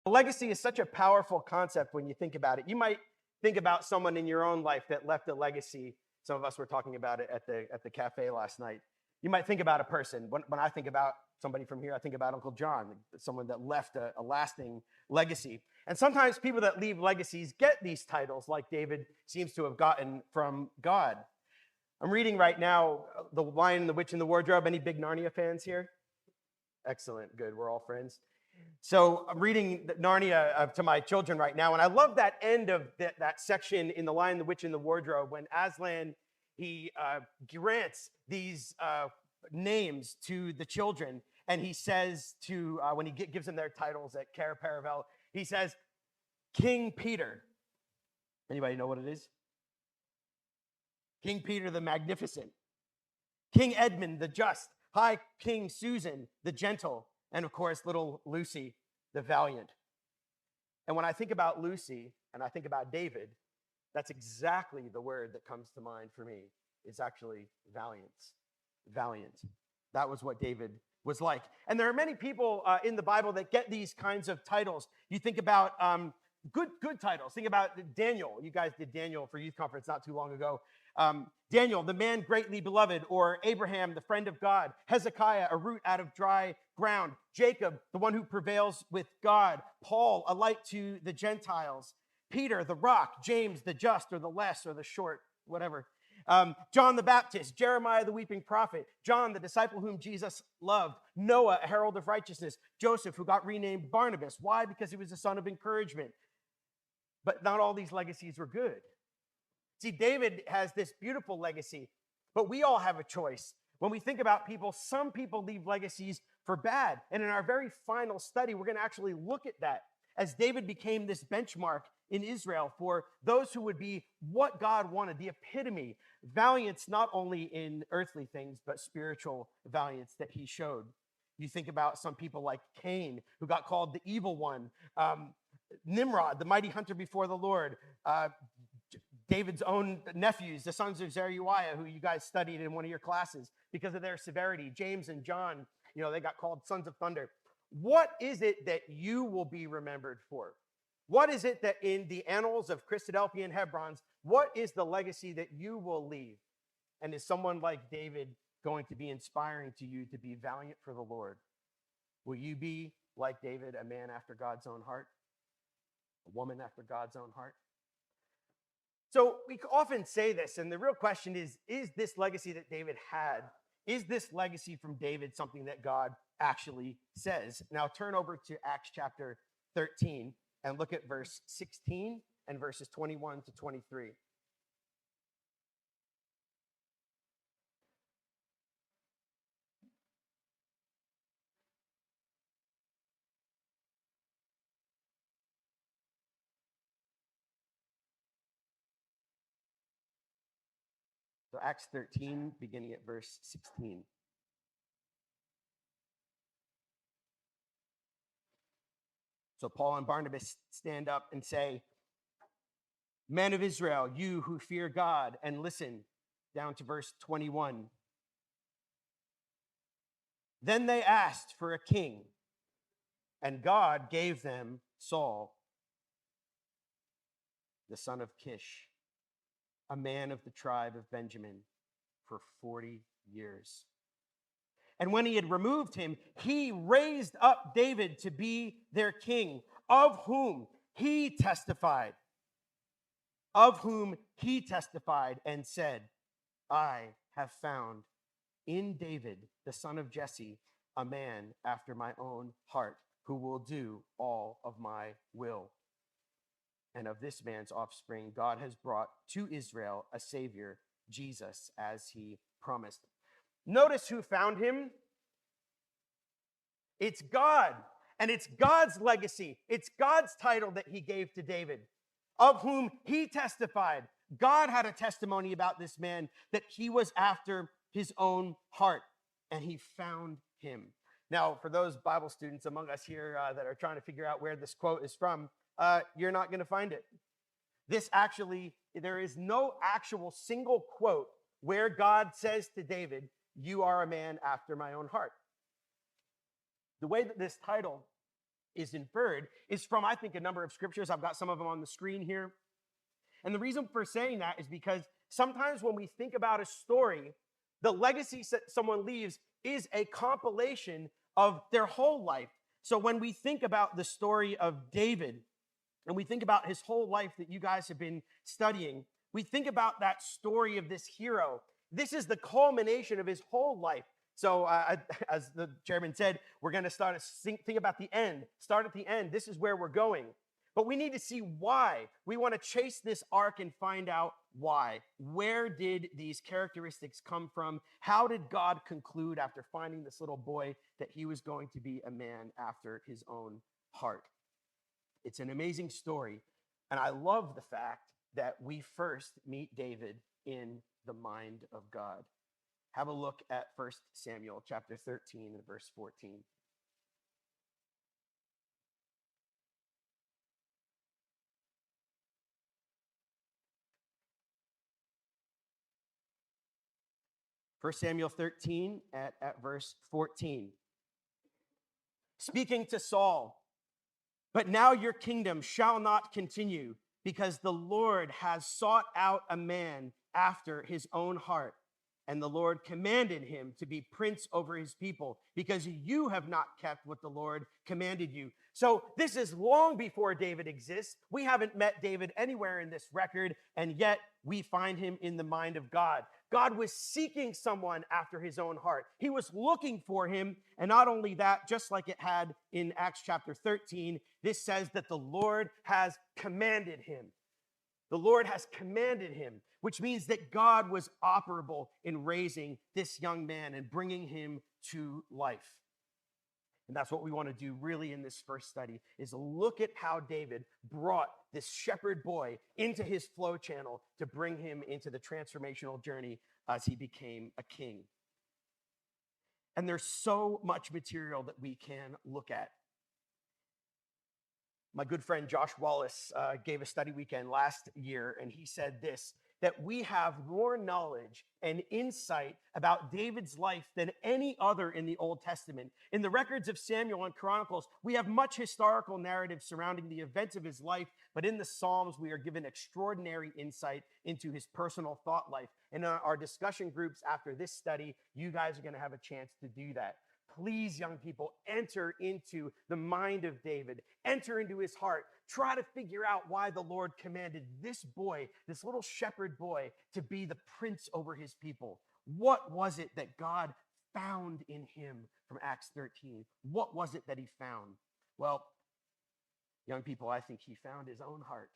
Legacy is such a powerful concept when you think about it. You might think about someone in your own life that left a legacy. Some of us were talking about it at the cafe last night. You might think about a person. When I think about somebody from here, I think about Uncle John, someone that left a lasting legacy. And sometimes people that leave legacies get these titles like David seems to have gotten from God. I'm reading right now The Lion, the Witch, and the Wardrobe. Any big Narnia fans here? Excellent. Good. We're all friends. So I'm reading Narnia to my children right now, and I love that end of that section in The Lion, the Witch, and the Wardrobe when Aslan, he grants these names to the children, and he says to, when he gives them their titles at Cair Paravel, he says, King Peter. Anybody know what it is? King Peter the Magnificent. King Edmund the Just. High King Susan the Gentle. And of course, little Lucy the Valiant. And when I think about Lucy and I think about David, that's exactly the word that comes to mind for me. It's actually valiant. Valiant. That was what David was like. And there are many people in the Bible that get these kinds of titles. You think about good titles. Think about Daniel. You guys did Daniel for youth conference not too long ago. Daniel, the man greatly beloved, or Abraham, the friend of God. Hezekiah, a root out of dry ground. Jacob, the one who prevails with God. Paul, a light to the Gentiles. Peter, the rock. James, the just, or the less, or the short, whatever. John the Baptist. Jeremiah, the weeping prophet. John, the disciple whom Jesus loved. Noah, a herald of righteousness. Joseph, who got renamed Barnabas. Why? Because he was a son of encouragement. But not all these legacies were good. See, David has this beautiful legacy, but we all have a choice. When we think about people, some people leave legacies for bad. And in our very final study, we're going to actually look at that as David became this benchmark in Israel for those who would be what God wanted, the epitome, valiance not only in earthly things, but spiritual valiance that he showed. You think about some people like Cain, who got called the evil one, Nimrod, the mighty hunter before the Lord, David's own nephews, the sons of Zeruiah, who you guys studied in one of your classes because of their severity. James and John, they got called sons of thunder. What is it that you will be remembered for? What is it that in the annals of Christadelphia and Hebron's, what is the legacy that you will leave? And is someone like David going to be inspiring to you to be valiant for the Lord? Will you be like David, a man after God's own heart? A woman after God's own heart? So we often say this, and the real question is this legacy that David had, is this legacy from David something that God actually says? Now turn over to Acts chapter 13 and look at verse 16 and verses 21 to 23. So Acts 13, beginning at verse 16. So Paul and Barnabas stand up and say, Men of Israel, you who fear God, and listen, down to verse 21. Then they asked for a king, and God gave them Saul, the son of Kish, a man of the tribe of Benjamin, for 40 years. And when he had removed him, he raised up David to be their king, of whom he testified, and said, I have found in David, the son of Jesse, a man after my own heart, who will do all of my will. And of this man's offspring, God has brought to Israel a Savior, Jesus, as he promised. Notice who found him. It's God, and it's God's legacy. It's God's title that he gave to David, of whom he testified. God had a testimony about this man that he was after his own heart, and he found him. Now, for those Bible students among us here that are trying to figure out where this quote is from, you're not going to find it. There is no actual single quote where God says to David, you are a man after my own heart. The way that this title is inferred is from, I think, a number of scriptures. I've got some of them on the screen here. And the reason for saying that is because sometimes when we think about a story, the legacy that someone leaves is a compilation of their whole life. So when we think about the story of David, and we think about his whole life that you guys have been studying, we think about that story of this hero. This is the culmination of his whole life. So as the chairman said, we're going to start to think about the end. Start at the end. This is where we're going. But we need to see why. We want to chase this arc and find out why. Where did these characteristics come from? How did God conclude after finding this little boy that he was going to be a man after his own heart? It's an amazing story. And I love the fact that we first meet David in the mind of God. Have a look at 1 Samuel chapter 13 and verse 14. First Samuel 13 at verse 14. Speaking to Saul, but now your kingdom shall not continue, because the Lord has sought out a man after his own heart. And the Lord commanded him to be prince over his people, because you have not kept what the Lord commanded you. So this is long before David exists. We haven't met David anywhere in this record, and yet we find him in the mind of God. God was seeking someone after his own heart. He was looking for him. And not only that, just like it had in Acts chapter 13, this says that the Lord has commanded him. The Lord has commanded him, which means that God was operable in raising this young man and bringing him to life. And that's what we want to do really in this first study, is look at how David brought this shepherd boy into his flow channel to bring him into the transformational journey as he became a king. And there's so much material that we can look at. My good friend Josh Wallace gave a study weekend last year, and he said this, that we have more knowledge and insight about David's life than any other in the Old Testament. In the records of Samuel and Chronicles, we have much historical narrative surrounding the events of his life, but in the Psalms, we are given extraordinary insight into his personal thought life. And in our discussion groups after this study, you guys are going to have a chance to do that. Please, young people, enter into the mind of David. Enter into his heart. Try to figure out why the Lord commanded this boy, this little shepherd boy, to be the prince over his people. What was it that God found in him from Acts 13? What was it that he found? Well, young people, I think he found his own heart.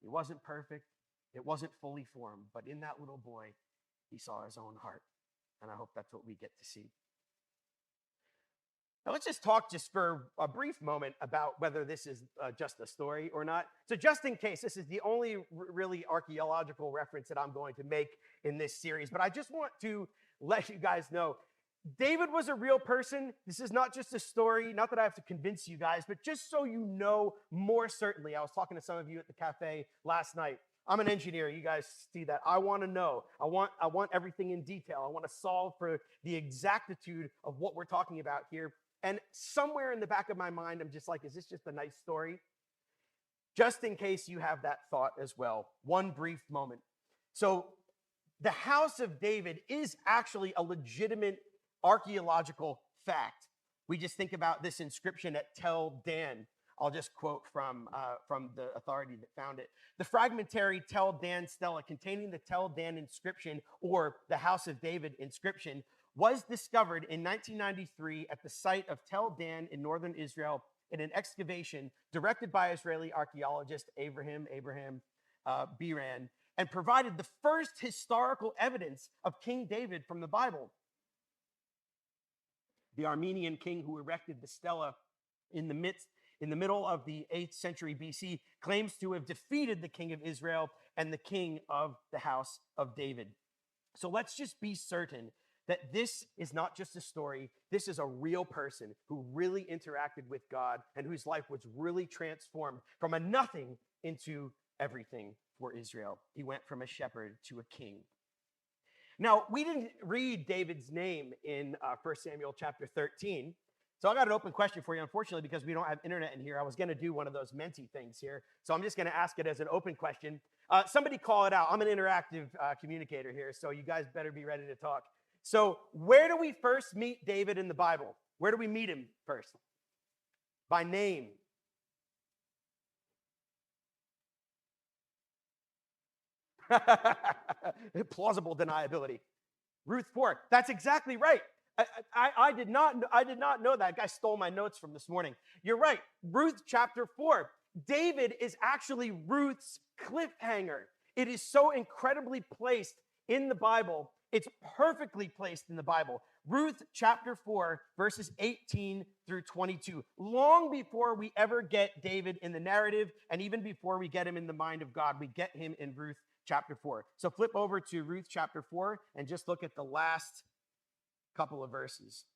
It wasn't perfect. It wasn't fully formed. But in that little boy, he saw his own heart. And I hope that's what we get to see. Now, let's just talk just for a brief moment about whether this is just a story or not. So just in case, this is the only really archaeological reference that I'm going to make in this series, but I just want to let you guys know, David was a real person. This is not just a story, not that I have to convince you guys, but just so you know more certainly. I was talking to some of you at the cafe last night. I'm an engineer. You guys see that. I want to know. I want everything in detail. I want to solve for the exactitude of what we're talking about here. And somewhere in the back of my mind, I'm just like, is this just a nice story? Just in case you have that thought as well. One brief moment. So the house of David is actually a legitimate archaeological fact. We just think about this inscription at Tel Dan. I'll just quote from the authority that found it. The fragmentary Tel Dan stela containing the Tel Dan inscription, or the House of David inscription, was discovered in 1993 at the site of Tel Dan in northern Israel in an excavation directed by Israeli archaeologist Abraham Biran, and provided the first historical evidence of King David from the Bible. The Armenian king who erected the stela in the middle of the 8th century BC claims to have defeated the king of Israel and the king of the house of David. So let's just be certain that this is not just a story. This is a real person who really interacted with God and whose life was really transformed from a nothing into everything for Israel. He went from a shepherd to a king. Now, we didn't read David's name in 1 Samuel chapter 13. So I got an open question for you. Unfortunately, because we don't have internet in here, I was going to do one of those Menti things here. So I'm just going to ask it as an open question. Somebody call it out. I'm an interactive communicator here, so you guys better be ready to talk. So where do we first meet David in the Bible? Where do we meet him first? By name. Plausible deniability. Ruth 4. That's exactly right. I did not know that. Guy stole my notes from this morning. You're right. Ruth chapter 4. David is actually Ruth's cliffhanger. It is so incredibly placed in the Bible. It's perfectly placed in the Bible. Ruth chapter 4, verses 18 through 22. Long before we ever get David in the narrative, and even before we get him in the mind of God, we get him in Ruth chapter 4. So flip over to Ruth chapter 4 and just look at the last couple of verses.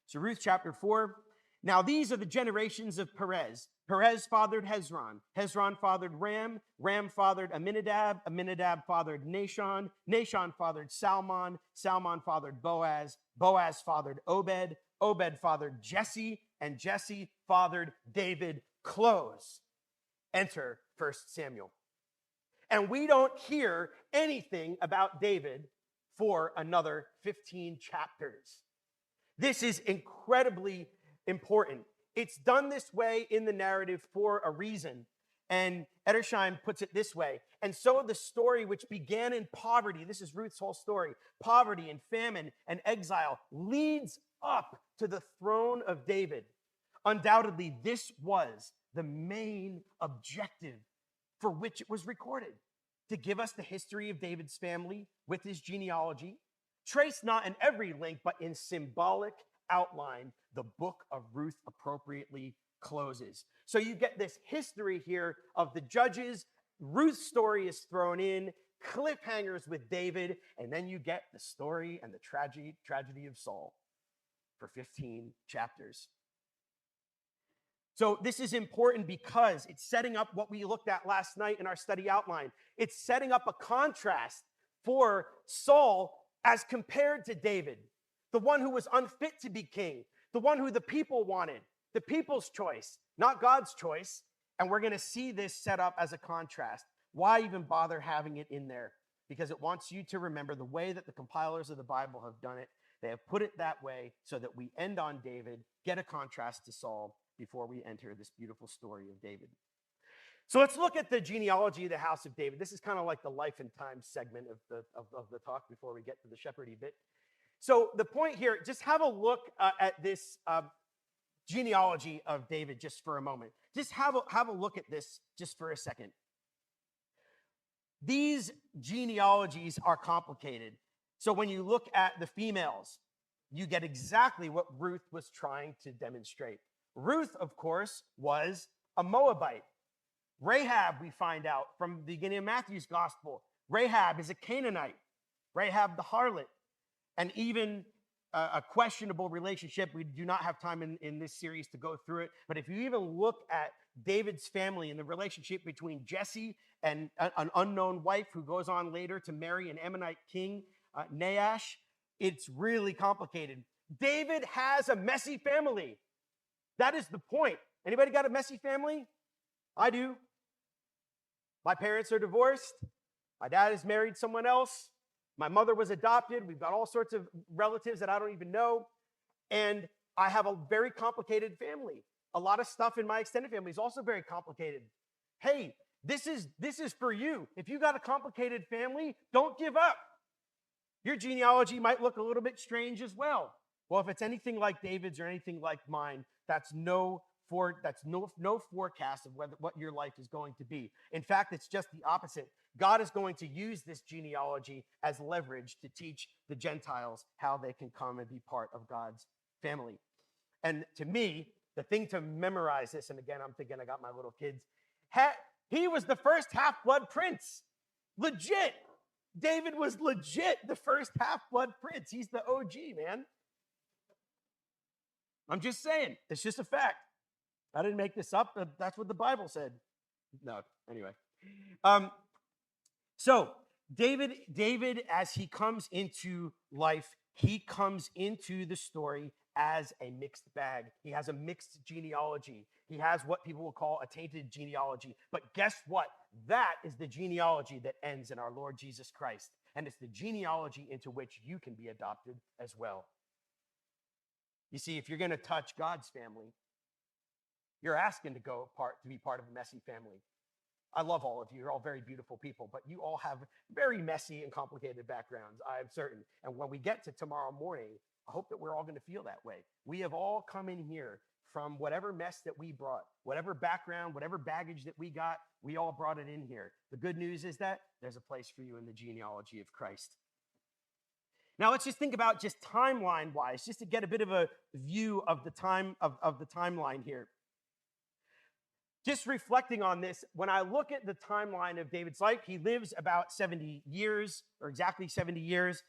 So Ruth chapter 4. Now these are the generations of Perez. Perez fathered Hezron. Hezron fathered Ram. Ram fathered Aminadab. Aminadab fathered Nahshon. Nahshon fathered Salmon. Salmon fathered Boaz. Boaz fathered Obed. Obed fathered Jesse. And Jesse fathered David. Close. Enter 1 Samuel. And we don't hear anything about David for another 15 chapters. This is incredibly important. It's done this way in the narrative for a reason. And Edersheim puts it this way. And so the story, which began in poverty, this is Ruth's whole story, poverty and famine and exile, leads up to the throne of David. Undoubtedly, this was the main objective for which it was recorded, to give us the history of David's family with his genealogy, traced not in every link, but in symbolic outline. The book of Ruth appropriately closes. So you get this history here of the judges. Ruth's story is thrown in, cliffhangers with David, and then you get the story and the tragedy of Saul for 15 chapters. So this is important because it's setting up what we looked at last night in our study outline. It's setting up a contrast for Saul as compared to David, the one who was unfit to be king, the one who the people wanted, the people's choice, not God's choice. And we're going to see this set up as a contrast. Why even bother having it in there? Because it wants you to remember the way that the compilers of the Bible have done it. They have put it that way so that we end on David, get a contrast to Saul, before we enter this beautiful story of David. So let's look at the genealogy of the house of David. This is kind of like the life and times segment of the talk before we get to the shepherdy bit. So the point here, just have a look at this genealogy of David just for a moment. Just have a look at this just for a second. These genealogies are complicated. So when you look at the females, you get exactly what Ruth was trying to demonstrate. Ruth, of course, was a Moabite. Rahab, we find out from the beginning of Matthew's gospel, Rahab is a Canaanite. Rahab the harlot. And even a questionable relationship. We do not have time in this series to go through it. But if you even look at David's family and the relationship between Jesse and an unknown wife who goes on later to marry an Ammonite king, Nahash, it's really complicated. David has a messy family. That is the point. Anybody got a messy family? I do. My parents are divorced. My dad is married someone else. My mother was adopted. We've got all sorts of relatives that I don't even know. And I have a very complicated family. A lot of stuff in my extended family is also very complicated. Hey, this is for you. If you got a complicated family, don't give up. Your genealogy might look a little bit strange as well. Well, if it's anything like David's or anything like mine, that's no forecast of what your life is going to be. In fact, it's just the opposite. God is going to use this genealogy as leverage to teach the Gentiles how they can come and be part of God's family. And to me, the thing to memorize this, and again, I'm thinking I got my little kids, he was the first half-blood prince. Legit. David was legit the first half-blood prince. He's the OG, man. I'm just saying. It's just a fact. I didn't make this up. That's what the Bible said. No, anyway. So David, as he comes into life, he comes into the story as a mixed bag. He has a mixed genealogy. He has what people will call a tainted genealogy. But guess what? That is the genealogy that ends in our Lord Jesus Christ. And it's the genealogy into which you can be adopted as well. You see, if you're going to touch God's family, you're asking to be part of a messy family. I love all of you. You're all very beautiful people, but you all have very messy and complicated backgrounds, I'm certain. And when we get to tomorrow morning, I hope that we're all going to feel that way. We have all come in here from whatever mess that we brought, whatever background, whatever baggage that we got, we all brought it in here. The good news is that there's a place for you in the genealogy of Christ. Now let's just think about just timeline-wise, just to get a bit of a view of the timeline here. Just reflecting on this, when I look at the timeline of David's life, he lives about 70 years, or exactly 70 years.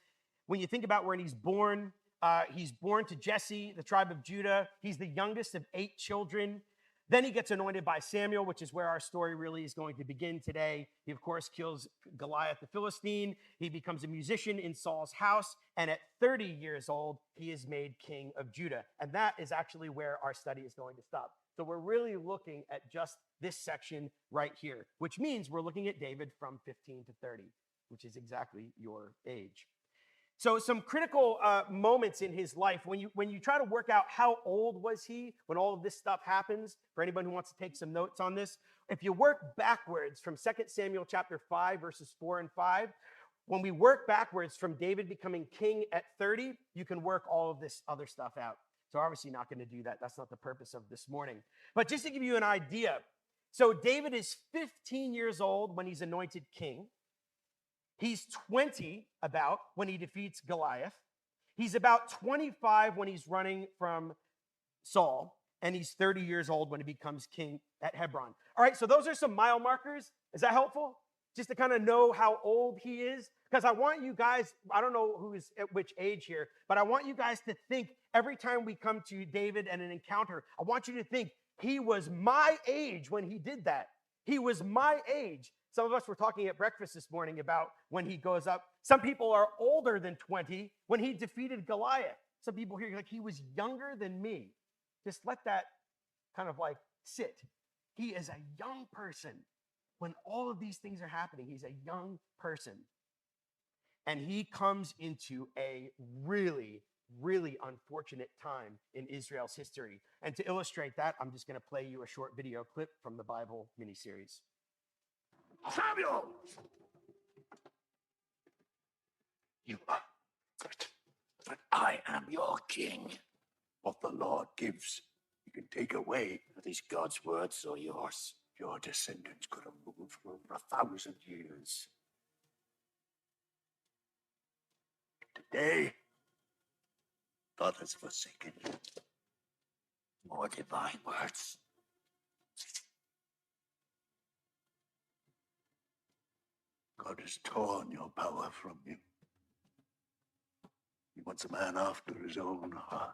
When you think about when he's born to Jesse, the tribe of Judah. He's the youngest of 8 children. Then he gets anointed by Samuel, which is where our story really is going to begin today. He, of course, kills Goliath the Philistine. He becomes a musician in Saul's house. And at 30 years old, he is made king of Judah. And that is actually where our study is going to stop. So we're really looking at just this section right here, which means we're looking at David from 15 to 30, which is exactly your age. So some critical moments in his life, when you try to work out how old was he when all of this stuff happens, for anyone who wants to take some notes on this, if you work backwards from 2 Samuel chapter 5, verses 4 and 5, when we work backwards from David becoming king at 30, you can work all of this other stuff out. So obviously not going to do that. That's not the purpose of this morning. But just to give you an idea, so David is 15 years old when he's anointed king. He's 20 about when he defeats Goliath. He's about 25 when he's running from Saul. And he's 30 years old when he becomes king at Hebron. All right, so those are some mile markers. Is that helpful? Just to kind of know how old he is. Because I want you guys, I don't know who's at which age here, but I want you guys to think every time we come to David and an encounter, I want you to think he was my age when he did that. He was my age. Some of us were talking at breakfast this morning about when he goes up. Some people are older than 20 when he defeated Goliath. Some people here, like, he was younger than me. Just let that kind of like sit. He is a young person. When all of these things are happening, he's a young person. And he comes into a really, really unfortunate time in Israel's history. And to illustrate that, I'm just going to play you a short video clip from the Bible miniseries. Samuel! You are right, but I am your king. What the Lord gives, you can take away. Are these God's words or yours? Your descendants could have ruled for over 1,000 years. Today, God has forsaken you. More divine words. God has torn your power from you. He wants a man after his own heart.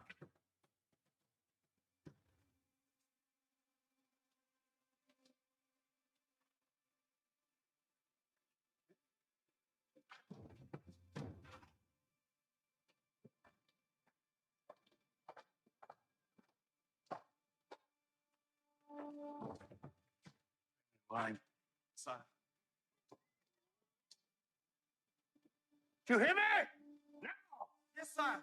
Wine. Son. Do you hear me? No. Yes, sir.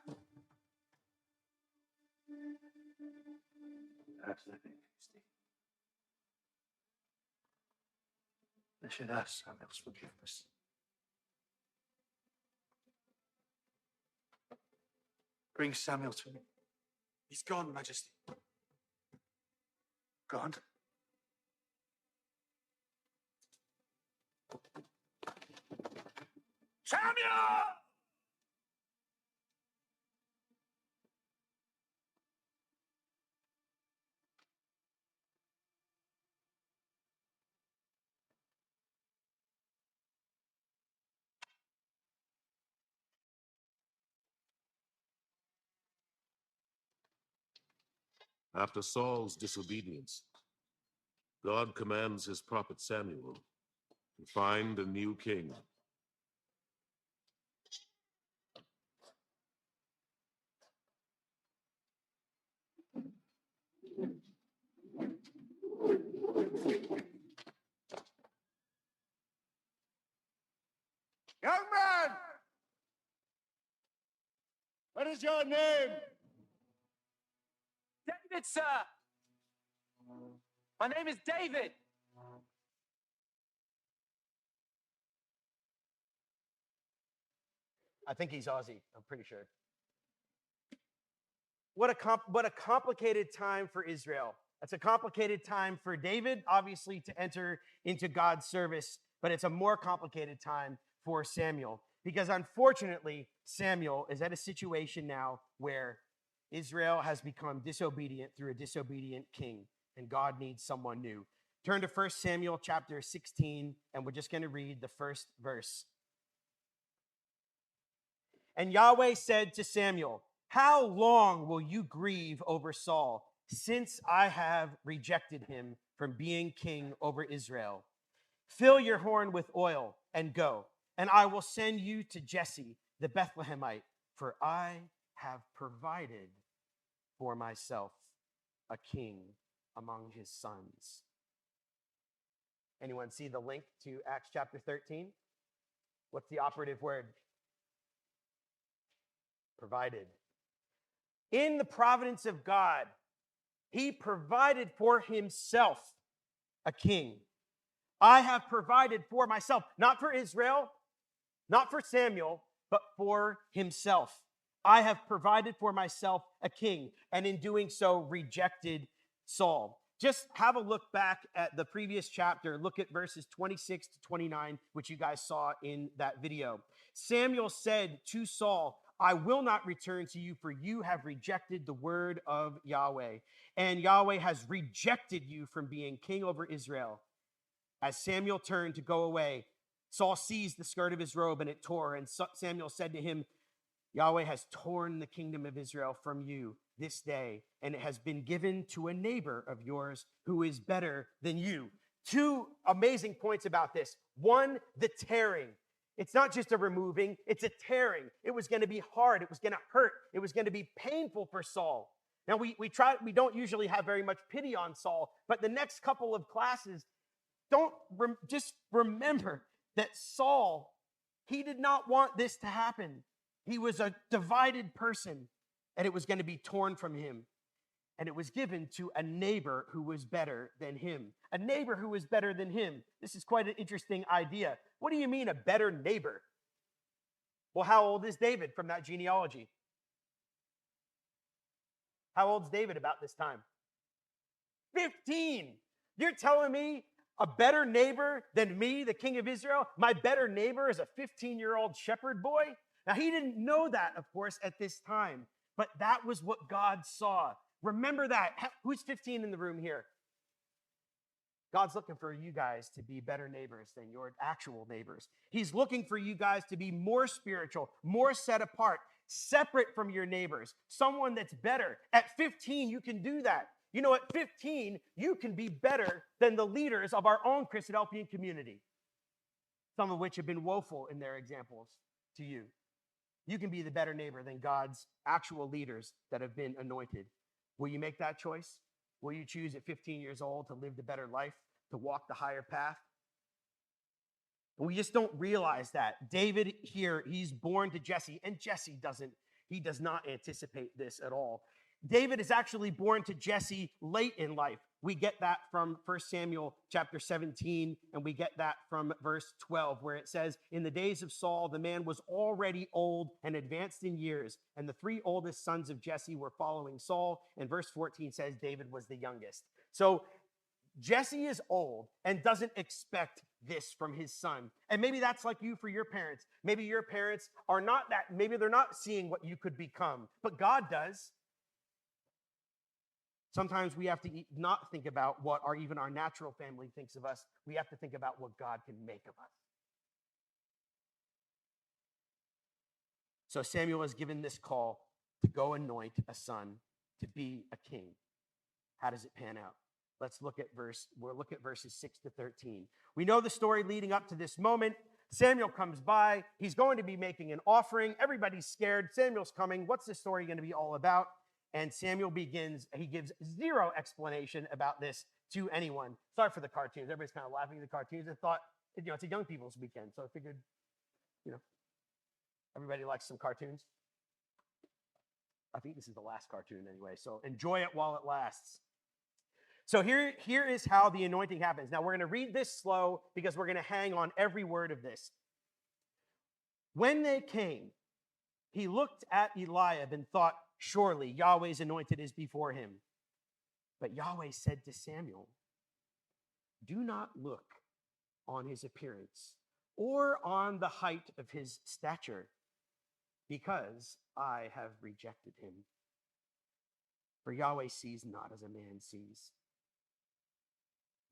That's the thing, Steve. They should ask Samuel's forgiveness. Bring Samuel to me. He's gone, Majesty. Gone? Samuel! After Saul's disobedience, God commands his prophet Samuel to find a new king. is your name? David, sir. My name is David. I think he's Aussie. I'm pretty sure. What a complicated time for Israel. It's a complicated time for David, obviously, to enter into God's service, but it's a more complicated time for Samuel because unfortunately, Samuel is at a situation now where Israel has become disobedient through a disobedient king, and God needs someone new. Turn to 1 Samuel chapter 16, and we're just going to read the first verse. And Yahweh said to Samuel, "How long will you grieve over Saul, since I have rejected him from being king over Israel? Fill your horn with oil and go, and I will send you to Jesse the Bethlehemite, for I have provided for myself a king among his sons." Anyone see the link to Acts chapter 13? What's the operative word? Provided. In the providence of God, he provided for himself a king. I have provided for myself, not for Israel, not for Samuel, but for himself. I have provided for myself a king, and in doing so, rejected Saul. Just have a look back at the previous chapter. Look at verses 26 to 29, which you guys saw in that video. Samuel said to Saul, "I will not return to you, for you have rejected the word of Yahweh, and Yahweh has rejected you from being king over Israel." As Samuel turned to go away, Saul seized the skirt of his robe, and it tore. And Samuel said to him, "Yahweh has torn the kingdom of Israel from you this day, and it has been given to a neighbor of yours who is better than you." Two amazing points about this. One, the tearing. It's not just a removing, it's a tearing. It was going to be hard. It was going to hurt. It was going to be painful for Saul. Now, we don't usually have very much pity on Saul, but the next couple of classes, just remember that Saul, he did not want this to happen. He was a divided person, and it was going to be torn from him. And it was given to a neighbor who was better than him. A neighbor who was better than him. This is quite an interesting idea. What do you mean, a better neighbor? Well, how old is David from that genealogy? How old's David about this time? 15. You're telling me a better neighbor than me, the king of Israel? My better neighbor is a 15-year-old shepherd boy? Now, he didn't know that, of course, at this time, but that was what God saw. Remember that. Who's 15 in the room here? God's looking for you guys to be better neighbors than your actual neighbors. He's looking for you guys to be more spiritual, more set apart, separate from your neighbors, someone that's better. At 15, you can do that. You know, at 15, you can be better than the leaders of our own Christadelphian community, some of which have been woeful in their examples to you. You can be the better neighbor than God's actual leaders that have been anointed. Will you make that choice? Will you choose at 15 years old to live the better life, to walk the higher path? And we just don't realize that. David here, he's born to Jesse, and Jesse does not anticipate this at all. David is actually born to Jesse late in life. We get that from 1 Samuel chapter 17, and we get that from verse 12, where it says, "In the days of Saul, the man was already old and advanced in years, and the three oldest sons of Jesse were following Saul." And verse 14 says David was the youngest. So Jesse is old and doesn't expect this from his son. And maybe that's like you for your parents. Maybe your parents are not that, maybe they're not seeing what you could become, but God does. Sometimes we have to not think about what even our natural family thinks of us. We have to think about what God can make of us. So Samuel is given this call to go anoint a son to be a king. How does it pan out? We'll look at verses 6 to 13. We know the story leading up to this moment. Samuel comes by. He's going to be making an offering. Everybody's scared. Samuel's coming. What's this story going to be all about? And Samuel he gives zero explanation about this to anyone. Sorry for the cartoons. Everybody's kind of laughing at the cartoons. I thought, it's a young people's weekend, so I figured, everybody likes some cartoons. I think this is the last cartoon anyway, so enjoy it while it lasts. So here is how the anointing happens. Now we're going to read this slow because we're going to hang on every word of this. When they came, he looked at Eliab and thought, surely Yahweh's anointed is before him. But Yahweh said to Samuel, do not look on his appearance or on the height of his stature, because I have rejected him. For Yahweh sees not as a man sees.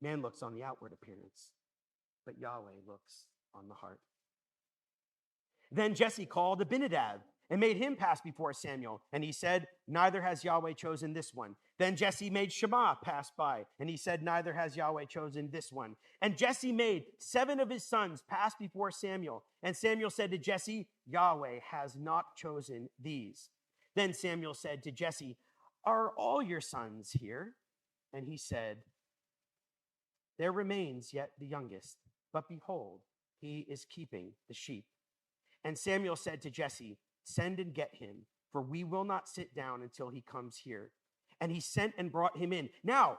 Man looks on the outward appearance, but Yahweh looks on the heart. Then Jesse called Abinadab and made him pass before Samuel. And he said, neither has Yahweh chosen this one. Then Jesse made Shammah pass by. And he said, neither has Yahweh chosen this one. And Jesse made 7 of his sons pass before Samuel. And Samuel said to Jesse, Yahweh has not chosen these. Then Samuel said to Jesse, are all your sons here? And he said, there remains yet the youngest, but behold, he is keeping the sheep. And Samuel said to Jesse, send and get him, for we will not sit down until he comes here. And he sent and brought him in. Now,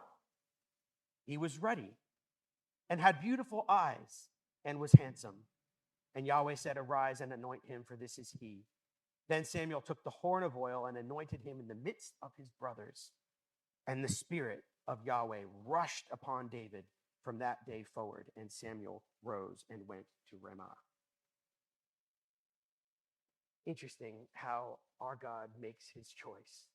he was ruddy and had beautiful eyes and was handsome. And Yahweh said, arise and anoint him, for this is he. Then Samuel took the horn of oil and anointed him in the midst of his brothers. And the Spirit of Yahweh rushed upon David from that day forward. And Samuel rose and went to Ramah. Interesting how our God makes his choice.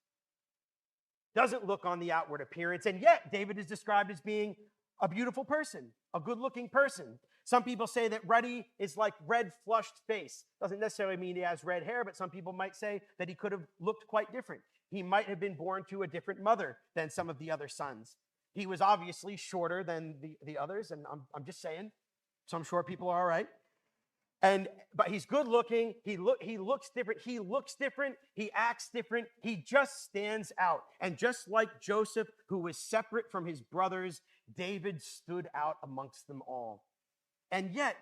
Doesn't look on the outward appearance, and yet David is described as being a beautiful person, a good-looking person. Some people say that ruddy is like red flushed face. Doesn't necessarily mean he has red hair, but some people might say that he could have looked quite different. He might have been born to a different mother than some of the other sons. He was obviously shorter than the others, and I'm just saying, some short people are all right. But he's good looking. He looks different. He looks different. He acts different. He just stands out. And just like Joseph, who was separate from his brothers, David stood out amongst them all. And yet,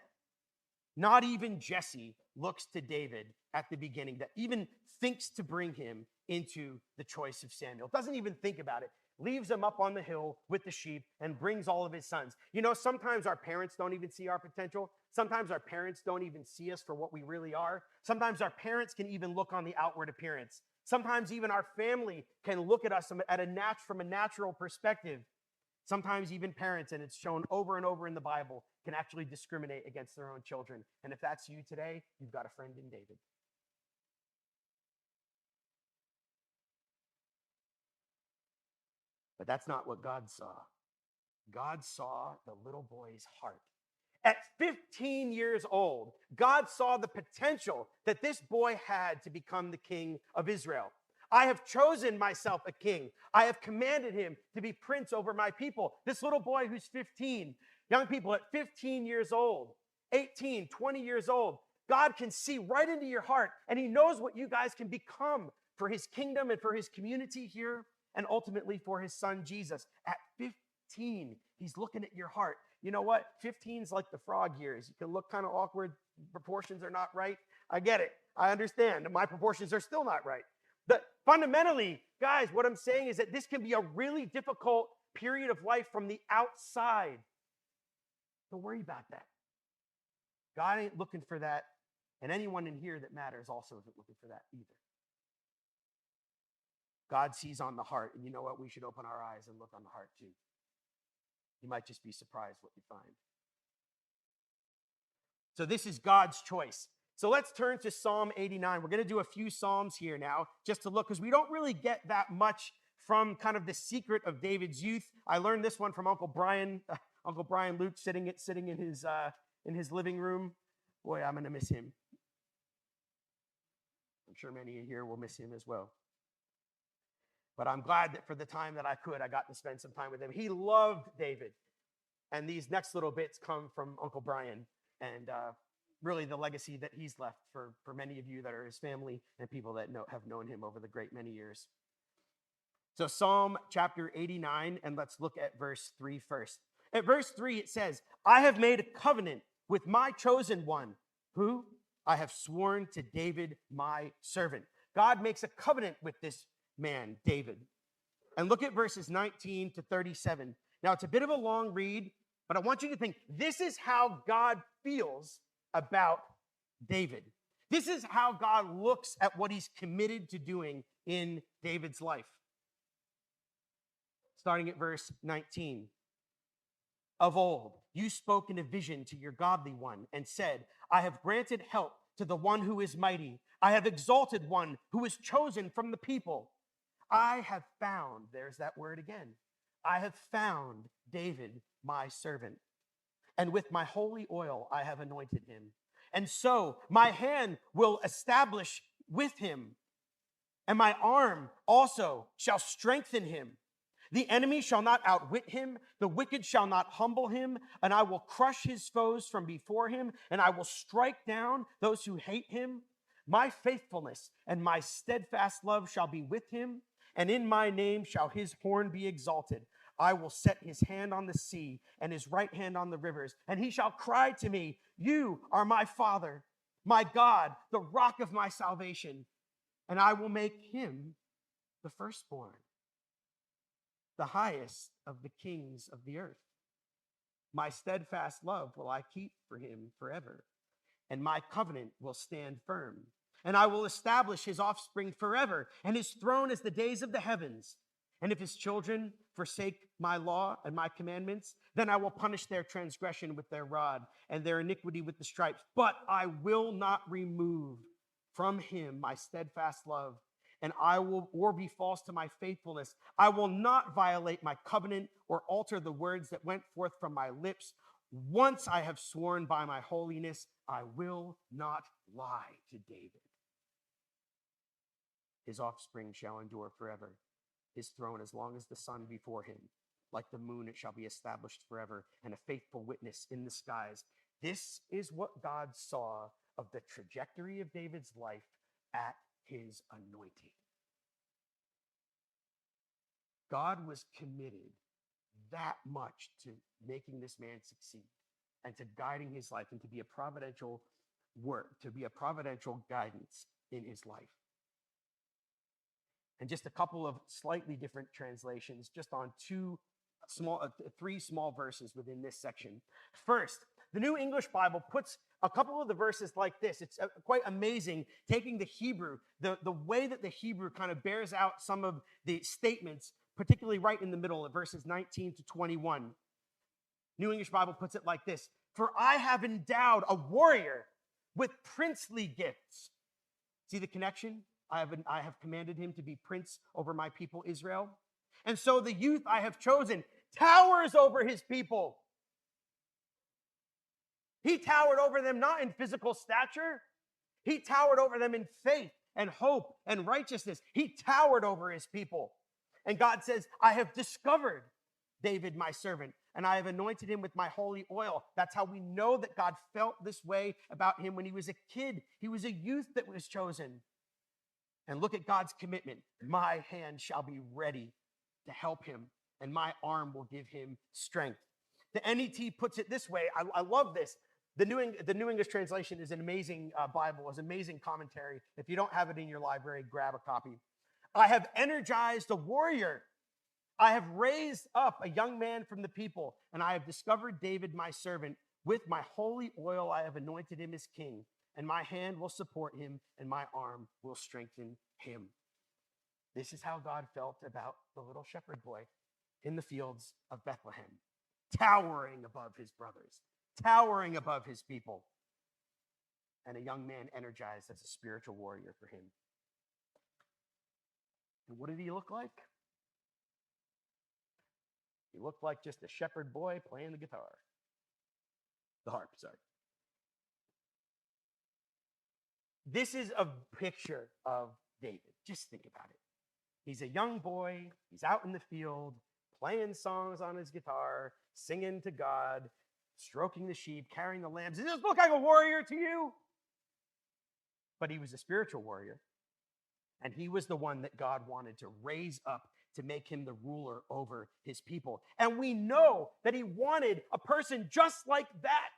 not even Jesse looks to David at the beginning, that even thinks to bring him into the choice of Samuel. Doesn't even think about it. Leaves him up on the hill with the sheep and brings all of his sons. You know, sometimes our parents don't even see our potential. Sometimes our parents don't even see us for what we really are. Sometimes our parents can even look on the outward appearance. Sometimes even our family can look at us from a natural perspective. Sometimes even parents, and it's shown over and over in the Bible, can actually discriminate against their own children. And if that's you today, you've got a friend in David. But that's not what God saw. God saw the little boy's heart. At 15 years old, God saw the potential that this boy had to become the king of Israel. I have chosen myself a king. I have commanded him to be prince over my people. This little boy who's 15, young people at 15 years old, 18, 20 years old, God can see right into your heart, and he knows what you guys can become for his kingdom and for his community here, and ultimately for his son Jesus. At 15, he's looking at your heart. You know what? 15's like the frog years. You can look kind of awkward. Proportions are not right. I get it. I understand. My proportions are still not right. But fundamentally, guys, what I'm saying is that this can be a really difficult period of life from the outside. Don't worry about that. God ain't looking for that. And anyone in here that matters also isn't looking for that either. God sees on the heart, and you know what? We should open our eyes and look on the heart too. You might just be surprised what you find. So this is God's choice. So let's turn to Psalm 89. We're going to do a few Psalms here now, just to look, because we don't really get that much from kind of the secret of David's youth. I learned this one from Uncle Brian Luke, sitting in his living room. Boy, I'm going to miss him. I'm sure many of you here will miss him as well. But I'm glad that for the time that I could, I got to spend some time with him. He loved David. And these next little bits come from Uncle Brian and really the legacy that he's left for many of you that are his family and people that have known him over the great many years. So Psalm chapter 89, and let's look at verse 3 first. At verse 3, it says, I have made a covenant with my chosen one, who I have sworn to David, my servant. God makes a covenant with this man, David. And look at verses 19 to 37. Now, it's a bit of a long read, but I want you to think this is how God feels about David. This is how God looks at what he's committed to doing in David's life. Starting at verse 19. Of old, you spoke in a vision to your godly one and said, I have granted help to the one who is mighty. I have exalted one who is chosen from the people. I have found, there's that word again, I have found David, my servant, and with my holy oil I have anointed him. And so my hand will establish with him, and my arm also shall strengthen him. The enemy shall not outwit him, the wicked shall not humble him, and I will crush his foes from before him, and I will strike down those who hate him. My faithfulness and my steadfast love shall be with him, and in my name shall his horn be exalted. I will set his hand on the sea and his right hand on the rivers, and he shall cry to me, you are my Father, my God, the rock of my salvation, and I will make him the firstborn, the highest of the kings of the earth. My steadfast love will I keep for him forever, and my covenant will stand firm. And I will establish his offspring forever, and his throne as the days of the heavens. And if his children forsake my law and my commandments, then I will punish their transgression with their rod and their iniquity with the stripes. But I will not remove from him my steadfast love, and I will or be false to my faithfulness. I will not violate my covenant or alter the words that went forth from my lips. Once I have sworn by my holiness, I will not lie to David. His offspring shall endure forever, his throne as long as the sun before him. Like the moon, it shall be established forever, and a faithful witness in the skies. This is what God saw of the trajectory of David's life at his anointing. God was committed that much to making this man succeed and to guiding his life and to be a providential work, to be a providential guidance in his life. And just a couple of slightly different translations, just on three small verses within this section. First, the New English Bible puts a couple of the verses like this. It's quite amazing, taking the Hebrew, the way that the Hebrew kind of bears out some of the statements, particularly right in the middle of verses 19 to 21. New English Bible puts it like this: for I have endowed a warrior with princely gifts. See the connection? I have commanded him to be prince over my people Israel. And so the youth I have chosen towers over his people. He towered over them not in physical stature. He towered over them in faith and hope and righteousness. He towered over his people. And God says, I have discovered David, my servant, and I have anointed him with my holy oil. That's how we know that God felt this way about him when he was a kid. He was a youth that was chosen. And look at God's commitment. My hand shall be ready to help him, and my arm will give him strength. The NET puts it this way. I love this. The New English translation is an amazing Bible, is an amazing commentary. If you don't have it in your library, grab a copy. I have energized a warrior. I have raised up a young man from the people, and I have discovered David, my servant. With my holy oil, I have anointed him as king, and my hand will support him, and my arm will strengthen him. This is how God felt about the little shepherd boy in the fields of Bethlehem, towering above his brothers, towering above his people, and a young man energized as a spiritual warrior for him. And what did he look like? He looked like just a shepherd boy playing the guitar. The harp, sorry. This is a picture of David. Just think about it. He's a young boy. He's out in the field, playing songs on his guitar, singing to God, stroking the sheep, carrying the lambs. Does this look like a warrior to you? But he was a spiritual warrior. And he was the one that God wanted to raise up to make him the ruler over his people. And we know that he wanted a person just like that.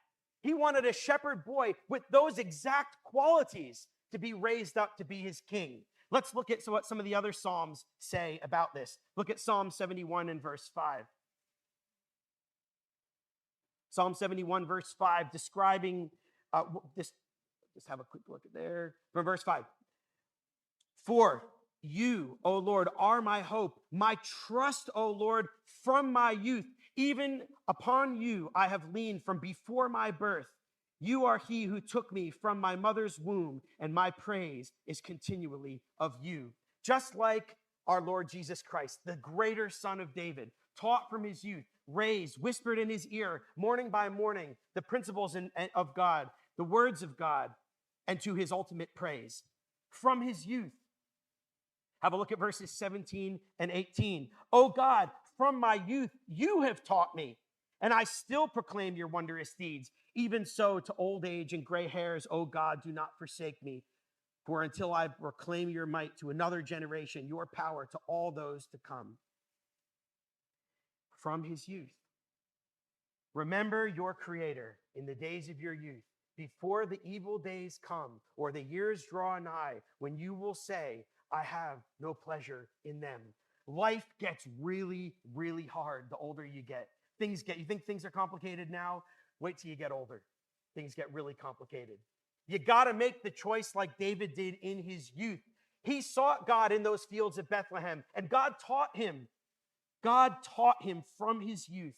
He wanted a shepherd boy with those exact qualities to be raised up to be his king. Let's look at what some of the other Psalms say about this. Look at Psalm 71 and verse 5. Psalm 71, verse 5, describing this. Just have a quick look at there. From verse 5. For you, O Lord, are my hope, my trust, O Lord, from my youth. Even upon you I have leaned from before my birth. You are he who took me from my mother's womb, and my praise is continually of you. Just like our Lord Jesus Christ, the greater Son of David, taught from his youth, raised, whispered in his ear, morning by morning, the principles of God, the words of God, and to his ultimate praise. From his youth. Have a look at verses 17 and 18. O God, from my youth you have taught me, and I still proclaim your wondrous deeds. Even so, to old age and gray hairs, O God, do not forsake me. For until I proclaim your might to another generation, your power to all those to come. From his youth. Remember your Creator in the days of your youth, before the evil days come, or the years draw nigh, when you will say, I have no pleasure in them. Life gets really, really hard the older you get. You think things are complicated now? Wait till you get older. Things get really complicated. You got to make the choice like David did in his youth. He sought God in those fields of Bethlehem, and God taught him. God taught him from his youth.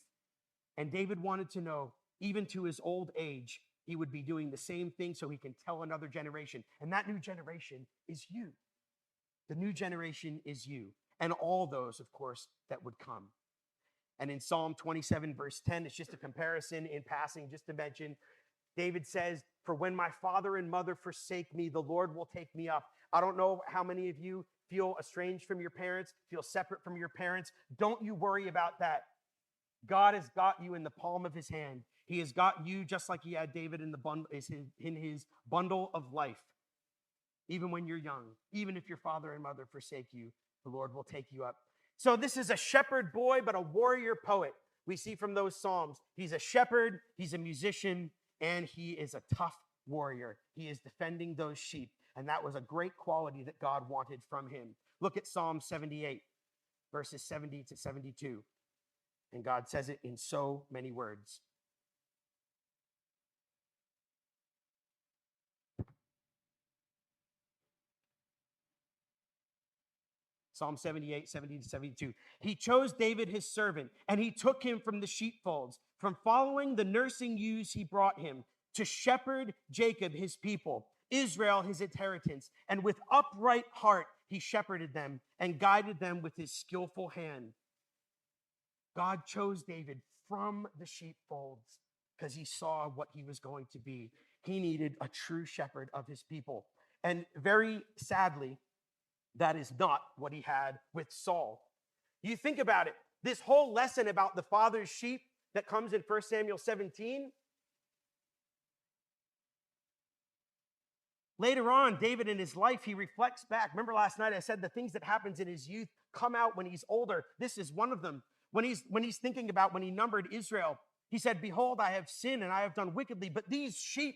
And David wanted to know, even to his old age, he would be doing the same thing so he can tell another generation. And that new generation is you. The new generation is you. And all those, of course, that would come. And in Psalm 27, verse 10, it's just a comparison in passing, just to mention. David says, for when my father and mother forsake me, the Lord will take me up. I don't know how many of you feel estranged from your parents, feel separate from your parents. Don't you worry about that. God has got you in the palm of his hand. He has got you just like he had David in his bundle of life. Even when you're young, even if your father and mother forsake you, the Lord will take you up. So this is a shepherd boy, but a warrior poet. We see from those Psalms, he's a shepherd, he's a musician, and he is a tough warrior. He is defending those sheep, and that was a great quality that God wanted from him. Look at Psalm 78, verses 70 to 72. And God says it in so many words. Psalm 78, 70 to 72. He chose David his servant, and he took him from the sheepfolds. From following the nursing ewes he brought him, to shepherd Jacob his people, Israel his inheritance. And with upright heart he shepherded them and guided them with his skillful hand. God chose David from the sheepfolds because he saw what he was going to be. He needed a true shepherd of his people. And very sadly, that is not what he had with Saul. You think about it. This whole lesson about the father's sheep that comes in 1 Samuel 17. Later on, David in his life, he reflects back. Remember last night I said the things that happens in his youth come out when he's older. This is one of them. When he's thinking about when he numbered Israel, he said, behold, I have sinned and I have done wickedly. But these sheep,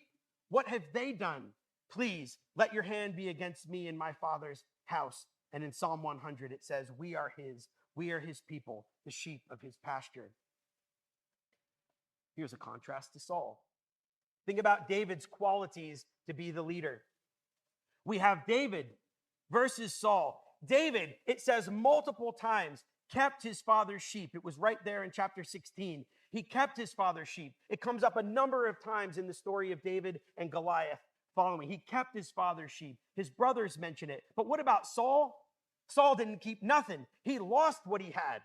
what have they done? Please let your hand be against me in my father's house. And in Psalm 100, it says, we are his people, the sheep of his pasture. Here's a contrast to Saul. Think about David's qualities to be the leader. We have David versus Saul. David, it says multiple times, kept his father's sheep. It was right there in chapter 16. He kept his father's sheep. It comes up a number of times in the story of David and Goliath following. He kept his father's sheep. His brothers mention it. But what about Saul? Saul didn't keep nothing. He lost what he had.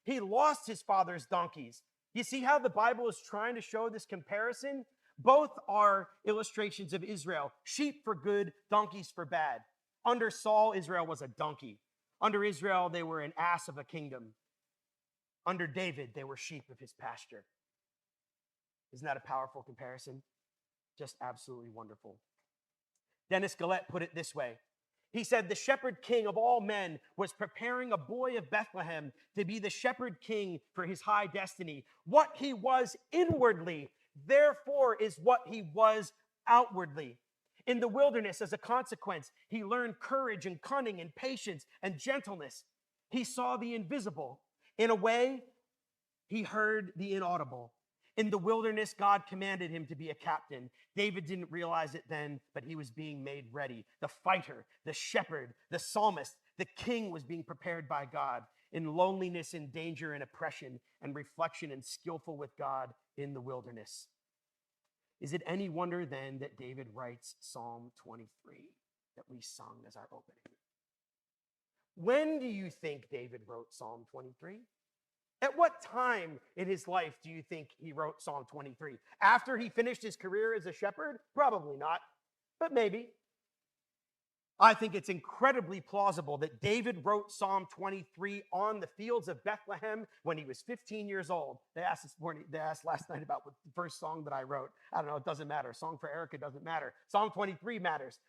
He lost his father's donkeys. You see how the Bible is trying to show this comparison? Both are illustrations of Israel. Sheep for good, donkeys for bad. Under Saul, Israel was a donkey. Under Israel, they were an ass of a kingdom. Under David, they were sheep of his pasture. Isn't that a powerful comparison? Just absolutely wonderful. Dennis Gillette put it this way. He said, the shepherd king of all men was preparing a boy of Bethlehem to be the shepherd king for his high destiny. What he was inwardly, therefore, is what he was outwardly. In the wilderness, as a consequence, he learned courage and cunning and patience and gentleness. He saw the invisible. In a way, he heard the inaudible. In the wilderness, God commanded him to be a captain. David didn't realize it then, but he was being made ready. The fighter, the shepherd, the psalmist, the king was being prepared by God in loneliness and danger and oppression and reflection and skillful with God in the wilderness. Is it any wonder then that David writes Psalm 23 that we sung as our opening? When do you think David wrote Psalm 23? At what time in his life do you think he wrote Psalm 23? After he finished his career as a shepherd? Probably not, but maybe. I think it's incredibly plausible that David wrote Psalm 23 on the fields of Bethlehem when he was 15 years old. They asked last night about what the first song that I wrote. I don't know, it doesn't matter. Song for Erica doesn't matter. Psalm 23 matters.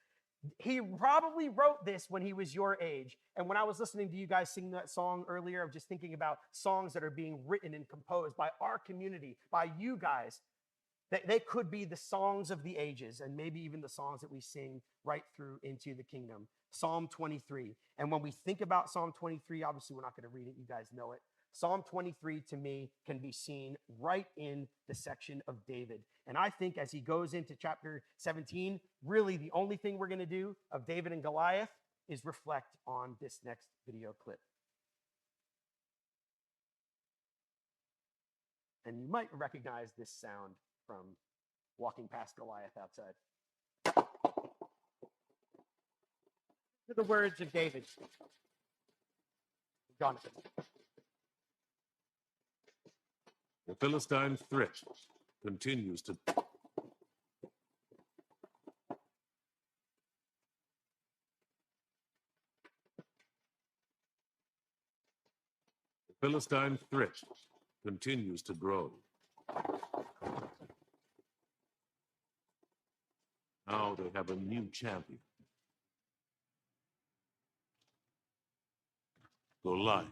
He probably wrote this when he was your age. And when I was listening to you guys sing that song earlier, I was just thinking about songs that are being written and composed by our community, by you guys. They could be the songs of the ages and maybe even the songs that we sing right through into the kingdom. Psalm 23. And when we think about Psalm 23, obviously we're not going to read it. You guys know it. Psalm 23 to me can be seen right in the section of David. And I think as he goes into chapter 17, really the only thing we're going to do of David and Goliath is reflect on this next video clip. And you might recognize this sound from walking past Goliath outside. To the words of David. Jonathan. The Philistine threat continues to... The Philistine threat continues to grow. Now they have a new champion. Goliath.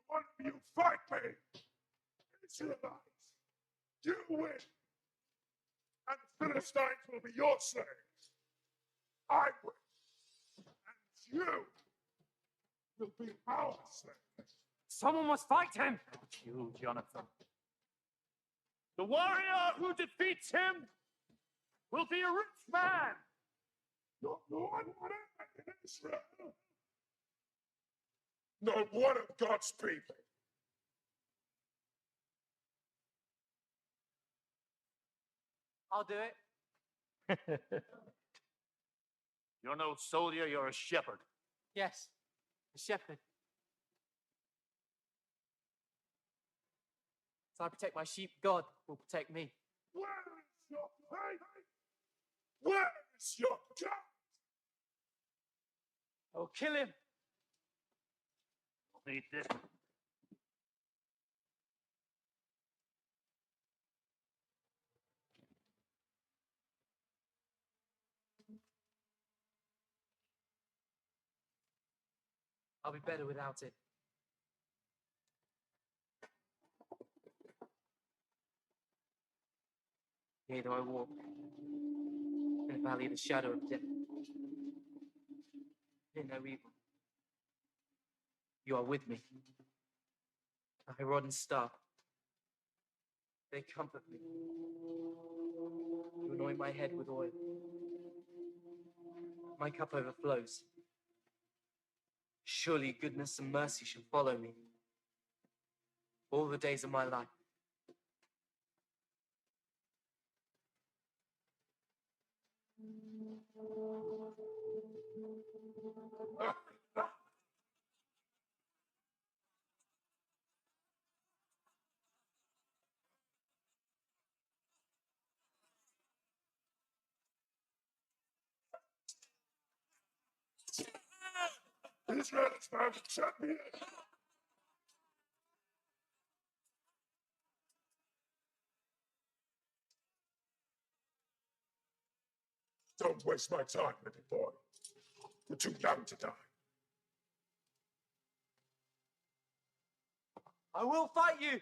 One of you fight me, Israelites. You win, and the Philistines will be your slaves. I win, and you will be our slaves. Someone must fight him. You, Jonathan. The warrior who defeats him will be a rich man. Not one in Israel. Not one of God's people. I'll do it. You're no soldier, you're a shepherd. Yes, a shepherd. So I protect my sheep, God will protect me. Where is your faith? Where is your God? I'll kill him. Need this. I'll be better without it. Yea, though I walk in the valley of the shadow of death, fear no evil. You are with me. Thy rod and staff, they comfort me. You anoint my head with oil. My cup overflows. Surely goodness and mercy shall follow me all the days of my life. Israel is my champion. Don't waste my time, little boy. You're too young to die. I will fight you.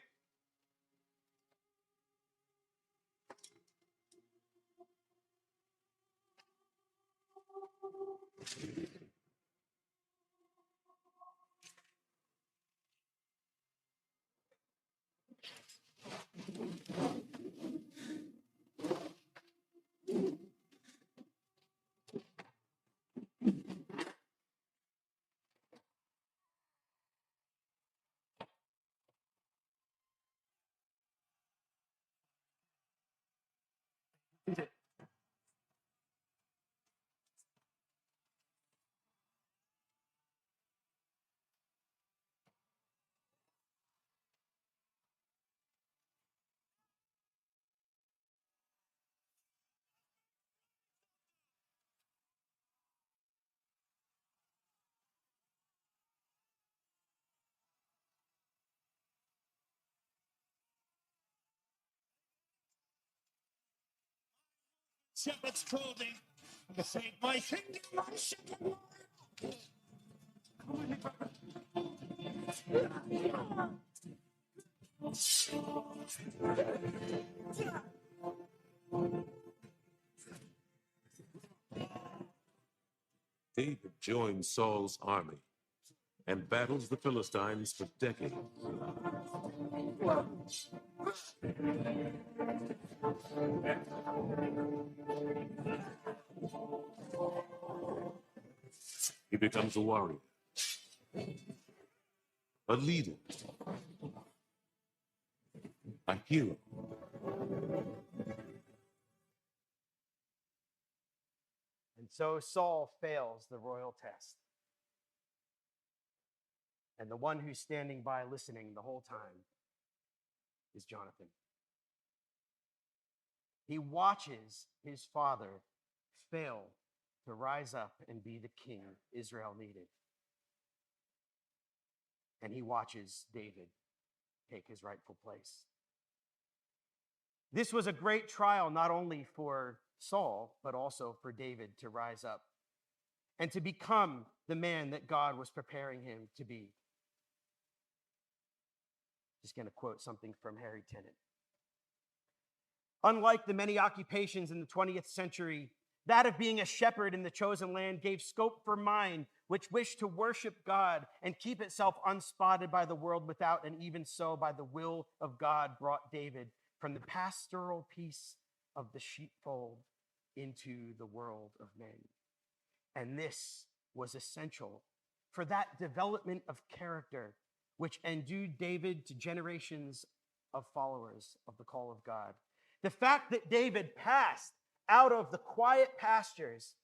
Shepherd's clothing. Save my kingdom, my shepherd. David joins Saul's army and battles the Philistines for decades. He becomes a warrior, a leader, a hero. And so Saul fails the royal test. And the one who's standing by listening the whole time is Jonathan. He watches his father fail to rise up and be the king Israel needed. And he watches David take his rightful place. This was a great trial, not only for Saul, but also for David to rise up and to become the man that God was preparing him to be. Just going to quote something from Harry Tennant. Unlike the many occupations in the 20th century, that of being a shepherd in the chosen land gave scope for mind, which wished to worship God and keep itself unspotted by the world without, and even so, by the will of God, brought David from the pastoral peace of the sheepfold into the world of men. And this was essential for that development of character which endued David to generations of followers of the call of God. The fact that David passed out of the quiet pastures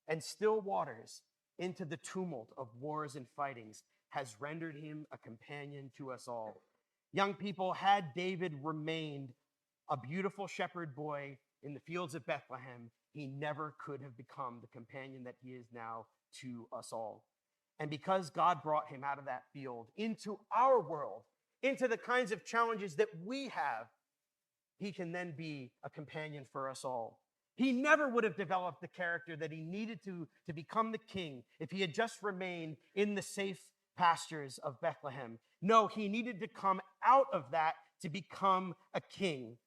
and still waters into the tumult of wars and fightings has rendered him a companion to us all. Young people, had David remained a beautiful shepherd boy in the fields of Bethlehem, he never could have become the companion that he is now to us all. And because God brought him out of that field into our world, into the kinds of challenges that we have, he can then be a companion for us all. He never would have developed the character that he needed to become the king if he had just remained in the safe pastures of Bethlehem. No, he needed to come out of that to become a king.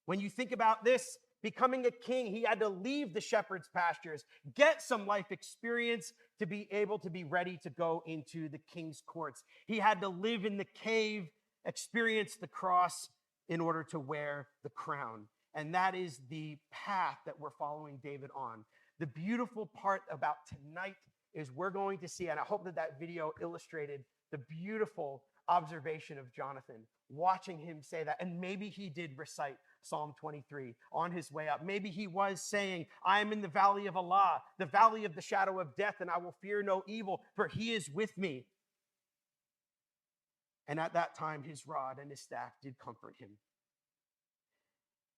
When you think about this, becoming a king, he had to leave the shepherd's pastures, get some life experience to be able to be ready to go into the king's courts. He had to live in the cave, experience the cross in order to wear the crown. And that is the path that we're following David on. The beautiful part about tonight is we're going to see, and I hope that that video illustrated the beautiful observation of Jonathan, watching him say that. And maybe he did recite Psalm 23 on his way up. Maybe he was saying, I am in the valley of Allah, the valley of the shadow of death, and I will fear no evil, for he is with me. And at that time, his rod and his staff did comfort him.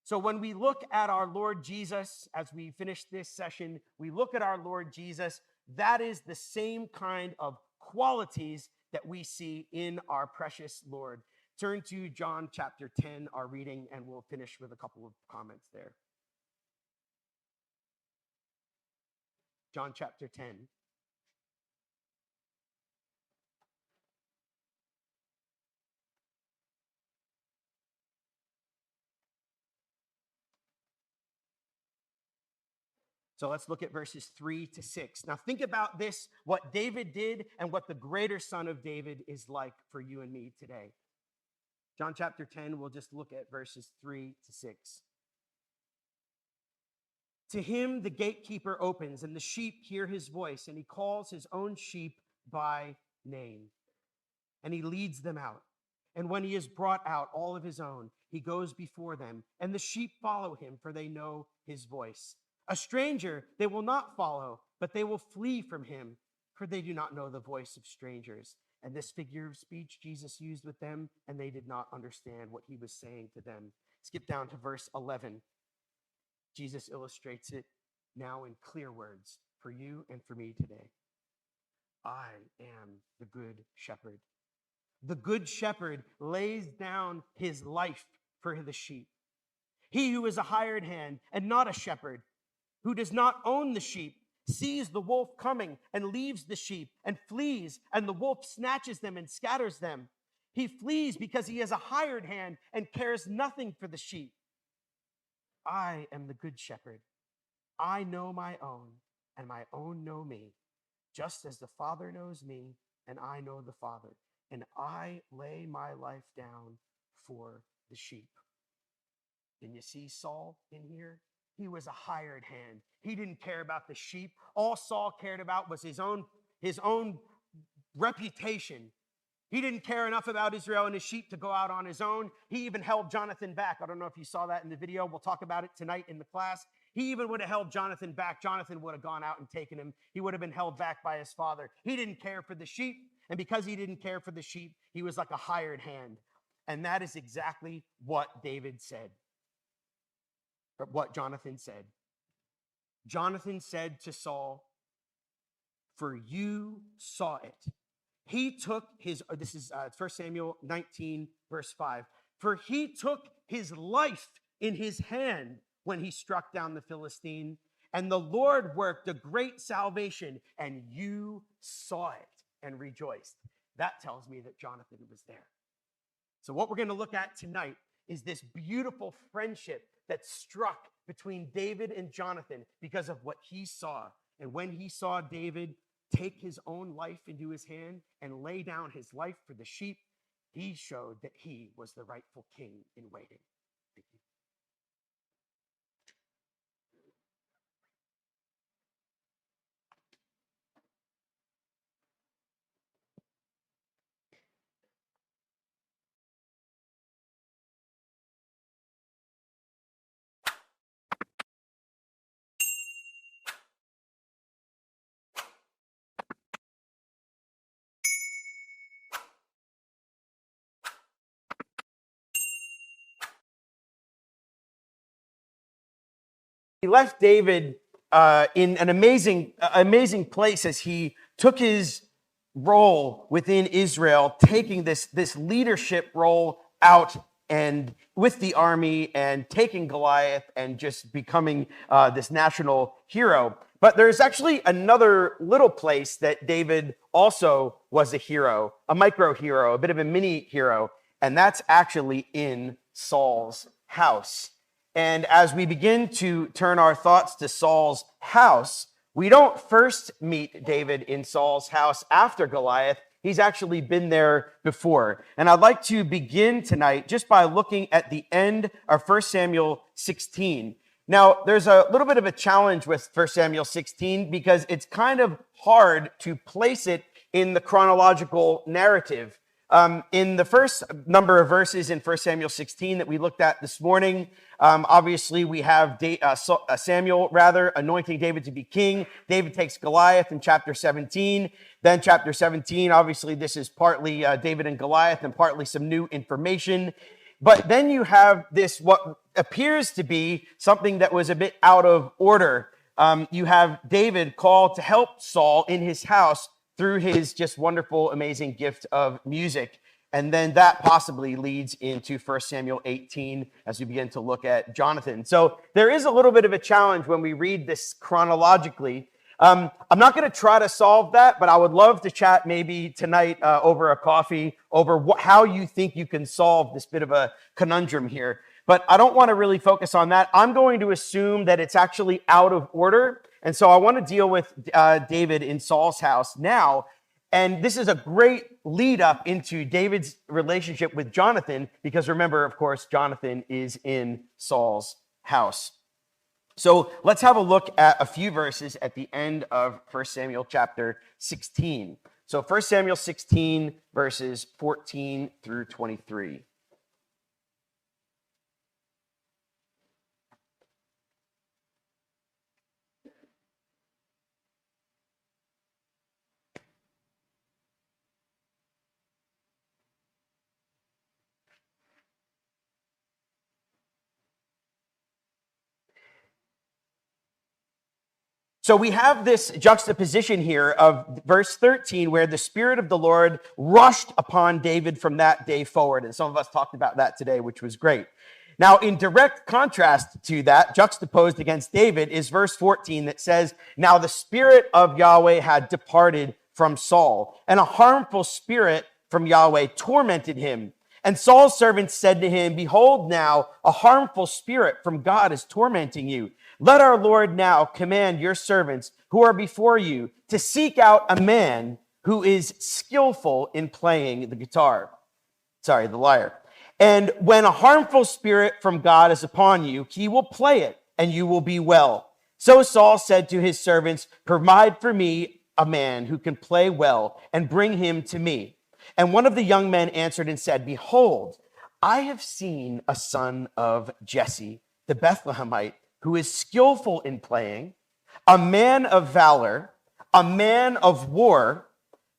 So when we look at our Lord Jesus, as we finish this session, we look at our Lord Jesus, that is the same kind of qualities that we see in our precious Lord. Turn to John chapter 10, our reading, and we'll finish with a couple of comments there. John chapter 10. So let's look at verses 3 to 6. Now think about this, what David did and what the greater son of David is like for you and me today. John chapter 10, we'll just look at verses 3 to 6. To him the gatekeeper opens, and the sheep hear his voice, and he calls his own sheep by name, and he leads them out. And when he has brought out all of his own, he goes before them, and the sheep follow him, for they know his voice. A stranger they will not follow, but they will flee from him, for they do not know the voice of strangers. And this figure of speech Jesus used with them, and they did not understand what he was saying to them. Skip down to verse 11. Jesus illustrates it now in clear words for you and for me today. I am the good shepherd. The good shepherd lays down his life for the sheep. He who is a hired hand and not a shepherd, who does not own the sheep, sees the wolf coming and leaves the sheep and flees, and the wolf snatches them and scatters them. He flees because he is a hired hand and cares nothing for the sheep. I am the good shepherd. I know my own, and my own know me, just as the Father knows me, and I know the Father, and I lay my life down for the sheep. Can you see Saul in here? He was a hired hand. He didn't care about the sheep. All Saul cared about was his own reputation. He didn't care enough about Israel and his sheep to go out on his own. He even held Jonathan back. I don't know if you saw that in the video. We'll talk about it tonight in the class. He even would have held Jonathan back. Jonathan would have gone out and taken him. He would have been held back by his father. He didn't care for the sheep. And because he didn't care for the sheep, he was like a hired hand. And that is exactly what David said. Or what Jonathan said. Jonathan said to Saul, "For you saw it." He took his, this is 1 Samuel 19, verse 5. For he took his life in his hand when he struck down the Philistine, and the Lord worked a great salvation, and you saw it and rejoiced. That tells me that Jonathan was there. So what we're going to look at tonight is this beautiful friendship that struck between David and Jonathan because of what he saw. And when he saw David take his own life into his hand and lay down his life for the sheep, he showed that he was the rightful king in waiting. Thank you. He left David in an amazing place as he took his role within Israel, taking this leadership role out and with the army and taking Goliath and just becoming this national hero. But there's actually another little place that David also was a hero, a micro hero, a bit of a mini hero, and that's actually in Saul's house. And as we begin to turn our thoughts to Saul's house, we don't first meet David in Saul's house after Goliath. He's actually been there before. And I'd like to begin tonight just by looking at the end of 1 Samuel 16. Now, there's a little bit of a challenge with 1 Samuel 16 because it's kind of hard to place it in the chronological narrative. In the first number of verses in 1 Samuel 16 that we looked at this morning, obviously we have Samuel anointing David to be king. David takes Goliath in chapter 17. Then chapter 17, obviously this is partly David and Goliath and partly some new information. But then you have this, what appears to be something that was a bit out of order. You have David called to help Saul in his house through his just wonderful, amazing gift of music. And then that possibly leads into 1 Samuel 18 as we begin to look at Jonathan. So there is a little bit of a challenge when we read this chronologically. I'm not going to try to solve that, but I would love to chat maybe tonight over a coffee over how you think you can solve this bit of a conundrum here. But I don't want to really focus on that. I'm going to assume that it's actually out of order. And so I want to deal with David in Saul's house now. And this is a great lead up into David's relationship with Jonathan, because remember, of course, Jonathan is in Saul's house. So let's have a look at a few verses at the end of 1 Samuel chapter 16. So 1 Samuel 16, verses 14 through 23. So we have this juxtaposition here of verse 13, where the Spirit of the Lord rushed upon David from that day forward. And some of us talked about that today, which was great. Now, in direct contrast to that, juxtaposed against David, is verse 14 that says, "Now the Spirit of Yahweh had departed from Saul, and a harmful spirit from Yahweh tormented him. And Saul's servants said to him, 'Behold, now a harmful spirit from God is tormenting you. Let our Lord now command your servants who are before you to seek out a man who is skillful in playing the lyre. And when a harmful spirit from God is upon you, he will play it, and you will be well.' So Saul said to his servants, 'Provide for me a man who can play well, and bring him to me.' And one of the young men answered and said, 'Behold, I have seen a son of Jesse, the Bethlehemite, who is skillful in playing, a man of valor, a man of war,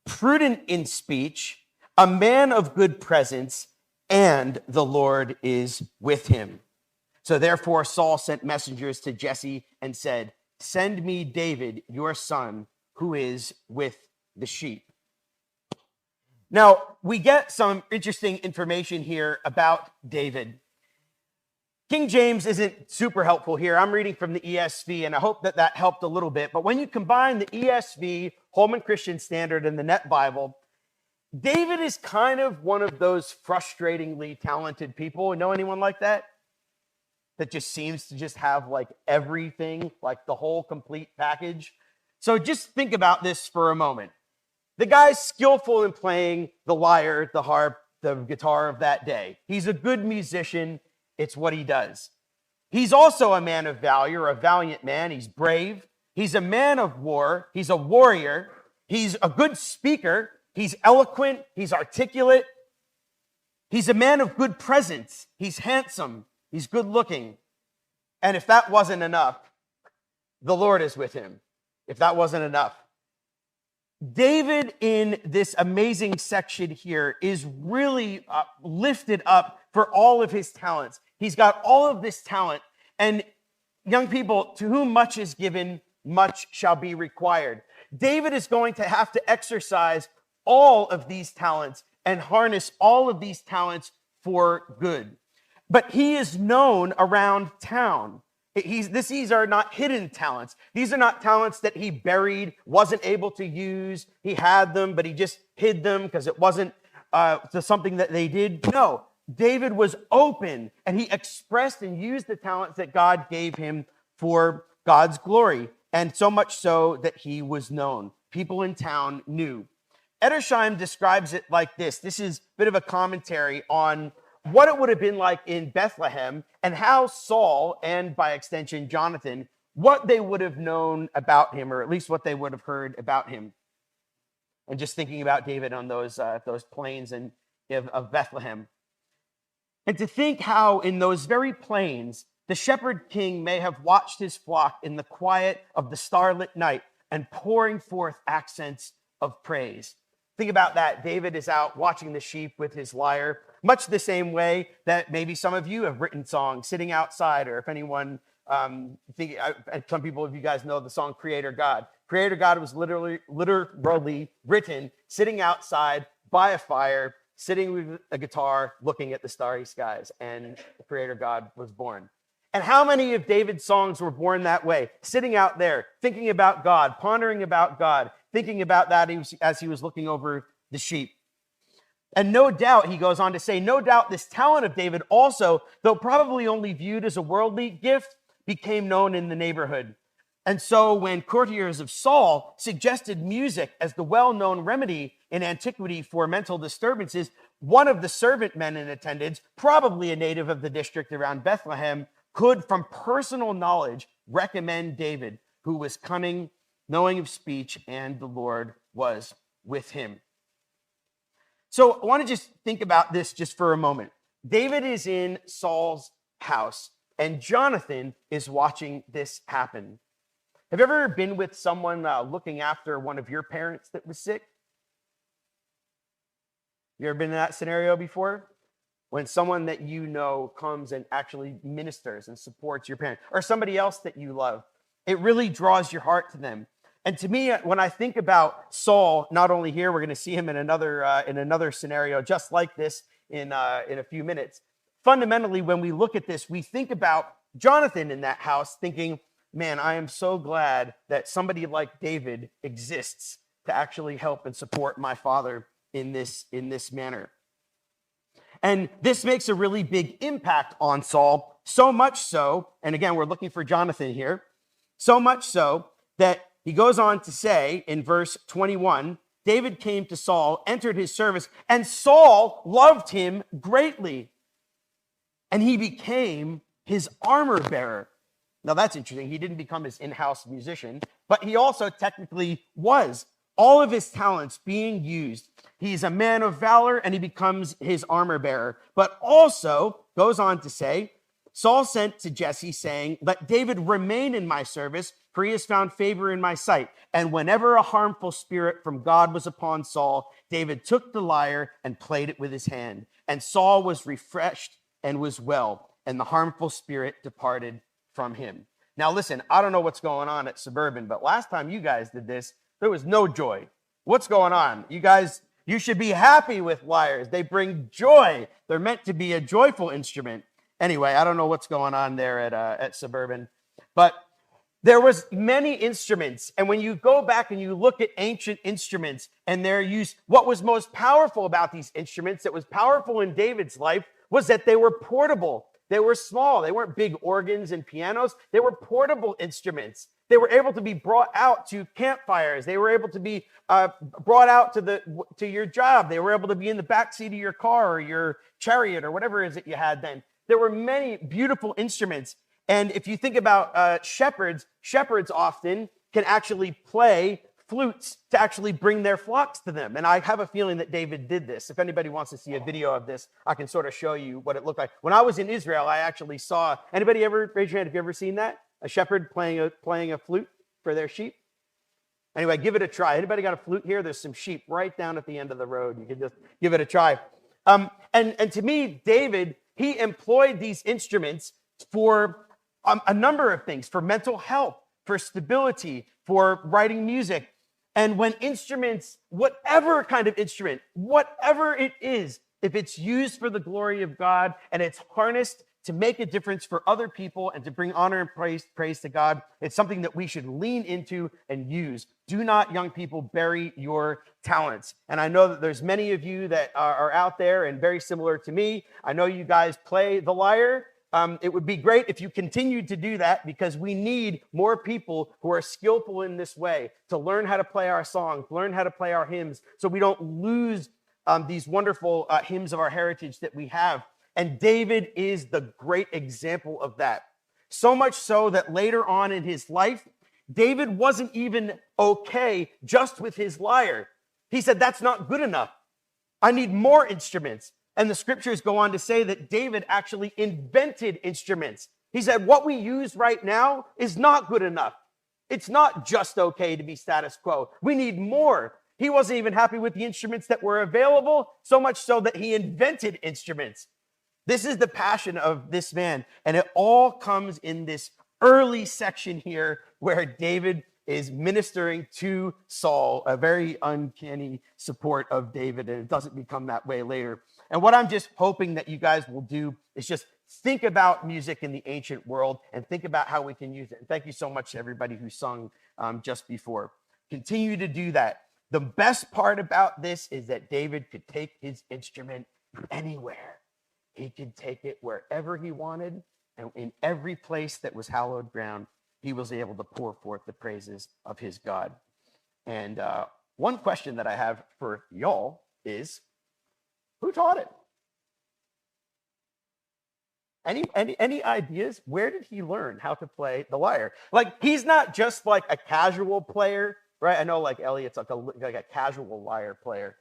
prudent in speech, a man of good presence, and the Lord is with him.' So therefore Saul sent messengers to Jesse and said, 'Send me David, your son, who is with the sheep.'" Now, we get some interesting information here about David. King James isn't super helpful here. I'm reading from the ESV, and I hope that that helped a little bit. But when you combine the ESV, Holman Christian Standard, and the Net Bible, David is kind of one of those frustratingly talented people. Know anyone like that? That just seems to just have like everything, like the whole complete package. So just think about this for a moment. The guy's skillful in playing the lyre, the harp, the guitar of that day. He's a good musician. It's what he does. He's also a man of valor, a valiant man. He's brave. He's a man of war. He's a warrior. He's a good speaker. He's eloquent. He's articulate. He's a man of good presence. He's handsome. He's good looking. And if that wasn't enough, the Lord is with him. If that wasn't enough, David in this amazing section here is really lifted up for all of his talents. He's got all of this talent. And young people, to whom much is given, much shall be required. David is going to have to exercise all of these talents and harness all of these talents for good. But he is known around town. These are not hidden talents. These are not talents that he buried, wasn't able to use. He had them, but he just hid them because it wasn't something that they did. No, David was open, and he expressed and used the talents that God gave him for God's glory, and so much so that he was known. People in town knew. Edersheim describes it like this. This is a bit of a commentary on what it would have been like in Bethlehem and how Saul, and by extension Jonathan, what they would have known about him, or at least what they would have heard about him. And just thinking about David on those plains of Bethlehem. And to think how in those very plains, the shepherd king may have watched his flock in the quiet of the starlit night and pouring forth accents of praise. Think about that. David is out watching the sheep with his lyre, much the same way that maybe some of you have written songs sitting outside, or if anyone, some people of you guys know the song Creator God. Creator God was literally written sitting outside by a fire, sitting with a guitar, looking at the starry skies, and the Creator God was born. And how many of David's songs were born that way? Sitting out there, thinking about God, pondering about God, thinking about that as he was looking over the sheep. And no doubt, he goes on to say, no doubt this talent of David also, though probably only viewed as a worldly gift, became known in the neighborhood. And so when courtiers of Saul suggested music as the well-known remedy in antiquity for mental disturbances, one of the servant men in attendance, probably a native of the district around Bethlehem, could from personal knowledge recommend David, who was cunning, knowing of speech, and the Lord was with him. So I want to just think about this just for a moment. David is in Saul's house, and Jonathan is watching this happen. Have you ever been with someone looking after one of your parents that was sick? You ever been in that scenario before? When someone that you know comes and actually ministers and supports your parent, or somebody else that you love, it really draws your heart to them. And to me, when I think about Saul, not only here, we're going to see him in another scenario just like this in a few minutes. Fundamentally, when we look at this, we think about Jonathan in that house thinking, man, I am so glad that somebody like David exists to actually help and support my father in this manner. And this makes a really big impact on Saul, so much so, and again, we're looking for Jonathan here, so much so that he goes on to say in verse 21, David came to Saul, entered his service, and Saul loved him greatly. And he became his armor bearer. Now that's interesting. He didn't become his in-house musician, but he also technically was. All of his talents being used. He's a man of valor and he becomes his armor bearer. But also goes on to say, Saul sent to Jesse saying, let David remain in my service, for he has found favor in my sight. And whenever a harmful spirit from God was upon Saul, David took the lyre and played it with his hand. And Saul was refreshed and was well, and the harmful spirit departed from him. Now listen, I don't know what's going on at Suburban, but last time you guys did this, there was no joy. What's going on? You guys, you should be happy with lyres. They bring joy. They're meant to be a joyful instrument. Anyway, I don't know what's going on there at Suburban, but there was many instruments. And when you go back and you look at ancient instruments and their use, what was most powerful about these instruments that was powerful in David's life was that they were portable. They were small. They weren't big organs and pianos. They were portable instruments. They were able to be brought out to campfires. They were able to be brought out to your job. They were able to be in the backseat of your car or your chariot or whatever it is that you had then. There were many beautiful instruments. And if you think about shepherds often can actually play flutes to actually bring their flocks to them. And I have a feeling that David did this. If anybody wants to see a video of this, I can sort of show you what it looked like. When I was in Israel, I actually saw, anybody ever, raise your hand, have you ever seen that? A shepherd playing a flute for their sheep? Anyway, give it a try. Anybody got a flute here? There's some sheep right down at the end of the road. You can just give it a try. And to me, David, he employed these instruments for a number of things, for mental health, for stability, for writing music. And when instruments, whatever kind of instrument, whatever it is, if it's used for the glory of God and it's harnessed to make a difference for other people and to bring honor and praise to God, it's something that we should lean into and use. Do not, young people, bury your talents. And I know that there's many of you that are out there and very similar to me. I know you guys play the lyre. It would be great if you continued to do that because we need more people who are skillful in this way to learn how to play our songs, learn how to play our hymns, so we don't lose these wonderful hymns of our heritage that we have. And David is the great example of that. So much so that later on in his life, David wasn't even okay just with his lyre. He said, that's not good enough. I need more instruments. And the scriptures go on to say that David actually invented instruments. He said, what we use right now is not good enough. It's not just okay to be status quo. We need more. He wasn't even happy with the instruments that were available, so much so that he invented instruments. This is the passion of this man. And it all comes in this early section here where David is ministering to Saul, a very uncanny support of David, and it doesn't become that way later. And what I'm just hoping that you guys will do is just think about music in the ancient world and think about how we can use it. And thank you so much to everybody who sung just before. Continue to do that. The best part about this is that David could take his instrument anywhere. He could take it wherever he wanted and in every place that was hallowed ground. he was able to pour forth the praises of his God. And one question that I have for y'all is, who taught it? Any ideas? Where did he learn how to play the lyre? Like, he's not just like a casual player, right? I know like Elliot's like a casual lyre player,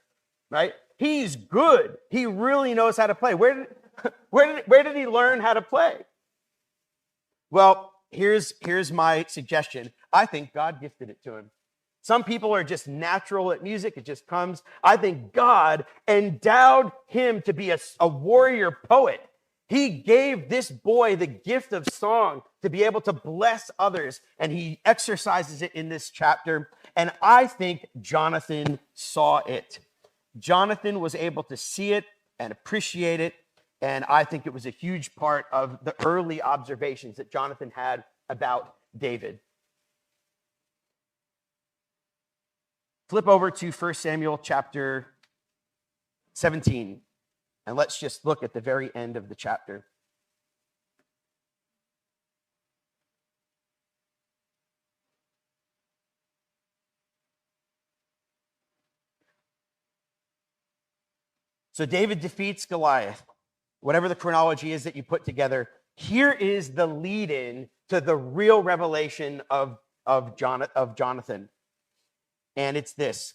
right? He's good. He really knows how to play. Where did he learn how to play? Well, here's my suggestion. I think God gifted it to him. Some people are just natural at music. It just comes. I think God endowed him to be a warrior poet. He gave this boy the gift of song to be able to bless others, and he exercises it in this chapter. And I think Jonathan saw it. Jonathan was able to see it and appreciate it, and I think it was a huge part of the early observations that Jonathan had about David. Flip over to 1 Samuel chapter 17. And let's just look at the very end of the chapter. So David defeats Goliath. Whatever the chronology is that you put together, here is the lead-in to the real revelation of Jonathan. And it's this.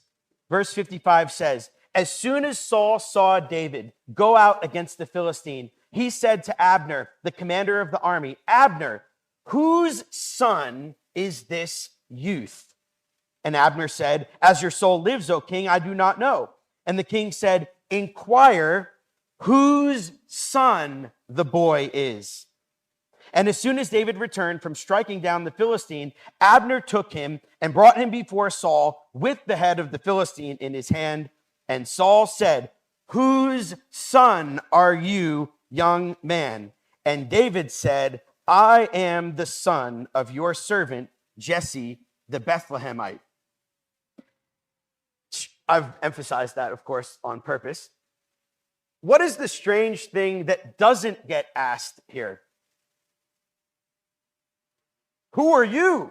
Verse 55 says, as soon as Saul saw David go out against the Philistine, he said to Abner, the commander of the army, Abner, whose son is this youth? And Abner said, as your soul lives, O king, I do not know. And the king said, inquire whose son the boy is. And as soon as David returned from striking down the Philistine, Abner took him and brought him before Saul with the head of the Philistine in his hand. And Saul said, whose son are you, young man? And David said, I am the son of your servant, Jesse the Bethlehemite. I've emphasized that, of course, on purpose. What is the strange thing that doesn't get asked here? Who are you?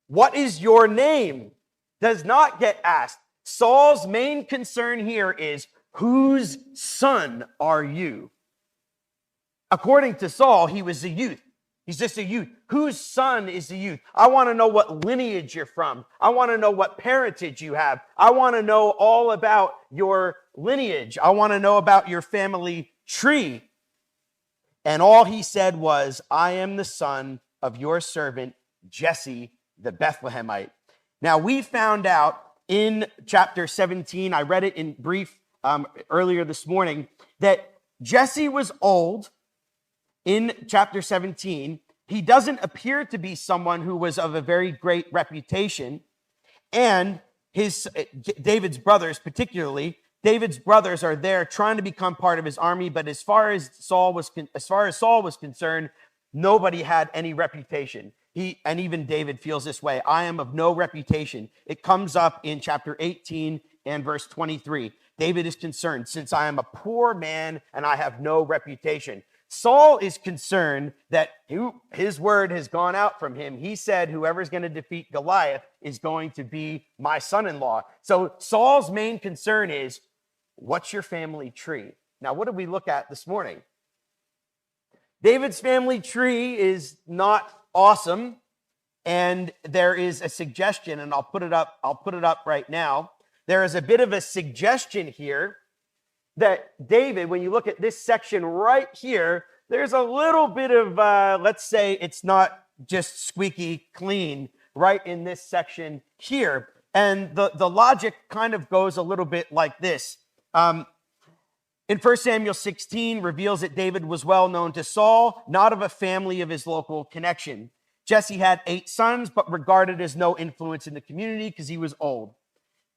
What is your name? Does not get asked. Saul's main concern here is, whose son are you? According to Saul, he was a youth. He's just a youth. Whose son is the youth? I want to know what lineage you're from. I want to know what parentage you have. I want to know all about your lineage. I want to know about your family tree. And all he said was, I am the son of your servant, Jesse the Bethlehemite. Now, we found out in chapter 17, I read it in brief earlier this morning, that Jesse was old in chapter 17. He doesn't appear to be someone who was of a very great reputation. And David's brothers, particularly, David's brothers are there trying to become part of his army. But as far as Saul was concerned, nobody had any reputation. And even David feels this way. I am of no reputation. It comes up in chapter 18 and verse 23. David is concerned, since I am a poor man and I have no reputation. Saul is concerned that his word has gone out from him. He said, whoever's going to defeat Goliath is going to be my son-in-law. So Saul's main concern is, what's your family tree? Now, what did we look at this morning? David's family tree is not awesome, and there is a suggestion, and I'll put it up right now. There is a bit of a suggestion here that David, when you look at this section right here, there's a little bit of, let's say it's not just squeaky clean right in this section here. And the logic kind of goes a little bit like this. In 1 Samuel 16, reveals that David was well known to Saul, not of a family of his local connection. Jesse had 8 sons, but regarded as no influence in the community because he was old.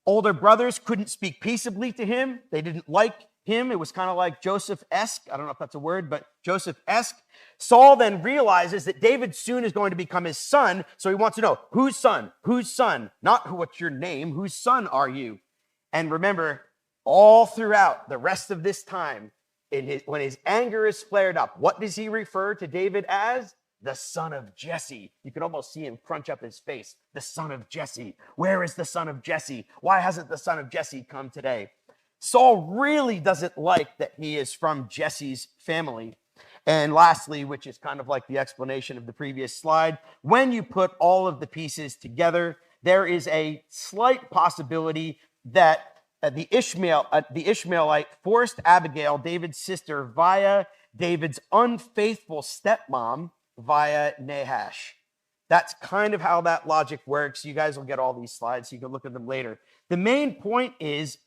Older brothers couldn't speak peaceably to him. They didn't like him. It was kind of like Joseph-esque. I don't know if that's a word, but Joseph-esque. Saul then realizes that David soon is going to become his son, so he wants to know, whose son? Whose son? Not what's your name, whose son are you? And remember, all throughout the rest of this time, when his anger is flared up, what does he refer to David as? the son of Jesse. You could almost see him crunch up his face. The son of Jesse. Where is the son of Jesse? Why hasn't the son of Jesse come today? Saul really doesn't like that he is from Jesse's family. And lastly, which is kind of like the explanation of the previous slide, when you put all of the pieces together, there is a slight possibility that the Ishmaelite forced Abigail, David's sister, via David's unfaithful stepmom, via Nahash. That's kind of how that logic works. You guys will get all these slides, so you can look at them later. The main point is,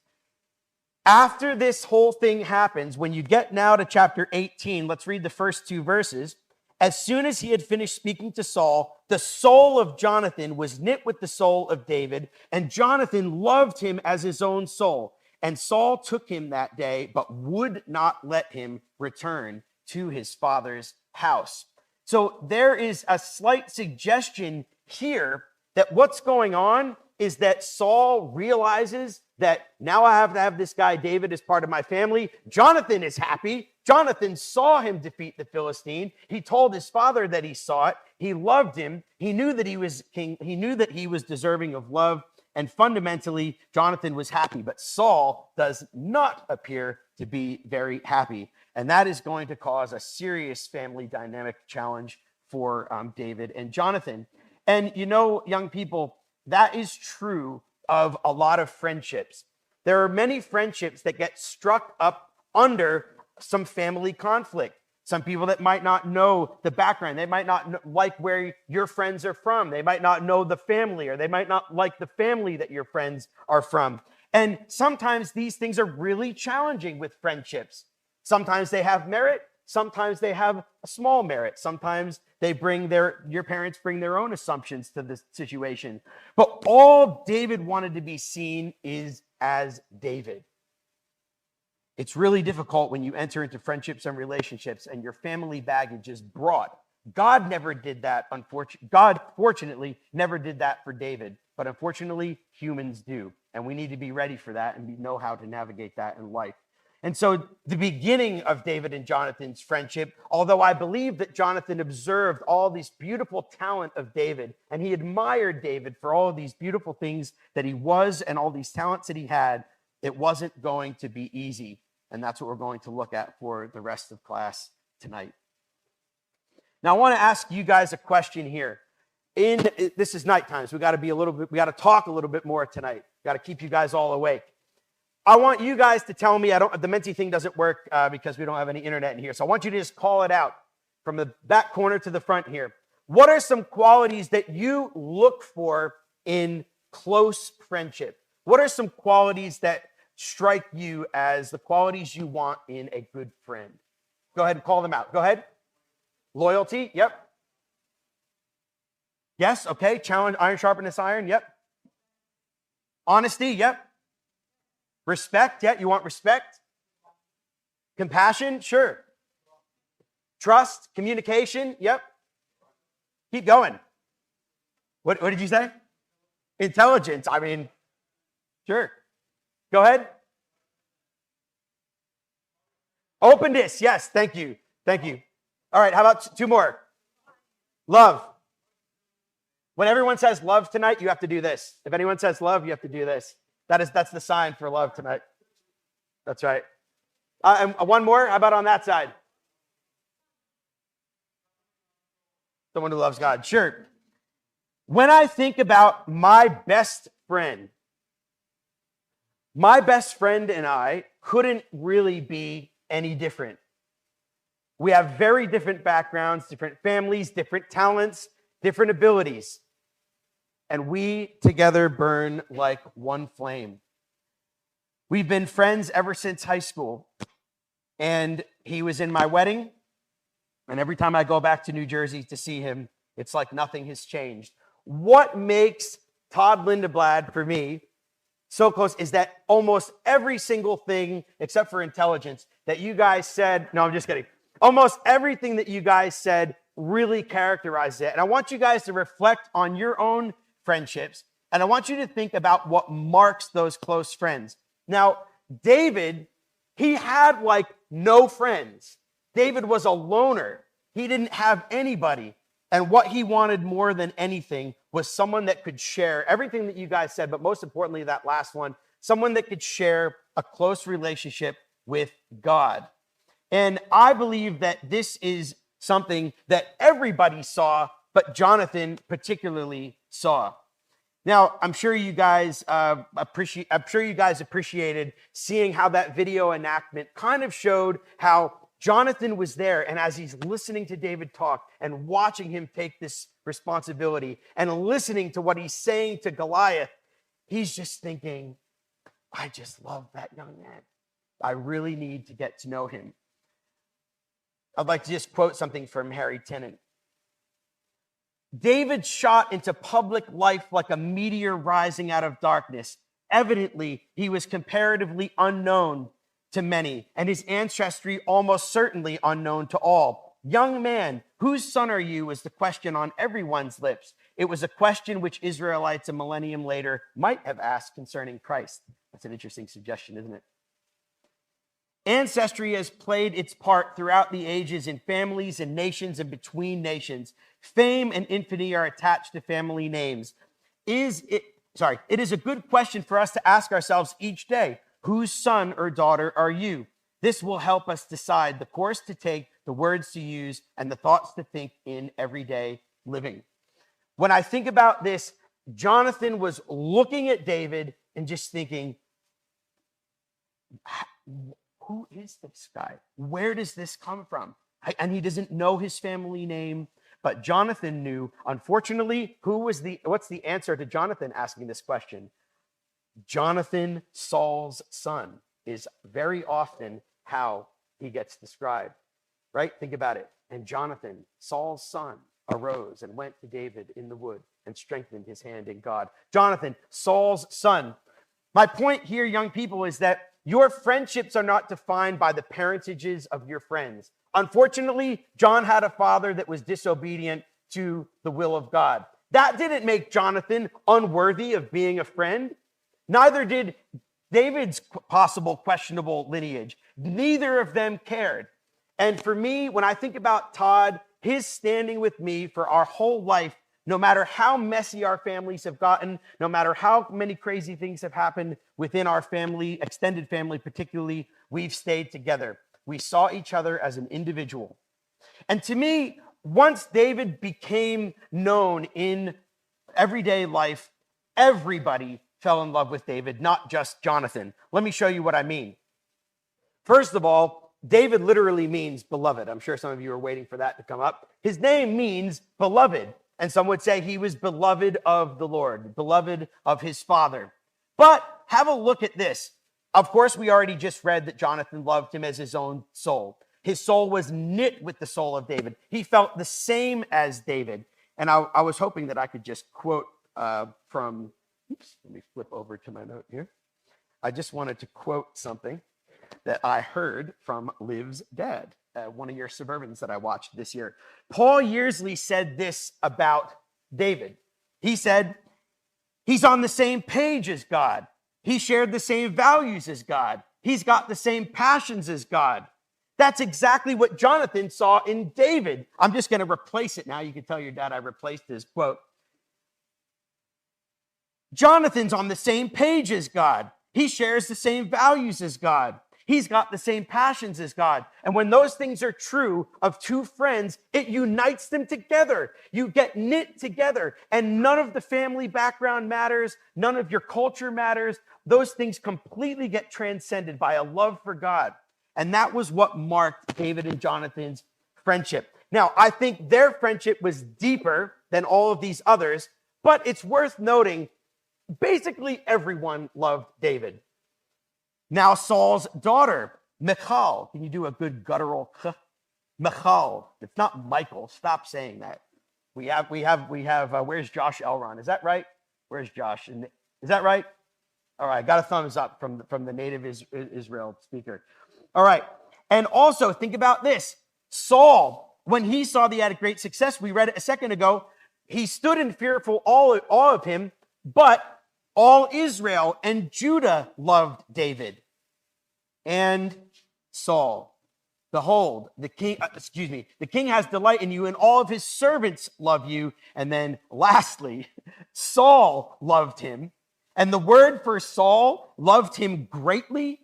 after this whole thing happens, when you get now to chapter 18, let's read the first 2 verses. As soon as he had finished speaking to Saul, the soul of Jonathan was knit with the soul of David, and Jonathan loved him as his own soul. And Saul took him that day, but would not let him return to his father's house. So there is a slight suggestion here that what's going on is that Saul realizes that now I have to have this guy David as part of my family. Jonathan is happy. Jonathan saw him defeat the Philistine. He told his father that he saw it. He loved him. He knew that he was king. He knew that he was deserving of love. And fundamentally, Jonathan was happy. But Saul does not appear to be very happy. And that is going to cause a serious family dynamic challenge for David and Jonathan. And you know, young people, that is true of a lot of friendships. There are many friendships that get struck up under some family conflict. Some people that might not know the background. They might not like where your friends are from. They might not know the family, or they might not like the family that your friends are from. And sometimes these things are really challenging with friendships. Sometimes they have merit. Sometimes they have a small merit. Sometimes your parents bring their own assumptions to the situation. But all David wanted to be seen is as David. It's really difficult when you enter into friendships and relationships and your family baggage is brought. God never did that. God, fortunately, never did that for David. But unfortunately, humans do. And we need to be ready for that and know how to navigate that in life. And so the beginning of David and Jonathan's friendship, although I believe that Jonathan observed all this beautiful talent of David, and he admired David for all of these beautiful things that he was and all these talents that he had, it wasn't going to be easy. And that's what we're going to look at for the rest of class tonight. Now, I want to ask you guys a question here. This is nighttime, so we got to talk a little bit more tonight. Got to keep you guys all awake. I want you guys to tell me, the Menti thing doesn't work because we don't have any internet in here. So I want you to just call it out from the back corner to the front here. What are some qualities that you look for in close friendship? What are some qualities that strike you as the qualities you want in a good friend? Go ahead and call them out. Go ahead. Loyalty. Yep. Yes. Okay. Challenge, iron sharpness iron. Yep. Honesty. Yep. Respect. Yeah. You want respect. Compassion. Sure. Trust. Communication. Yep. Keep going. What did you say? Intelligence. I mean, sure. Go ahead. Openness. Yes. Thank you. Thank you. All right. How about 2 more? Love. When everyone says love tonight, you have to do this. If anyone says love, you have to do this. That's the sign for love tonight. That's right. And 1 more. How about on that side? Someone who loves God. Sure. When I think about my best friend and I couldn't really be any different. We have very different backgrounds, different families, different talents, different abilities. And we together burn like one flame. We've been friends ever since high school. And he was in my wedding. And every time I go back to New Jersey to see him, it's like nothing has changed. What makes Todd Lindeblad, for me, so close is that almost every single thing, except for intelligence, that you guys said, no, I'm just kidding. Almost everything that you guys said really characterizes it. And I want you guys to reflect on your own friendships. And I want you to think about what marks those close friends. Now, David, he had like no friends. David was a loner. He didn't have anybody. And what he wanted more than anything was someone that could share everything that you guys said, but most importantly, that last one, someone that could share a close relationship with God. And I believe that this is something that everybody saw, but Jonathan particularly saw. Now, I'm sure you guys appreciated seeing how that video enactment kind of showed how Jonathan was there, and as he's listening to David talk and watching him take this responsibility and listening to what he's saying to Goliath, he's just thinking, I just love that young man. I really need to get to know him. I'd like to just quote something from Harry Tennant. David shot into public life like a meteor rising out of darkness. Evidently, he was comparatively unknown to many, and his ancestry almost certainly unknown to all. Young man, whose son are you? Was the question on everyone's lips. It was a question which Israelites a millennium later might have asked concerning Christ. That's an interesting suggestion, isn't it? Ancestry has played its part throughout the ages in families and nations and between nations. Fame and infamy are attached to family names. It is a good question for us to ask ourselves each day. Whose son or daughter are you? This will help us decide the course to take, the words to use, and the thoughts to think in everyday living. When I think about this, Jonathan was looking at David and just thinking, who is this guy? Where does this come from? And he doesn't know his family name, but Jonathan knew. Unfortunately, what's the answer to Jonathan asking this question? Jonathan, Saul's son, is very often how he gets described, right? Think about it. And Jonathan, Saul's son, arose and went to David in the wood and strengthened his hand in God. Jonathan, Saul's son. My point here, young people, is that your friendships are not defined by the parentages of your friends. Unfortunately, John had a father that was disobedient to the will of God. That didn't make Jonathan unworthy of being a friend. Neither did David's possible questionable lineage. Neither of them cared. And for me, when I think about Todd, his standing with me for our whole life, no matter how messy our families have gotten, no matter how many crazy things have happened within our family, extended family particularly, we've stayed together. We saw each other as an individual. And to me, once David became known in everyday life, everybody fell in love with David, not just Jonathan. Let me show you what I mean. First of all, David literally means beloved. I'm sure some of you are waiting for that to come up. His name means beloved. And some would say he was beloved of the Lord, beloved of his father. But have a look at this. Of course, we already just read that Jonathan loved him as his own soul. His soul was knit with the soul of David. He felt the same as David. And I was hoping that I could just quote from, let me flip over to my note here. I just wanted to quote something that I heard from Liv's dad, one of your Suburbans that I watched this year. Paul Yearsley said this about David. He said, he's on the same page as God. He shared the same values as God. He's got the same passions as God. That's exactly what Jonathan saw in David. I'm just going to replace it now. You can tell your dad I replaced his quote. Jonathan's on the same page as God. He shares the same values as God. He's got the same passions as God. And when those things are true of two friends, it unites them together. You get knit together, and none of the family background matters. None of your culture matters. Those things completely get transcended by a love for God. And that was what marked David and Jonathan's friendship. Now, I think their friendship was deeper than all of these others, but it's worth noting, basically everyone loved David. Now Saul's daughter, Michal. Can you do a good guttural k? Michal. It's not Michael. Stop saying that. We have. Where's Josh Elron? Is that right? Where's Josh? Is that right? All right. Got a thumbs up from the native Israel speaker. All right. And also think about this. Saul, when he saw that he had great success, we read it a second ago. He stood in fearful awe of him, but all Israel and Judah loved David and Saul. Behold, the king has delight in you, and all of his servants love you. And then lastly, Saul loved him. And the word for Saul, loved him greatly,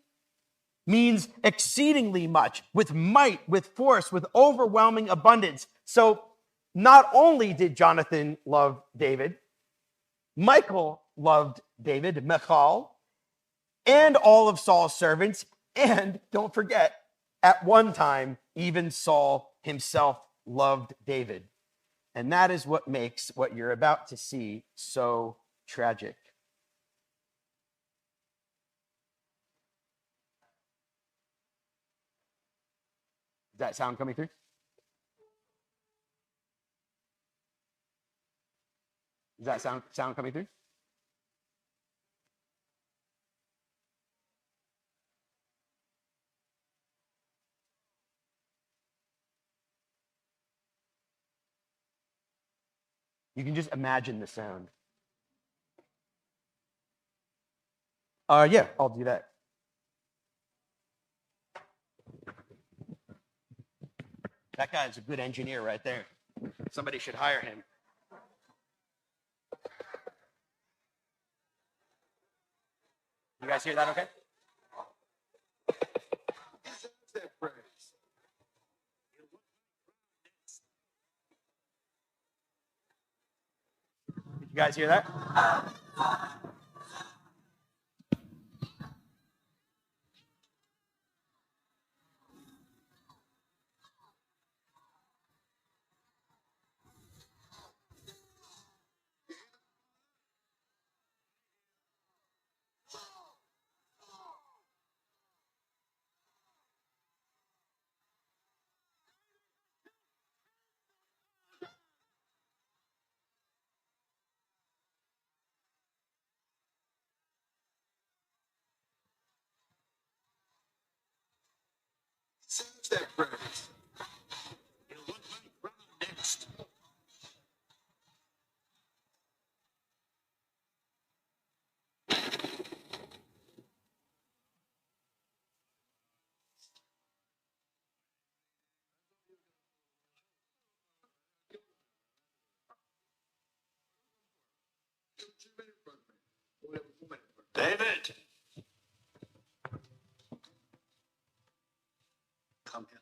means exceedingly much, with might, with force, with overwhelming abundance. So not only did Jonathan love David, Michal loved David, Michal, and all of Saul's servants. And don't forget, at one time, even Saul himself loved David. And that is what makes what you're about to see so tragic. Is that sound coming through? Is that sound coming through? You can just imagine the sound. Yeah, I'll do that. That guy's a good engineer right there. Somebody should hire him. You guys hear that okay? You guys hear that? Next. David! Come here.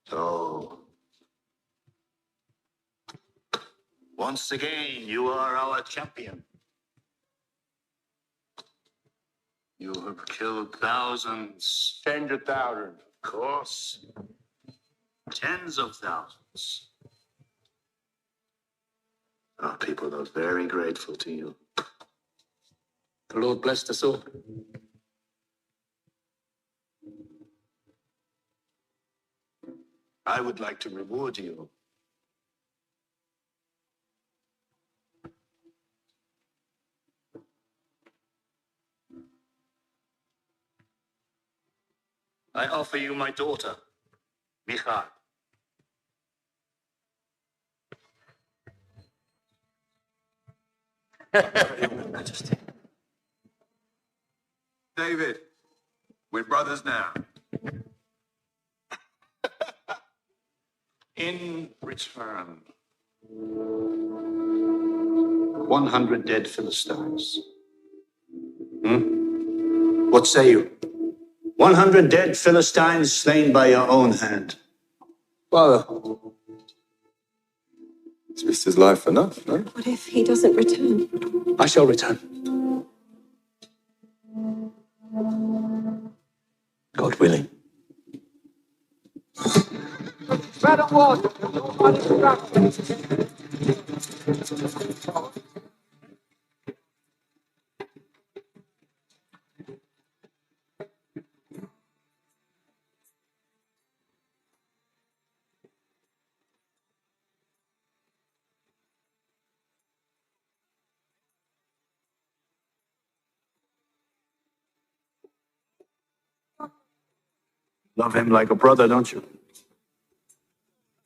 So, once again, you are our champion. You have killed thousands. Tens of thousands. Of course. Tens of thousands. Our people are very grateful to you. The Lord bless us all. I would like to reward you. I offer you my daughter, Michal. Your Majesty. David, we're brothers now. In return, 100 dead Philistines. What say you? 100 dead Philistines slain by your own hand. Father, is Mister's life enough, no? What if he doesn't return? I shall return. God willing. Love him like a brother, don't you?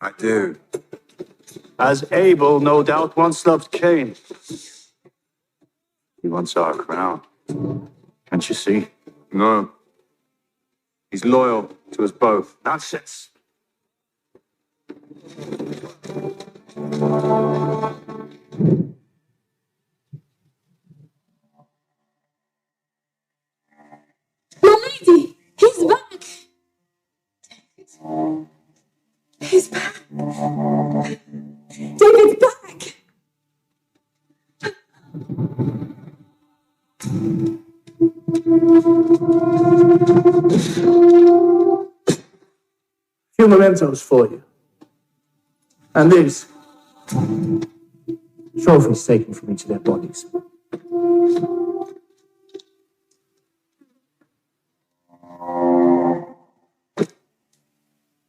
I do. As Abel, no doubt, once loved Cain. He wants our crown. Can't you see? No. He's loyal to us both. Nonsense. My lady, he's back. He's back. David's back. Few mementos for you. And these trophies taken from each of their bodies.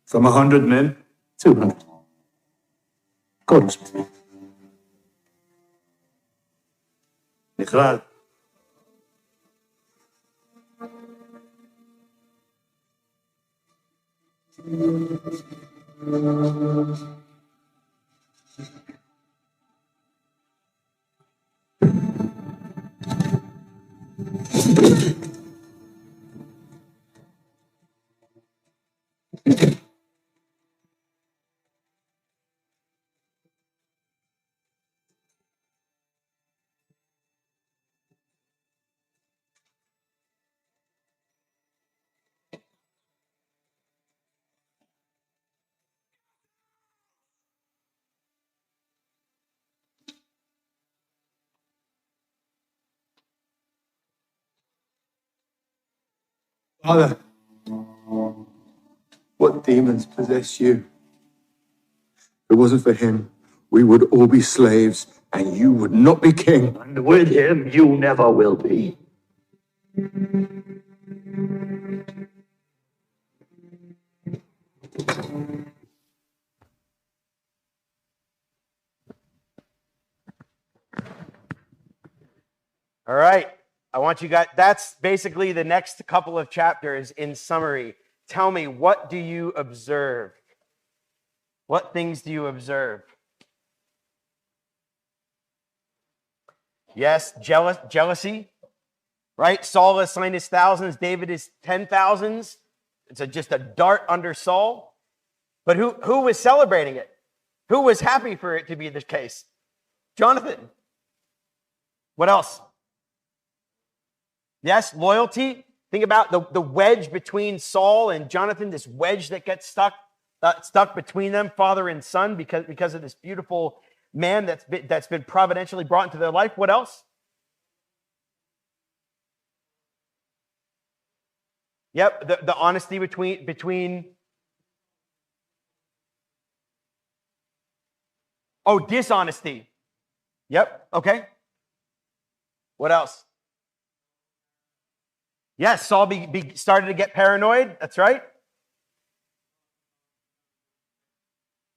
From 100 men? 200. God was with me. Michal. Father, what demons possess you? If it wasn't for him, we would all be slaves, and you would not be king. And with him, you never will be. All right. I want you guys, that's basically the next couple of chapters in summary. Tell me, what do you observe? What things do you observe? Yes, jealousy, right? Saul assigned his thousands, David is 10,000s. It's just a dart under Saul. But who was celebrating it? Who was happy for it to be the case? Jonathan. What else? Yes, loyalty. Think about the wedge between Saul and Jonathan, this wedge that gets stuck between them, father and son, because of this beautiful man that's been providentially brought into their life. What else? Yep, the honesty between. Oh, dishonesty. Yep, okay. What else? Yes, Saul started to get paranoid. That's right.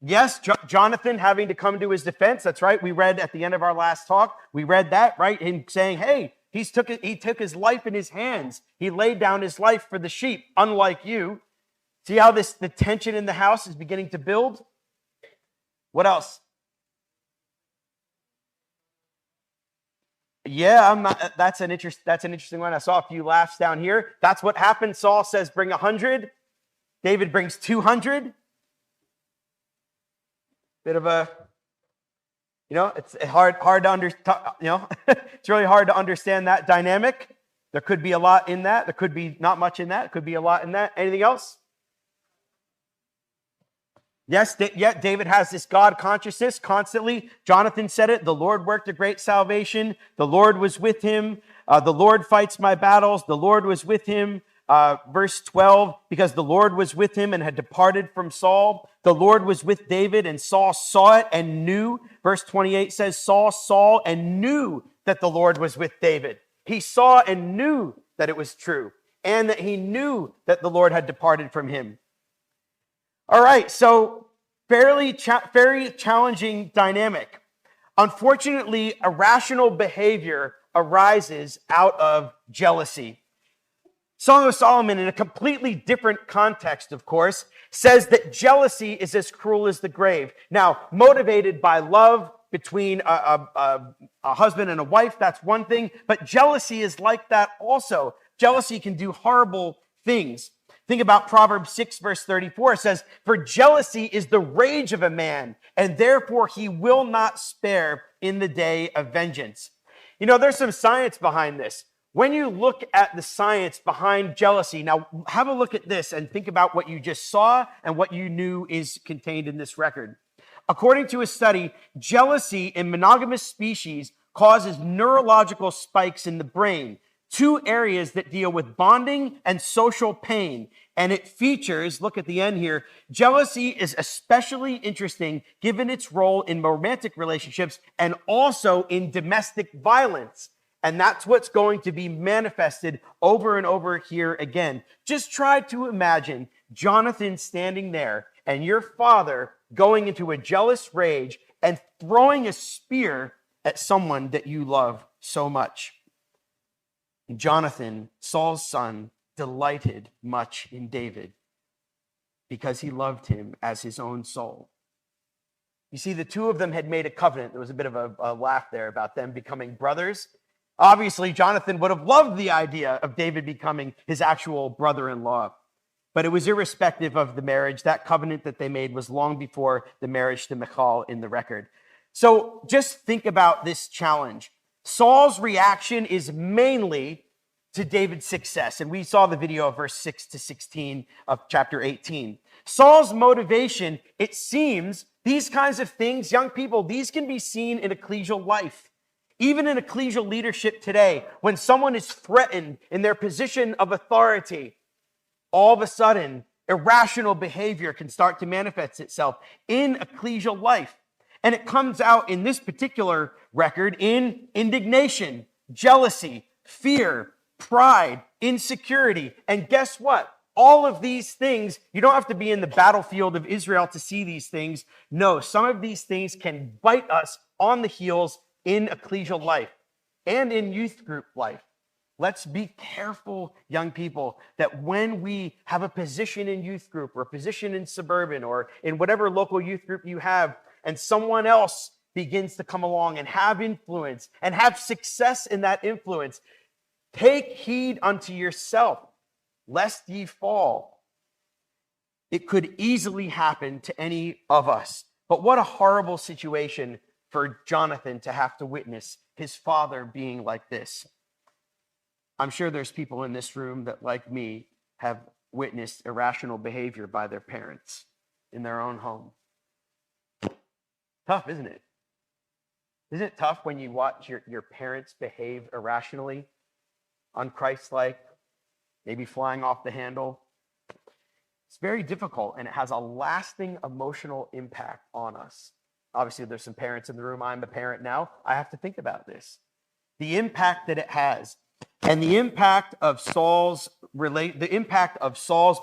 Yes, Jonathan having to come to his defense. That's right. We read at the end of our last talk. We read that, right? Him saying, hey, he took his life in his hands. He laid down his life for the sheep, unlike you. See how the tension in the house is beginning to build? What else? Yeah, that's an interesting one. I saw a few laughs down here. That's what happened. Saul says, bring 100. David brings 200. Bit of a, it's hard to understand, it's really hard to understand that dynamic. There could be a lot in that. There could be not much in that. It could be a lot in that. Anything else? Yes, David has this God consciousness constantly. Jonathan said it. The Lord worked a great salvation. The Lord was with him. The Lord fights my battles. The Lord was with him. Verse 12, because the Lord was with him and had departed from Saul. The Lord was with David, and Saul saw it and knew. Verse 28 says, Saul saw and knew that the Lord was with David. He saw and knew that it was true, and that he knew that the Lord had departed from him. All right, so very challenging dynamic. Unfortunately, irrational behavior arises out of jealousy. Song of Solomon, in a completely different context, of course, says that jealousy is as cruel as the grave. Now, motivated by love, between a husband and a wife, that's one thing. But jealousy is like that also. Jealousy can do horrible things. Think about Proverbs 6, verse 34. It says, "For jealousy is the rage of a man, and therefore he will not spare in the day of vengeance." You know, there's some science behind this. When you look at the science behind jealousy, now have a look at this and think about what you just saw and what you knew is contained in this record. According to a study, jealousy in monogamous species causes neurological spikes in the brain, two areas that deal with bonding and social pain. And it features, look at the end here, jealousy is especially interesting given its role in romantic relationships and also in domestic violence. And that's what's going to be manifested over and over here again. Just try to imagine Jonathan standing there and your father going into a jealous rage and throwing a spear at someone that you love so much. Jonathan, Saul's son, delighted much in David because he loved him as his own soul. You see, the two of them had made a covenant. There was a bit of a laugh there about them becoming brothers. Obviously, Jonathan would have loved the idea of David becoming his actual brother-in-law. But it was irrespective of the marriage. That covenant that they made was long before the marriage to Michal in the record. So just think about this challenge. Saul's reaction is mainly to David's success. And we saw the video of verse 6 to 16 of chapter 18. Saul's motivation, it seems, these kinds of things, young people, these can be seen in ecclesial life. Even in ecclesial leadership today, when someone is threatened in their position of authority, all of a sudden, irrational behavior can start to manifest itself in ecclesial life. And it comes out in this particular record in indignation, jealousy, fear, pride, insecurity. And guess what? All of these things, you don't have to be in the battlefield of Israel to see these things. No, some of these things can bite us on the heels in ecclesial life and in youth group life. Let's be careful, young people, that when we have a position in youth group or a position in suburban or in whatever local youth group you have, and someone else begins to come along and have influence and have success in that influence, take heed unto yourself, lest ye fall. It could easily happen to any of us. But what a horrible situation for Jonathan to have to witness his father being like this. I'm sure there's people in this room that, like me, have witnessed irrational behavior by their parents in their own home. Tough, isn't it? Isn't it tough when you watch your parents behave irrationally, unchristlike, maybe flying off the handle? It's very difficult, and it has a lasting emotional impact on us. Obviously, there's some parents in the room. I'm a parent now. I have to think about this. The impact that it has. And the impact of Saul's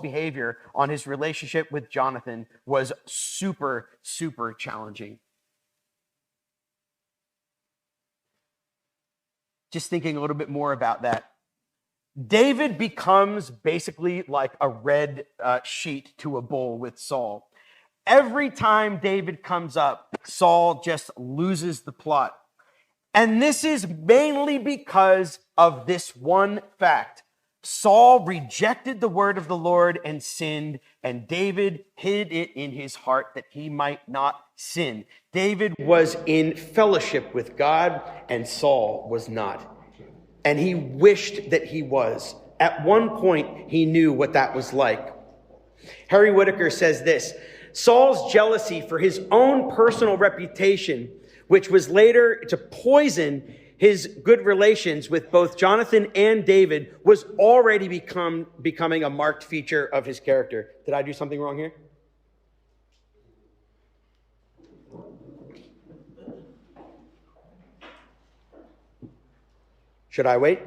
behavior on his relationship with Jonathan was super, super challenging. Just thinking a little bit more about that. David becomes basically like a red sheet to a bull with Saul. Every time David comes up, Saul just loses the plot. And this is mainly because of this one fact. Saul rejected the word of the Lord and sinned, and David hid it in his heart that he might not sin. David was in fellowship with God, and Saul was not. And he wished that he was. At one point, he knew what that was like. Harry Whitaker says this: Saul's jealousy for his own personal reputation, which was later to poison his good relations with both Jonathan and David, was already becoming a marked feature of his character. Did I do something wrong here? Should I wait?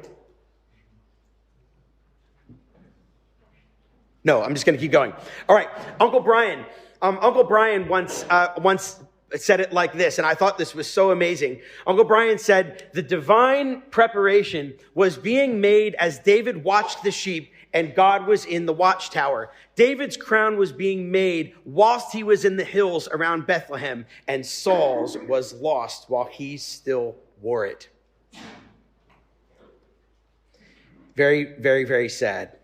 No, I'm just going to keep going. All right, Uncle Brian. Uncle Brian once said it like this, and I thought this was so amazing. Uncle Brian said, the divine preparation was being made as David watched the sheep and God was in the watchtower. David's crown was being made whilst he was in the hills around Bethlehem, and Saul's was lost while he still wore it. Very, very, very sad.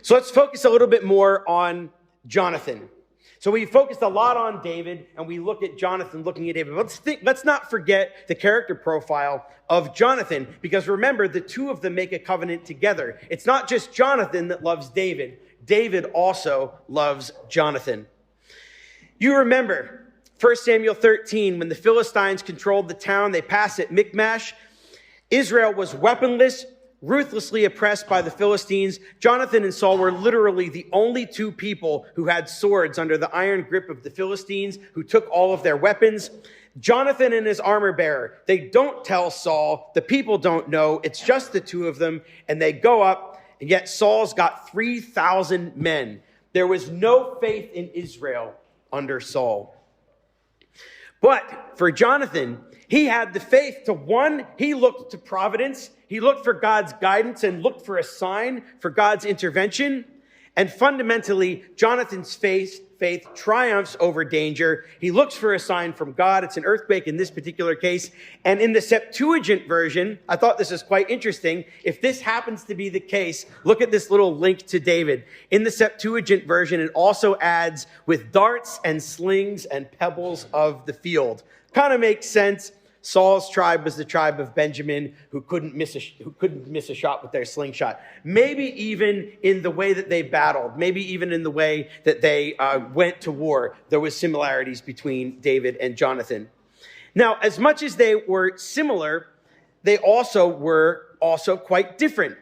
So let's focus a little bit more on Jonathan. So we focused a lot on David, and we look at Jonathan looking at David. Let's not forget the character profile of Jonathan, because remember, the two of them make a covenant together. It's not just Jonathan that loves David. David also loves Jonathan. You remember 1 Samuel 13, when the Philistines controlled the town, they passed at Michmash. Israel was weaponless, ruthlessly oppressed by the Philistines. Jonathan and Saul were literally the only two people who had swords under the iron grip of the Philistines, who took all of their weapons. Jonathan and his armor bearer, they don't tell Saul. The people don't know. It's just the two of them, and they go up, and yet Saul's got 3,000 men. There was no faith in Israel under Saul. But for Jonathan, he had the faith to, one, he looked to providence. He looked for God's guidance and looked for a sign for God's intervention. And fundamentally, Jonathan's faith triumphs over danger. He looks for a sign from God. It's an earthquake in this particular case. And in the Septuagint version, I thought this is quite interesting. If this happens to be the case, look at this little link to David. In the Septuagint version, it also adds with darts and slings and pebbles of the field. Kind of makes sense. Saul's tribe was the tribe of Benjamin, who couldn't miss a shot with their slingshot. Maybe even in the way that they battled, maybe even in the way that they went to war, there was similarities between David and Jonathan. Now, as much as they were similar, they were also quite different.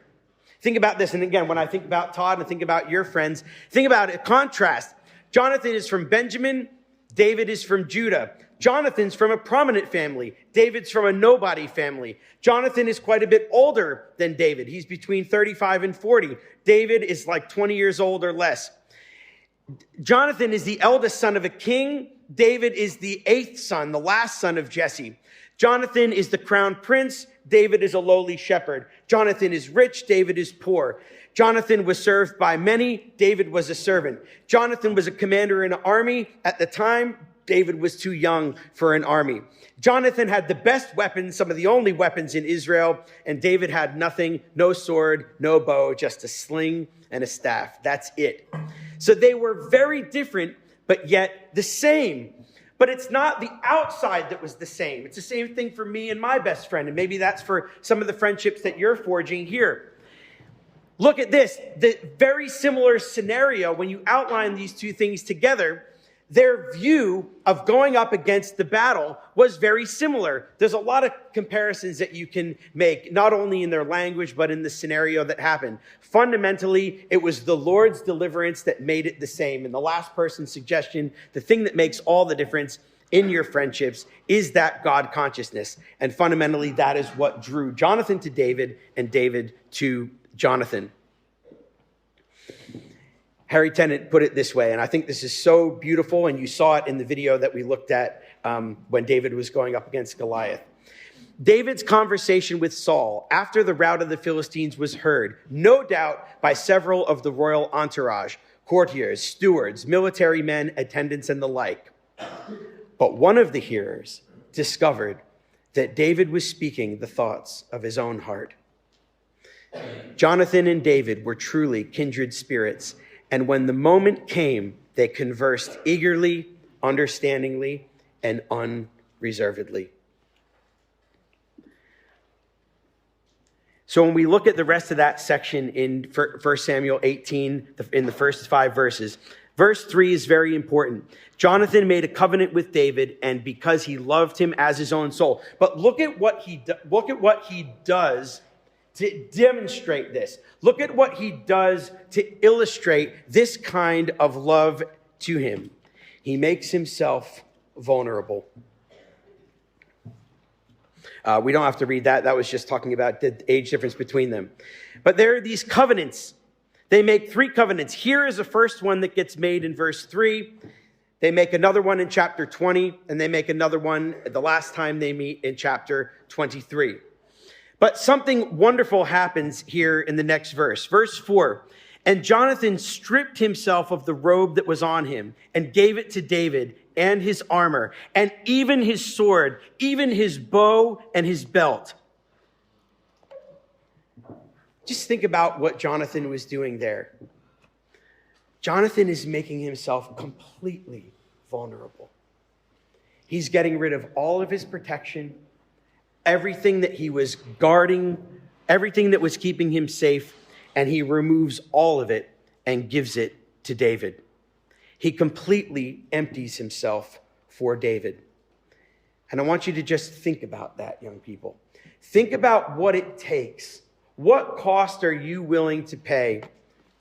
Think about this, and again, when I think about Todd and think about your friends, think about a contrast. Jonathan is from Benjamin, David is from Judah. Jonathan's from a prominent family. David's from a nobody family. Jonathan is quite a bit older than David. He's between 35 and 40. David is like 20 years old or less. Jonathan is the eldest son of a king. David is the eighth son, the last son of Jesse. Jonathan is the crown prince. David is a lowly shepherd. Jonathan is rich. David is poor. Jonathan was served by many. David was a servant. Jonathan was a commander in an army at the time. David was too young for an army. Jonathan had the best weapons, some of the only weapons in Israel, and David had nothing, no sword, no bow, just a sling and a staff. That's it. So they were very different, but yet the same. But it's not the outside that was the same. It's the same thing for me and my best friend, and maybe that's for some of the friendships that you're forging here. Look at this, the very similar scenario when you outline these two things together. Their view of going up against the battle was very similar. There's a lot of comparisons that you can make, not only in their language, but in the scenario that happened. Fundamentally, it was the Lord's deliverance that made it the same. And the last person's suggestion, the thing that makes all the difference in your friendships is that God consciousness. And fundamentally, that is what drew Jonathan to David and David to Jonathan. Harry Tennant put it this way, and I think this is so beautiful, and you saw it in the video that we looked at when David was going up against Goliath. David's conversation with Saul after the rout of the Philistines was heard, no doubt by several of the royal entourage, courtiers, stewards, military men, attendants, and the like. But one of the hearers discovered that David was speaking the thoughts of his own heart. Jonathan and David were truly kindred spirits, and when the moment came, they conversed eagerly, understandingly, and unreservedly. So when we look at the rest of that section in 1 Samuel 18, in the first 5 verses, verse 3 is very important. Jonathan made a covenant with David, and because he loved him as his own soul. But look at what he does to demonstrate this. Look at what he does to illustrate this kind of love to him. He makes himself vulnerable. We don't have to read that. That was just talking about the age difference between them. But there are these covenants. They make 3 covenants. Here is the first one that gets made in verse 3. They make another one in chapter 20, and they make another one the last time they meet in chapter 23. But something wonderful happens here in the next verse. Verse 4, and Jonathan stripped himself of the robe that was on him and gave it to David and his armor and even his sword, even his bow and his belt. Just think about what Jonathan was doing there. Jonathan is making himself completely vulnerable. He's getting rid of all of his protection, everything that he was guarding, everything that was keeping him safe, and he removes all of it and gives it to David. He completely empties himself for David. And I want you to just think about that, young people. Think about what it takes. What cost are you willing to pay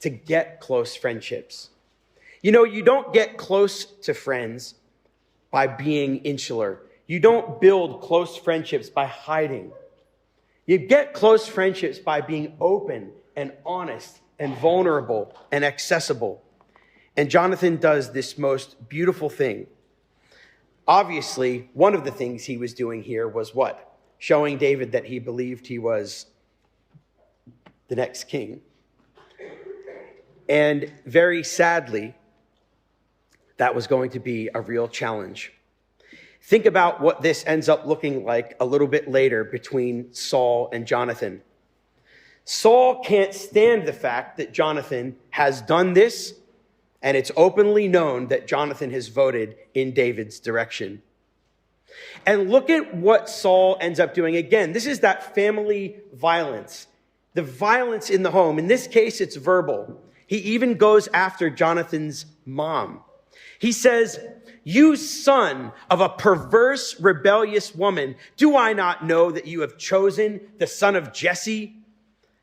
to get close friendships? You know, you don't get close to friends by being insular. You don't build close friendships by hiding. You get close friendships by being open and honest and vulnerable and accessible. And Jonathan does this most beautiful thing. Obviously, one of the things he was doing here was what? Showing David that he believed he was the next king. And very sadly, that was going to be a real challenge. Think about what this ends up looking like a little bit later between Saul and Jonathan. Saul can't stand the fact that Jonathan has done this, and it's openly known that Jonathan has voted in David's direction. And look at what Saul ends up doing. Again, this is that family violence, the violence in the home. In this case, it's verbal. He even goes after Jonathan's mom. He says, "You son of a perverse, rebellious woman, do I not know that you have chosen the son of Jesse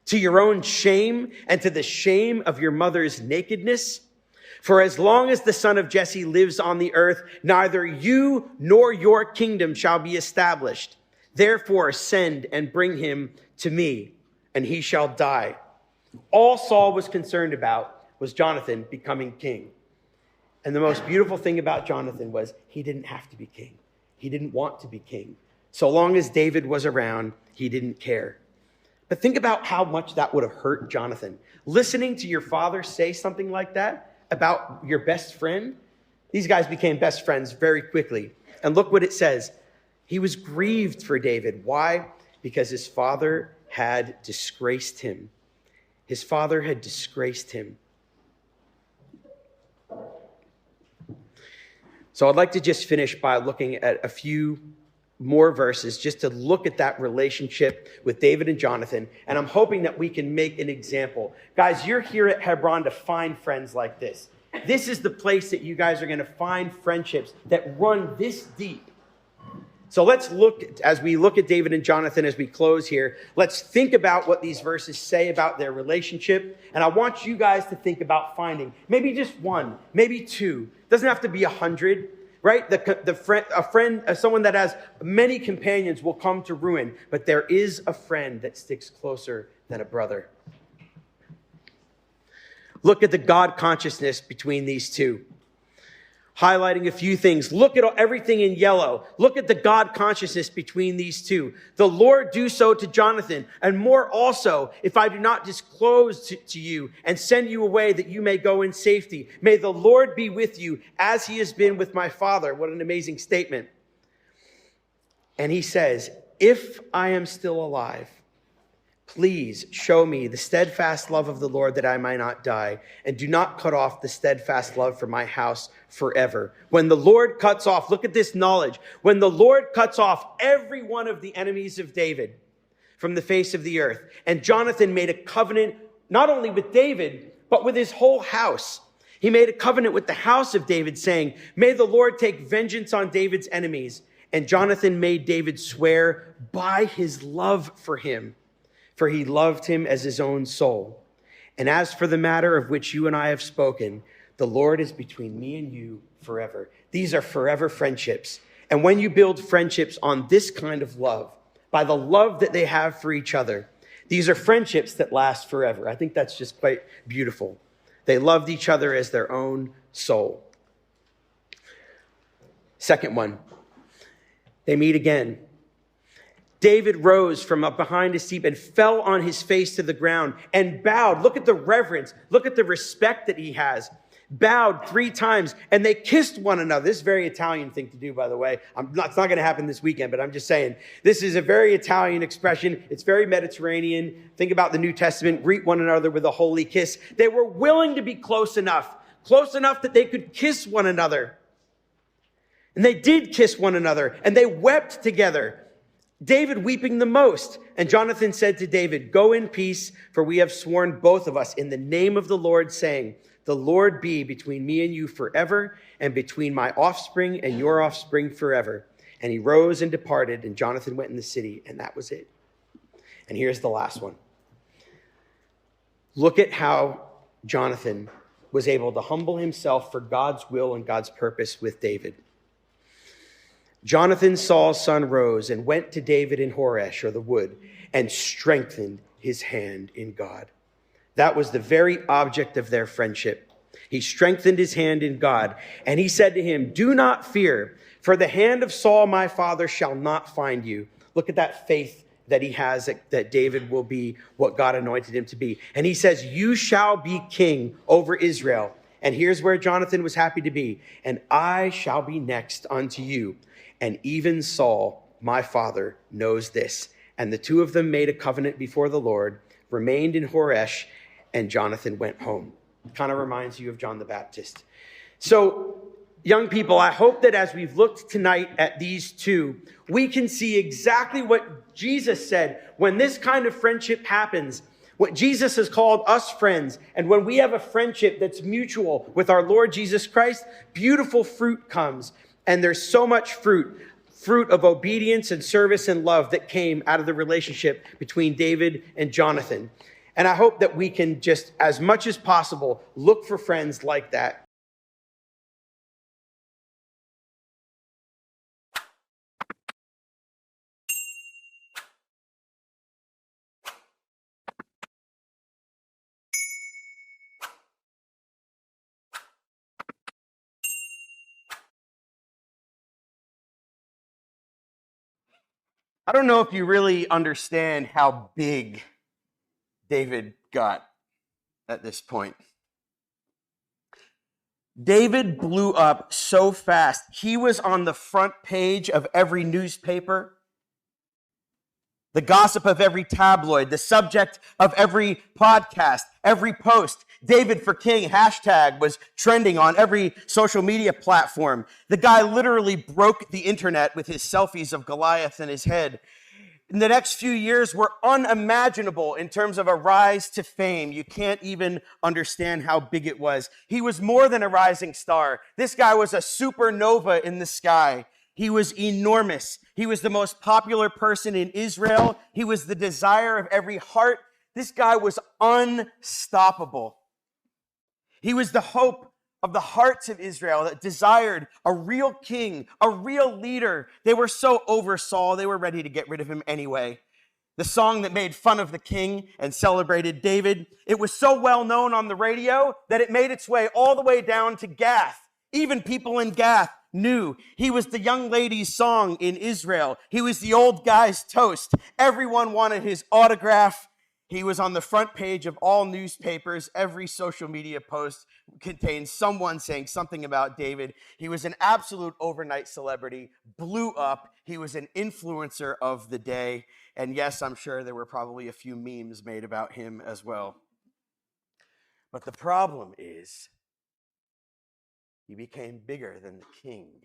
to your own shame and to the shame of your mother's nakedness? For as long as the son of Jesse lives on the earth, neither you nor your kingdom shall be established. Therefore send and bring him to me, and he shall die." All Saul was concerned about was Jonathan becoming king. And the most beautiful thing about Jonathan was he didn't have to be king. He didn't want to be king. So long as David was around, he didn't care. But think about how much that would have hurt Jonathan. Listening to your father say something like that about your best friend. These guys became best friends very quickly. And look what it says. He was grieved for David. Why? Because his father had disgraced him. His father had disgraced him. So I'd like to just finish by looking at a few more verses just to look at that relationship with David and Jonathan. And I'm hoping that we can make an example. Guys, you're here at Hebron to find friends like this. This is the place that you guys are going to find friendships that run this deep. So let's look, as we look at David and Jonathan as we close here, let's think about what these verses say about their relationship. And I want you guys to think about finding maybe just one, maybe two. Doesn't have to be 100, right? Someone that has many companions will come to ruin, but there is a friend that sticks closer than a brother. Look at the God consciousness between these two. Highlighting a few things. Look at everything in yellow. Look at the God consciousness between these two. The Lord do so to Jonathan, and more also, if I do not disclose to you and send you away that you may go in safety. May the Lord be with you as he has been with my father. What an amazing statement. And he says, if I am still alive, please show me the steadfast love of the Lord that I might not die, and do not cut off the steadfast love for my house forever. When the Lord cuts off, look at this knowledge. When the Lord cuts off every one of the enemies of David from the face of the earth. And Jonathan made a covenant, not only with David, but with his whole house. He made a covenant with the house of David, saying, may the Lord take vengeance on David's enemies. And Jonathan made David swear by his love for him, for he loved him as his own soul. And as for the matter of which you and I have spoken, the Lord is between me and you forever. These are forever friendships. And when you build friendships on this kind of love, by the love that they have for each other, these are friendships that last forever. I think that's just quite beautiful. They loved each other as their own soul. Second one, they meet again. David rose from up behind his seat and fell on his face to the ground and bowed. Look at the reverence. Look at the respect that he has. Bowed 3 times, and they kissed one another. This is a very Italian thing to do, by the way. It's not going to happen this weekend, but I'm just saying, this is a very Italian expression. It's very Mediterranean. Think about the New Testament. Greet one another with a holy kiss. They were willing to be close enough that they could kiss one another. And they did kiss one another, and they wept together. David weeping the most. And Jonathan said to David, "Go in peace, for we have sworn both of us in the name of the Lord, saying, the Lord be between me and you forever, and between my offspring and your offspring forever." And he rose and departed, and Jonathan went in the city, and that was it. And here's the last one. Look at how Jonathan was able to humble himself for God's will and God's purpose with David. Jonathan, Saul's son, rose and went to David in Horesh, or the wood, and strengthened his hand in God. That was the very object of their friendship. He strengthened his hand in God, and he said to him, "Do not fear, for the hand of Saul my father shall not find you." Look at that faith that he has, that David will be what God anointed him to be. And he says, "You shall be king over Israel." And here's where Jonathan was happy to be. "And I shall be next unto you. And even Saul, my father, knows this." And the two of them made a covenant before the Lord, remained in Horesh, and Jonathan went home. Kind of reminds you of John the Baptist. So, young people, I hope that as we've looked tonight at these two, we can see exactly what Jesus said when this kind of friendship happens. What Jesus has called us friends. And when we have a friendship that's mutual with our Lord Jesus Christ, beautiful fruit comes. And there's so much fruit of obedience and service and love that came out of the relationship between David and Jonathan. And I hope that we can just, as much as possible, look for friends like that. I don't know if you really understand how big David got at this point. David blew up so fast. He was on the front page of every newspaper, the gossip of every tabloid, the subject of every podcast, every post. David for King hashtag was trending on every social media platform. The guy literally broke the internet with his selfies of Goliath in his head. In the next few years were unimaginable in terms of a rise to fame. You can't even understand how big it was. He was more than a rising star. This guy was a supernova in the sky. He was enormous. He was the most popular person in Israel. He was the desire of every heart. This guy was unstoppable. He was the hope of the hearts of Israel that desired a real king, a real leader. They were so over Saul, they were ready to get rid of him anyway. The song that made fun of the king and celebrated David, it was so well known on the radio that it made its way all the way down to Gath. Even people in Gath knew he was the young lady's song in Israel. He was the old guy's toast. Everyone wanted his autograph. He was on the front page of all newspapers. Every social media post contained someone saying something about David. He was an absolute overnight celebrity, blew up. He was an influencer of the day. And yes, I'm sure there were probably a few memes made about him as well. But the problem is, he became bigger than the king.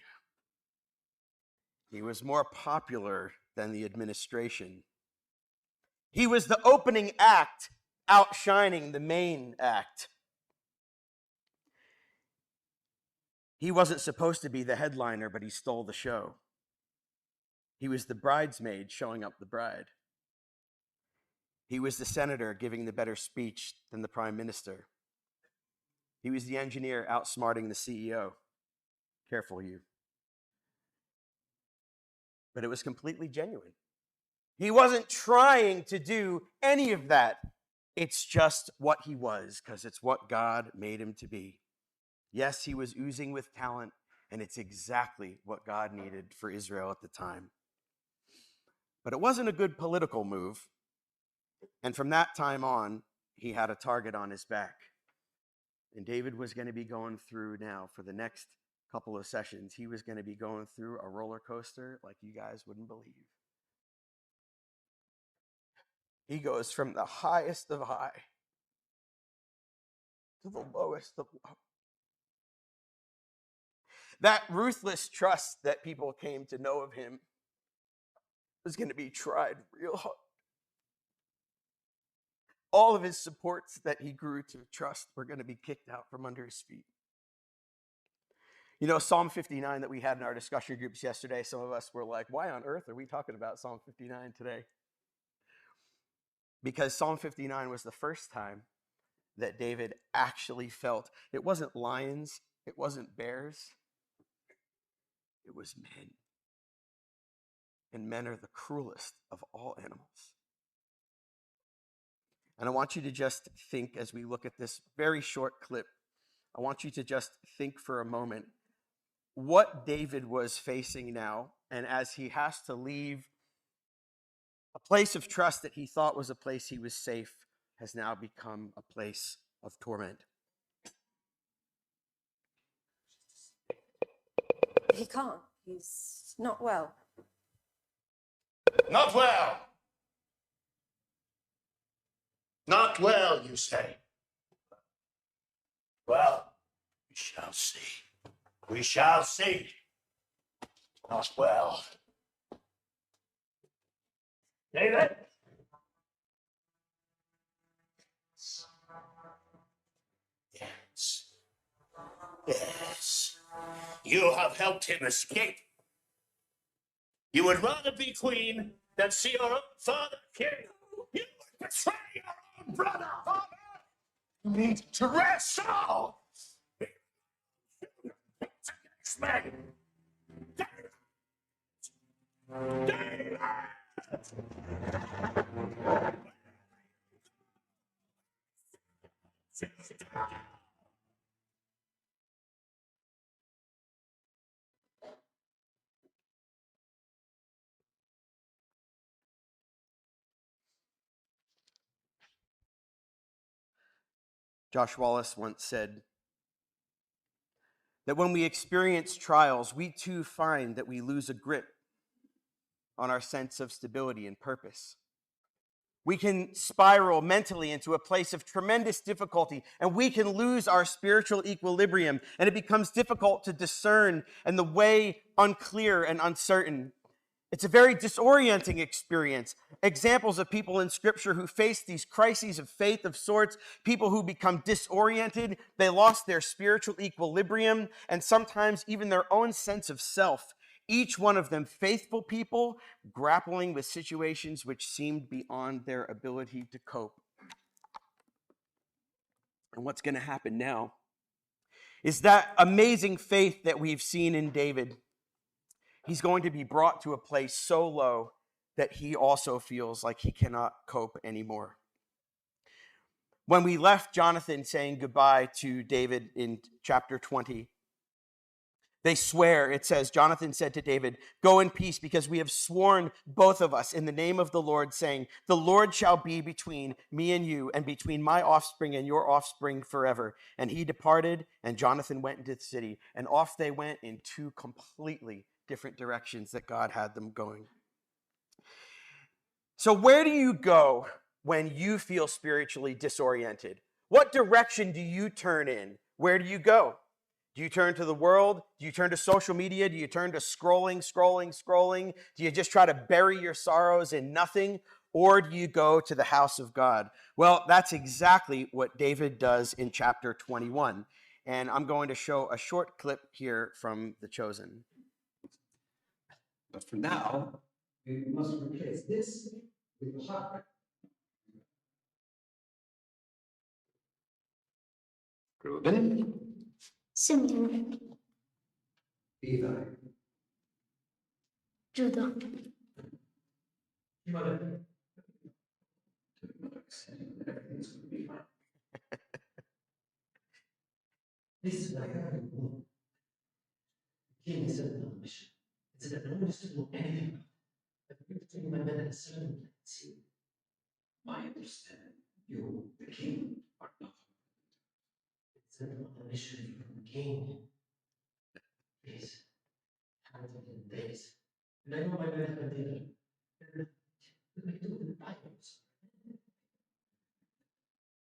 He was more popular than the administration. He was the opening act, outshining the main act. He wasn't supposed to be the headliner, but he stole the show. He was the bridesmaid showing up the bride. He was the senator giving the better speech than the prime minister. He was the engineer outsmarting the CEO. Careful, you. But it was completely genuine. He wasn't trying to do any of that. It's just what he was, because it's what God made him to be. Yes, he was oozing with talent, and it's exactly what God needed for Israel at the time. But it wasn't a good political move. And from that time on, he had a target on his back. And David was going to be going through now for the next couple of sessions. He was going to be going through a roller coaster like you guys wouldn't believe. He goes from the highest of high to the lowest of low. That ruthless trust that people came to know of him was going to be tried real hard. All of his supports that he grew to trust were going to be kicked out from under his feet. You know, Psalm 59 that we had in our discussion groups yesterday, some of us were like, why on earth are we talking about Psalm 59 today? Because Psalm 59 was the first time that David actually felt it wasn't lions, it wasn't bears, it was men. And men are the cruelest of all animals. And I want you to just think as we look at this very short clip, I want you to just think for a moment what David was facing now. And as he has to leave a place of trust that he thought was a place he was safe, has now become a place of torment. He can't. He's not well. Not well. Not well, you say. Well, we shall see. We shall see. Not well. David? Yes. Yes. You have helped him escape. You would rather be queen than see your own father king. You would betray your own brother. Father, you need to rest so. David! David! Josh Wallace once said that when we experience trials, we too find that we lose a grip on our sense of stability and purpose. We can spiral mentally into a place of tremendous difficulty, and we can lose our spiritual equilibrium, and it becomes difficult to discern and the way unclear and uncertain. It's a very disorienting experience. Examples of people in Scripture who face these crises of faith of sorts, people who become disoriented, they lost their spiritual equilibrium, and sometimes even their own sense of self. Each one of them faithful people grappling with situations which seemed beyond their ability to cope. And what's going to happen now is that amazing faith that we've seen in David. He's going to be brought to a place so low that he also feels like he cannot cope anymore. When we left Jonathan saying goodbye to David in chapter 20, they swear, it says, Jonathan said to David, go in peace because we have sworn both of us in the name of the Lord, saying, the Lord shall be between me and you and between my offspring and your offspring forever. And he departed and Jonathan went into the city and off they went in two completely different directions that God had them going. So where do you go when you feel spiritually disoriented? What direction do you turn in? Where do you go? Do you turn to the world? Do you turn to social media? Do you turn to scrolling? Do you just try to bury your sorrows in nothing? Or do you go to the house of God? Well, that's exactly what David does in chapter 21. And I'm going to show a short clip here from The Chosen. But for now, we must replace this with the heart. Reuben, Simeon, Levi, Judah, Mother. Everything's going to be fine. This is like a king is a mission. It's that no one is to do anything. I've taken my men at a certain see. My understanding, you, the king, are not. It's a mission from the king. Please, have it in days. And I know my men have been taken. What do I do with the Bibles?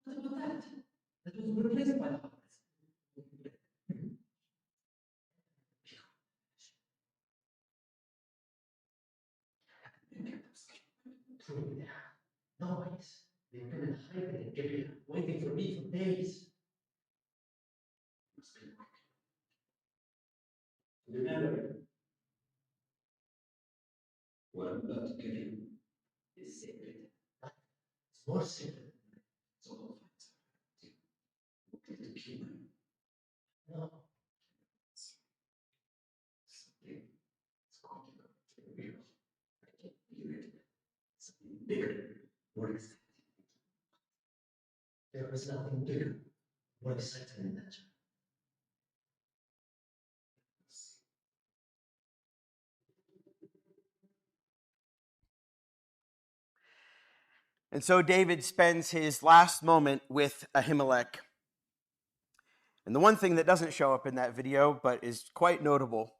What about that? That was replaced by the Bibles. Truly, no ice. They've been in hiding and Gibeah, waiting for me for days. Must be quick. Remember, what I'm about to give you is sacred. It's more sacred. It's all to kill him. No. Something. It's called real. I can feel it. Something bigger. What is that? There is nothing bigger, more exciting than that. And so David spends his last moment with Ahimelech. And the one thing that doesn't show up in that video, but is quite notable,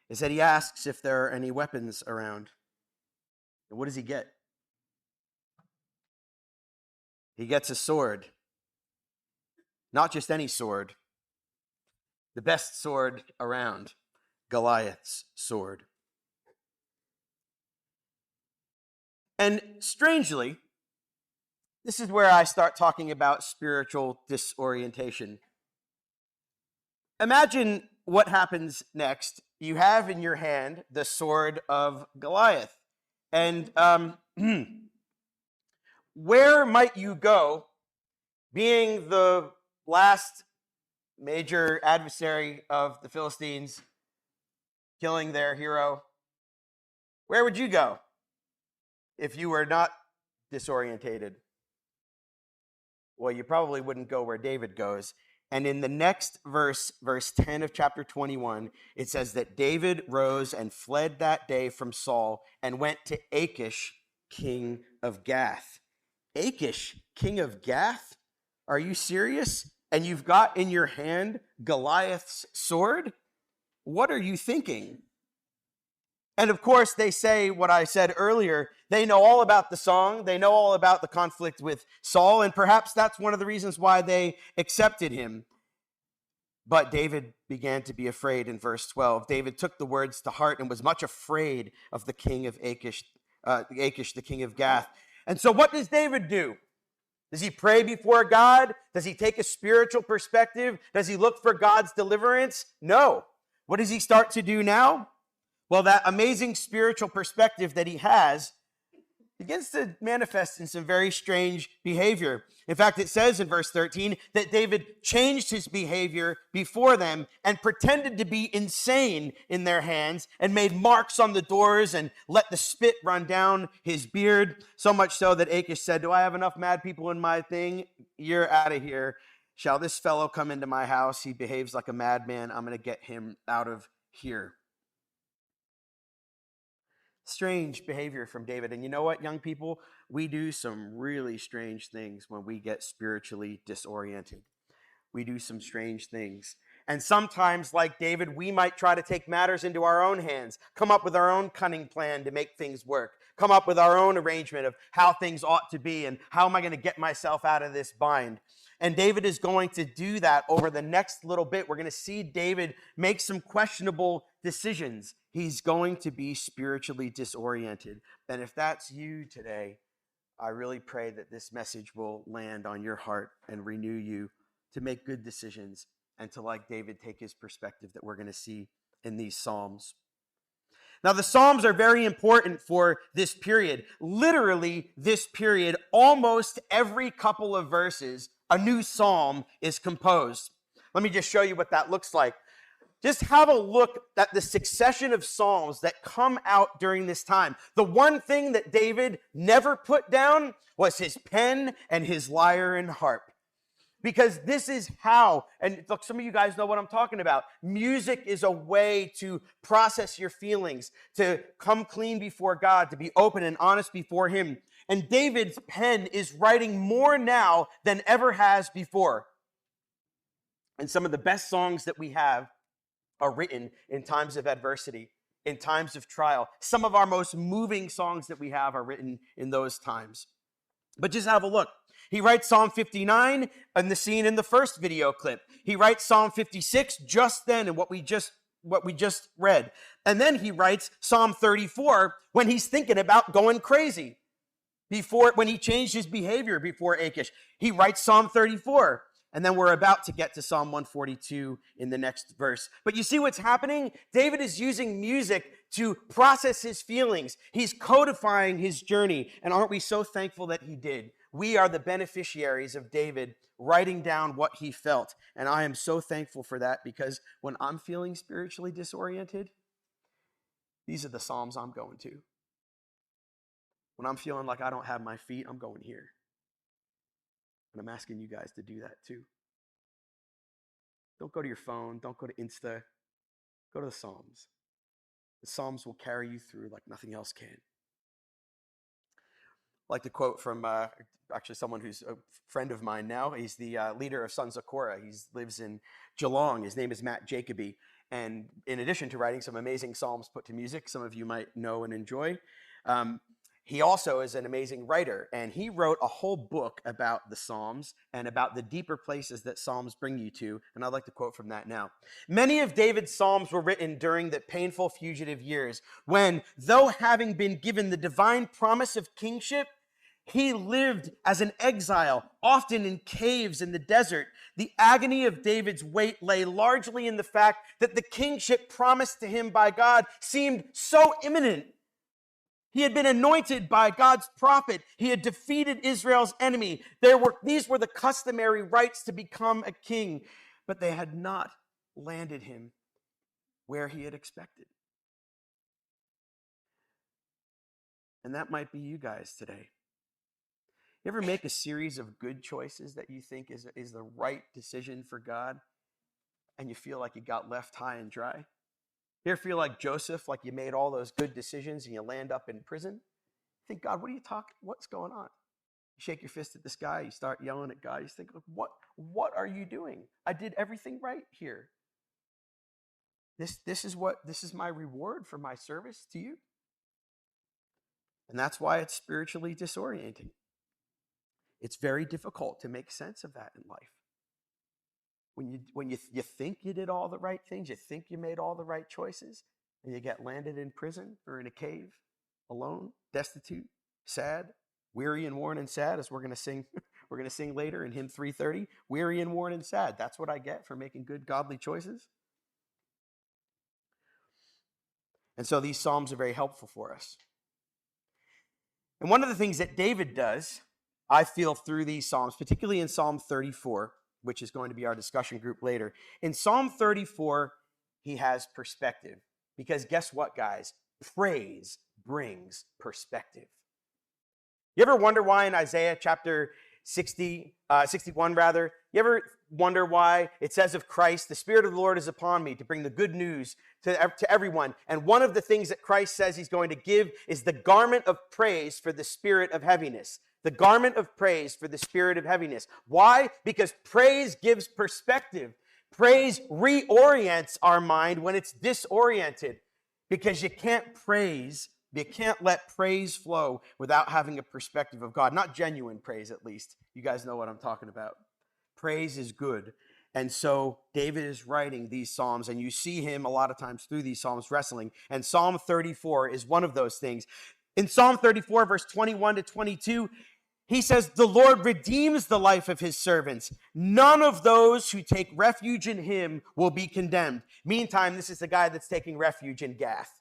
is that he asks if there are any weapons around. And what does he get? He gets a sword. Not just any sword. The best sword around. Goliath's sword. And strangely, this is where I start talking about spiritual disorientation. Imagine what happens next. You have in your hand the sword of Goliath. And where might you go, being the last major adversary of the Philistines, killing their hero? Where would you go if you were not disorientated? Well, you probably wouldn't go where David goes. And in the next verse, verse 10 of chapter 21, it says that David rose and fled that day from Saul and went to Achish, king of Gath. Achish, king of Gath? Are you serious? And you've got in your hand Goliath's sword? What are you thinking? And of course, they say what I said earlier. They know all about the song. They know all about the conflict with Saul. And perhaps that's one of the reasons why they accepted him. But David began to be afraid in verse 12. David took the words to heart and was much afraid of the king of Achish, the king of Gath. And so what does David do? Does he pray before God? Does he take a spiritual perspective? Does he look for God's deliverance? No. What does he start to do now? Well, that amazing spiritual perspective that he has begins to manifest in some very strange behavior. In fact, it says in verse 13 that David changed his behavior before them and pretended to be insane in their hands and made marks on the doors and let the spit run down his beard, so much so that Achish said, "Do I have enough mad people in my thing? You're out of here. Shall this fellow come into my house? He behaves like a madman. I'm going to get him out of here." Strange behavior from David. And you know what, young people? We do some really strange things when we get spiritually disoriented. We do some strange things. And sometimes, like David, we might try to take matters into our own hands, come up with our own cunning plan to make things work, come up with our own arrangement of how things ought to be and how am I going to get myself out of this bind. And David is going to do that over the next little bit. We're going to see David make some questionable decisions. He's going to be spiritually disoriented. And if that's you today, I really pray that this message will land on your heart and renew you to make good decisions and to, like David, take his perspective that we're going to see in these Psalms. Now, the Psalms are very important for this period. Literally, this period, almost every couple of verses, a new psalm is composed. Let me just show you what that looks like. Just have a look at the succession of psalms that come out during this time. The one thing that David never put down was his pen and his lyre and harp. because this is how, and look, some of you guys know what I'm talking about. Music is a way to process your feelings, to come clean before God, to be open and honest before him. And David's pen is writing more now than ever has before. And some of the best songs that we have are written in times of adversity, in times of trial. Some of our most moving songs that we have are written in those times. But just have a look. He writes Psalm 59 and the scene in the first video clip. He writes Psalm 56 just then in what we just read. And then he writes Psalm 34 when he's thinking about going crazy. When he changed his behavior before Achish. He writes Psalm 34. And then we're about to get to Psalm 142 in the next verse. But you see what's happening? David is using music to process his feelings. He's codifying his journey. And aren't we so thankful that he did? We are the beneficiaries of David writing down what he felt. And I am so thankful for that, because when I'm feeling spiritually disoriented, these are the Psalms I'm going to. When I'm feeling like I don't have my feet, I'm going here. And I'm asking you guys to do that too. Don't go to your phone. Don't go to Insta. Go to the Psalms. The Psalms will carry you through like nothing else can. I like to quote from actually someone who's a friend of mine now. He's the leader of Sons of Korah. He lives in Geelong. His name is Matt Jacoby. And in addition to writing some amazing psalms put to music, some of you might know and enjoy, he also is an amazing writer, and he wrote a whole book about the Psalms and about the deeper places that Psalms bring you to, and I'd like to quote from that now. Many of David's Psalms were written during the painful fugitive years when, though having been given the divine promise of kingship, he lived as an exile, often in caves in the desert. The agony of David's weight lay largely in the fact that the kingship promised to him by God seemed so imminent. He had been anointed by God's prophet. He had defeated Israel's enemy. These were the customary rights to become a king, but they had not landed him where he had expected. And that might be you guys today. You ever make a series of good choices that you think is the right decision for God, and you feel like you got left high and dry? You ever feel like Joseph, like you made all those good decisions and you land up in prison? You think, God, what are you talking? What's going on? You shake your fist at the sky. You start yelling at God. You think, what are you doing? I did everything right here. This is my reward for my service to you. And that's why it's spiritually disorienting. It's very difficult to make sense of that in life. When you think you did all the right things, you think you made all the right choices, and you get landed in prison or in a cave, alone, destitute, sad, weary and worn and sad, as we're going to sing later in hymn 330, weary and worn and sad. That's what I get for making good godly choices. And so these Psalms are very helpful for us. And one of the things that David does, I feel, through these Psalms, particularly in Psalm 34, which is going to be our discussion group later. In Psalm 34, he has perspective. Because guess what, guys? Praise brings perspective. You ever wonder why in Isaiah chapter 61, you ever wonder why it says of Christ, the Spirit of the Lord is upon me to bring the good news to everyone. And one of the things that Christ says he's going to give is the garment of praise for the spirit of heaviness. The garment of praise for the spirit of heaviness. Why? Because praise gives perspective. Praise reorients our mind when it's disoriented. Because you can't let praise flow without having a perspective of God. Not genuine praise, at least. You guys know what I'm talking about. Praise is good. And so David is writing these Psalms, and you see him a lot of times through these Psalms wrestling. And Psalm 34 is one of those things. In Psalm 34, verse 21 to 22, he says, the Lord redeems the life of his servants. None of those who take refuge in him will be condemned. Meantime, this is the guy that's taking refuge in Gath.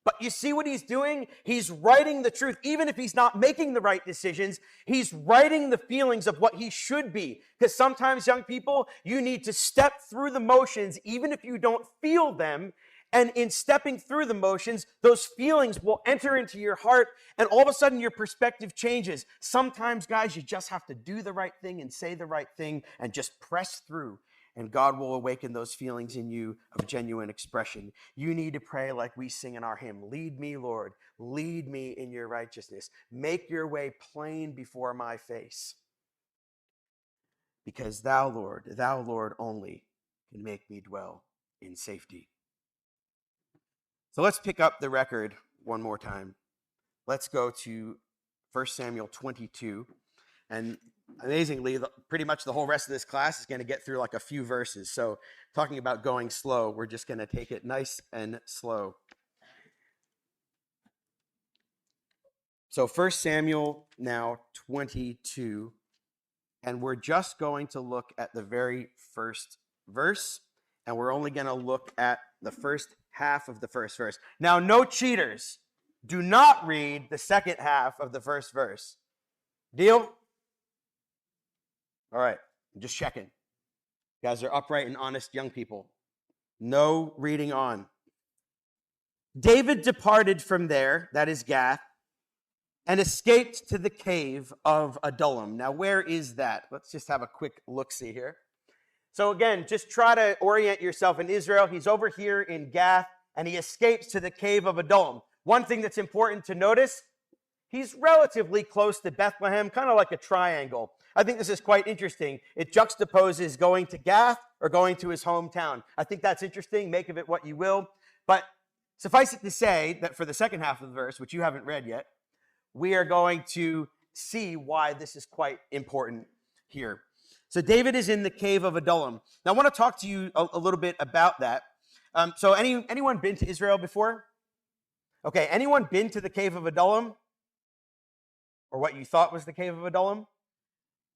But you see what he's doing? He's writing the truth. Even if he's not making the right decisions, he's writing the feelings of what he should be. Because sometimes, young people, you need to step through the motions, even if you don't feel them, And in stepping through the motions, those feelings will enter into your heart, and all of a sudden your perspective changes. Sometimes, guys, you just have to do the right thing and say the right thing and just press through, and God will awaken those feelings in you of genuine expression. You need to pray like we sing in our hymn, "Lead me, Lord, lead me in your righteousness. Make your way plain before my face. Because thou, Lord only, can make me dwell in safety." So let's pick up the record one more time. Let's go to 1 Samuel 22. And amazingly, pretty much the whole rest of this class is going to get through like a few verses. So talking about going slow, we're just going to take it nice and slow. So 1 Samuel now 22. And we're just going to look at the very first verse. And we're only going to look at the first half of the first verse. Now, no cheaters. Do not read the second half of the first verse. Deal? All right. I'm just checking. You guys are upright and honest young people. No reading on. David departed from there, that is Gath, and escaped to the cave of Adullam. Now, where is that? Let's just have a quick look-see here. So again, just try to orient yourself in Israel. He's over here in Gath, and he escapes to the cave of Adullam. One thing that's important to notice, he's relatively close to Bethlehem, kind of like a triangle. I think this is quite interesting. It juxtaposes going to Gath or going to his hometown. I think that's interesting. Make of it what you will. But suffice it to say that for the second half of the verse, which you haven't read yet, we are going to see why this is quite important here. So David is in the cave of Adullam. Now I want to talk to you a little bit about that. So anyone been to Israel before? Okay, anyone been to the cave of Adullam? Or what you thought was the cave of Adullam?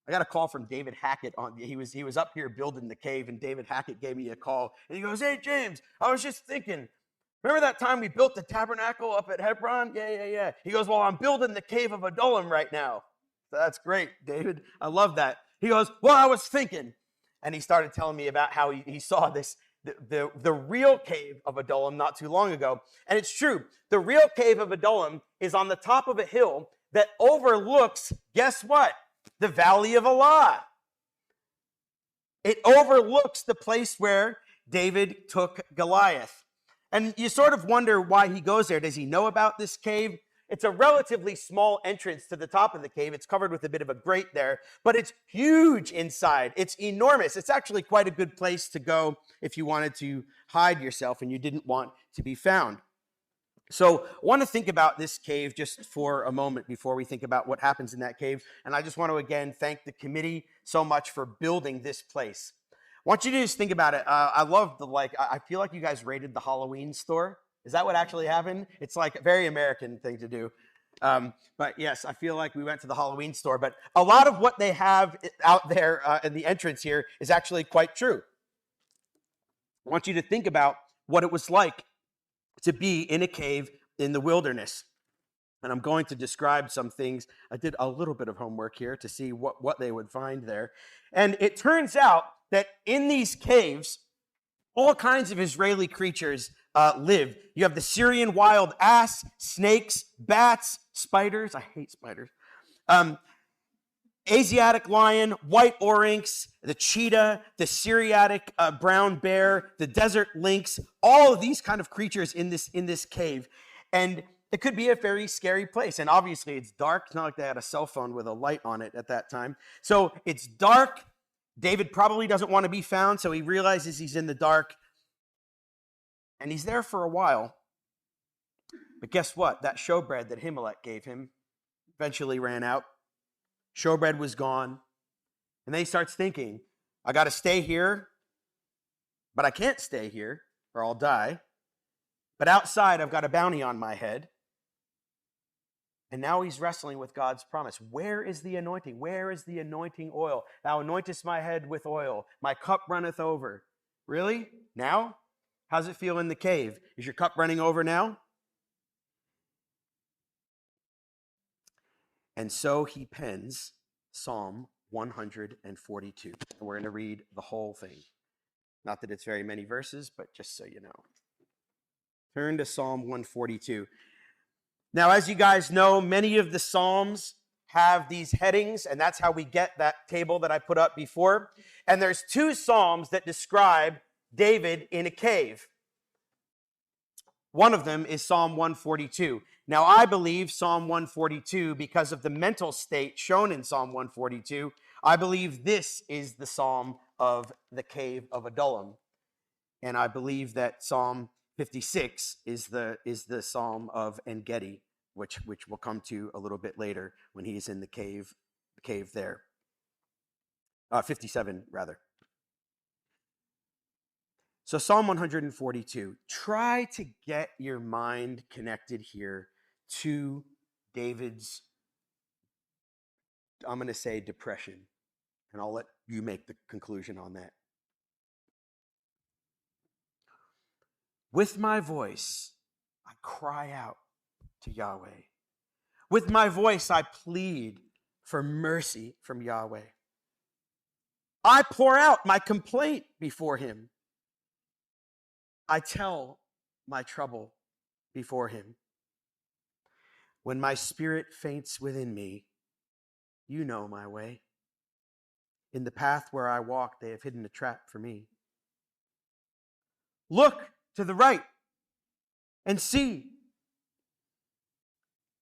I got a call from David Hackett. He was up here building the cave, and David Hackett gave me a call. And he goes, "Hey, James, I was just thinking, remember that time we built the tabernacle up at Hebron?" Yeah. He goes, "Well, I'm building the cave of Adullam right now." So that's great, David. I love that. He goes, "Well, I was thinking." And he started telling me about how he saw the real cave of Adullam not too long ago. And it's true. The real cave of Adullam is on the top of a hill that overlooks, guess what? The Valley of Elah. It overlooks the place where David took Goliath. And you sort of wonder why he goes there. Does he know about this cave? It's a relatively small entrance to the top of the cave. It's covered with a bit of a grate there, but it's huge inside. It's enormous. It's actually quite a good place to go if you wanted to hide yourself and you didn't want to be found. So I want to think about this cave just for a moment before we think about what happens in that cave. And I just want to, again, thank the committee so much for building this place. I want you to just think about it. I love I feel like you guys raided the Halloween store. Is that what actually happened? It's like a very American thing to do. But yes, I feel like we went to the Halloween store. But a lot of what they have out there in the entrance here is actually quite true. I want you to think about what it was like to be in a cave in the wilderness. And I'm going to describe some things. I did a little bit of homework here to see what they would find there. And it turns out that in these caves, all kinds of Israeli creatures live. You have the Syrian wild ass, snakes, bats, spiders. I hate spiders. Asiatic lion, white oryx, the cheetah, the Syriatic brown bear, the desert lynx, all of these kind of creatures in this cave. And it could be a very scary place. And obviously it's dark. It's not like they had a cell phone with a light on it at that time. So it's dark. David probably doesn't want to be found, so he realizes he's in the dark. And he's there for a while. But guess what? That showbread that Ahimelech gave him eventually ran out. Showbread was gone. And then he starts thinking, I got to stay here, but I can't stay here or I'll die. But outside, I've got a bounty on my head. And now he's wrestling with God's promise. Where is the anointing? Where is the anointing oil? Thou anointest my head with oil. My cup runneth over. Really? Now? How's it feel in the cave? Is your cup running over now? And so he pens Psalm 142. And we're going to read the whole thing. Not that it's very many verses, but just so you know. Turn to Psalm 142. Now, as you guys know, many of the Psalms have these headings, and that's how we get that table that I put up before. And there's 2 Psalms that describe David in a cave. One of them is Psalm 142. Now, I believe Psalm 142, because of the mental state shown in Psalm 142, I believe this is the Psalm of the cave of Adullam. And I believe that Psalm 56 is the Psalm of En-Gedi, which we'll come to a little bit later when he is in the cave there. 57, rather. So Psalm 142, try to get your mind connected here to David's, I'm going to say depression, and I'll let you make the conclusion on that. With my voice, I cry out to Yahweh. With my voice, I plead for mercy from Yahweh. I pour out my complaint before him. I tell my trouble before him. When my spirit faints within me, you know my way. In the path where I walk, they have hidden a trap for me. Look to the right and see.